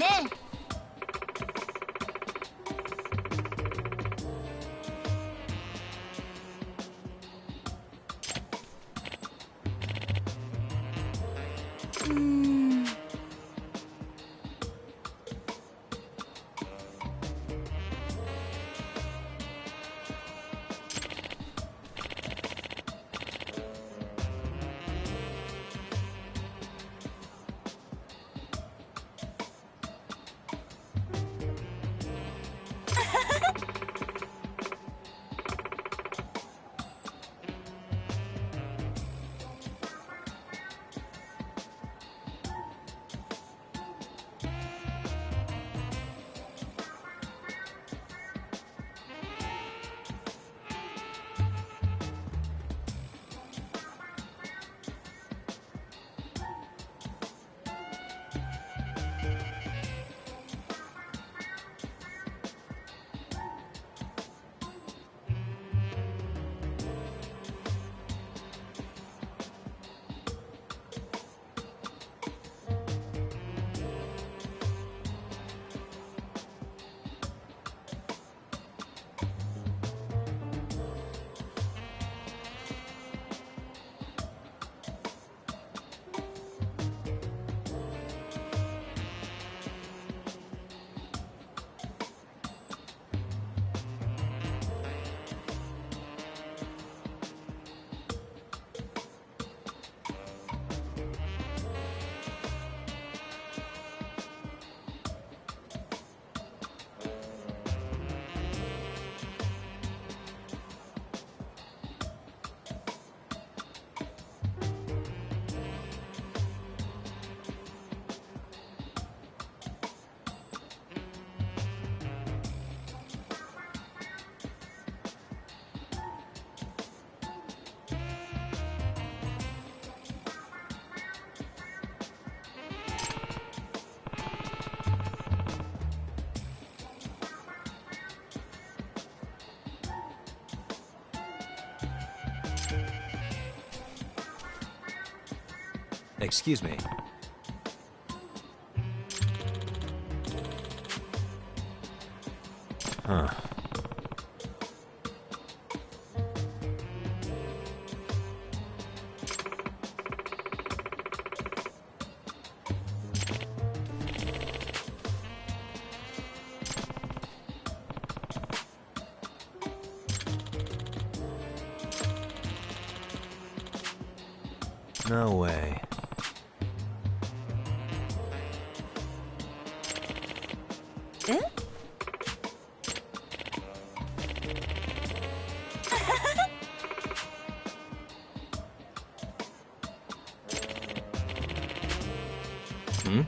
네. Excuse me. Huh. No way. Eh? Hmm?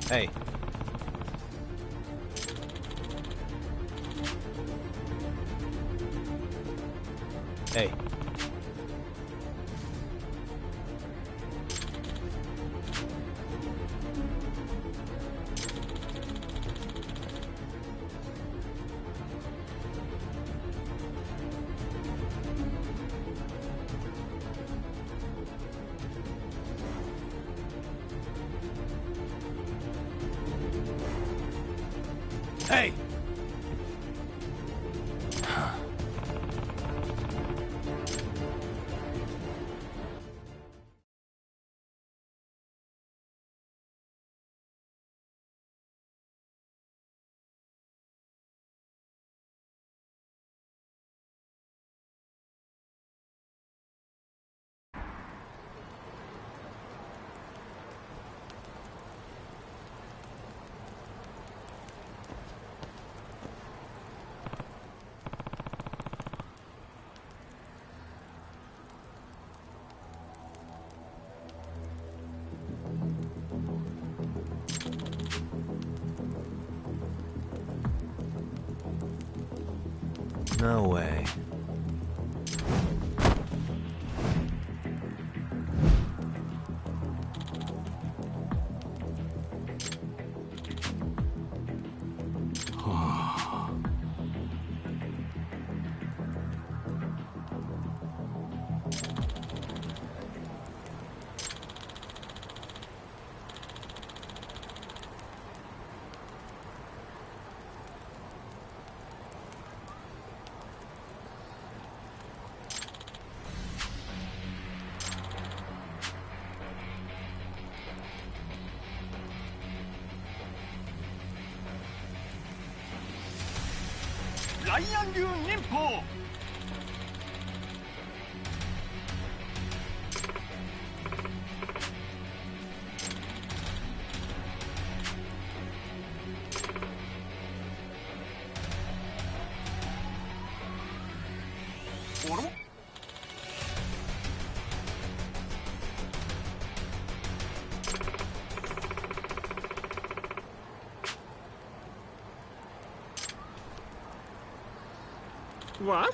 Hey. Hey. Hey! No way. What?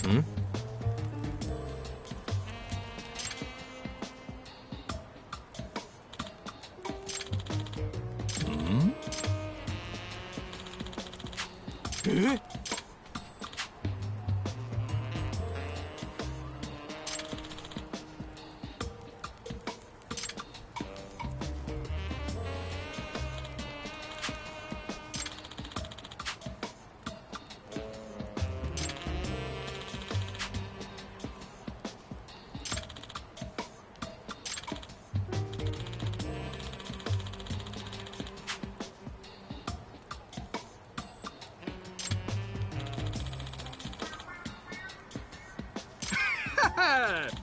Hmm? Eh?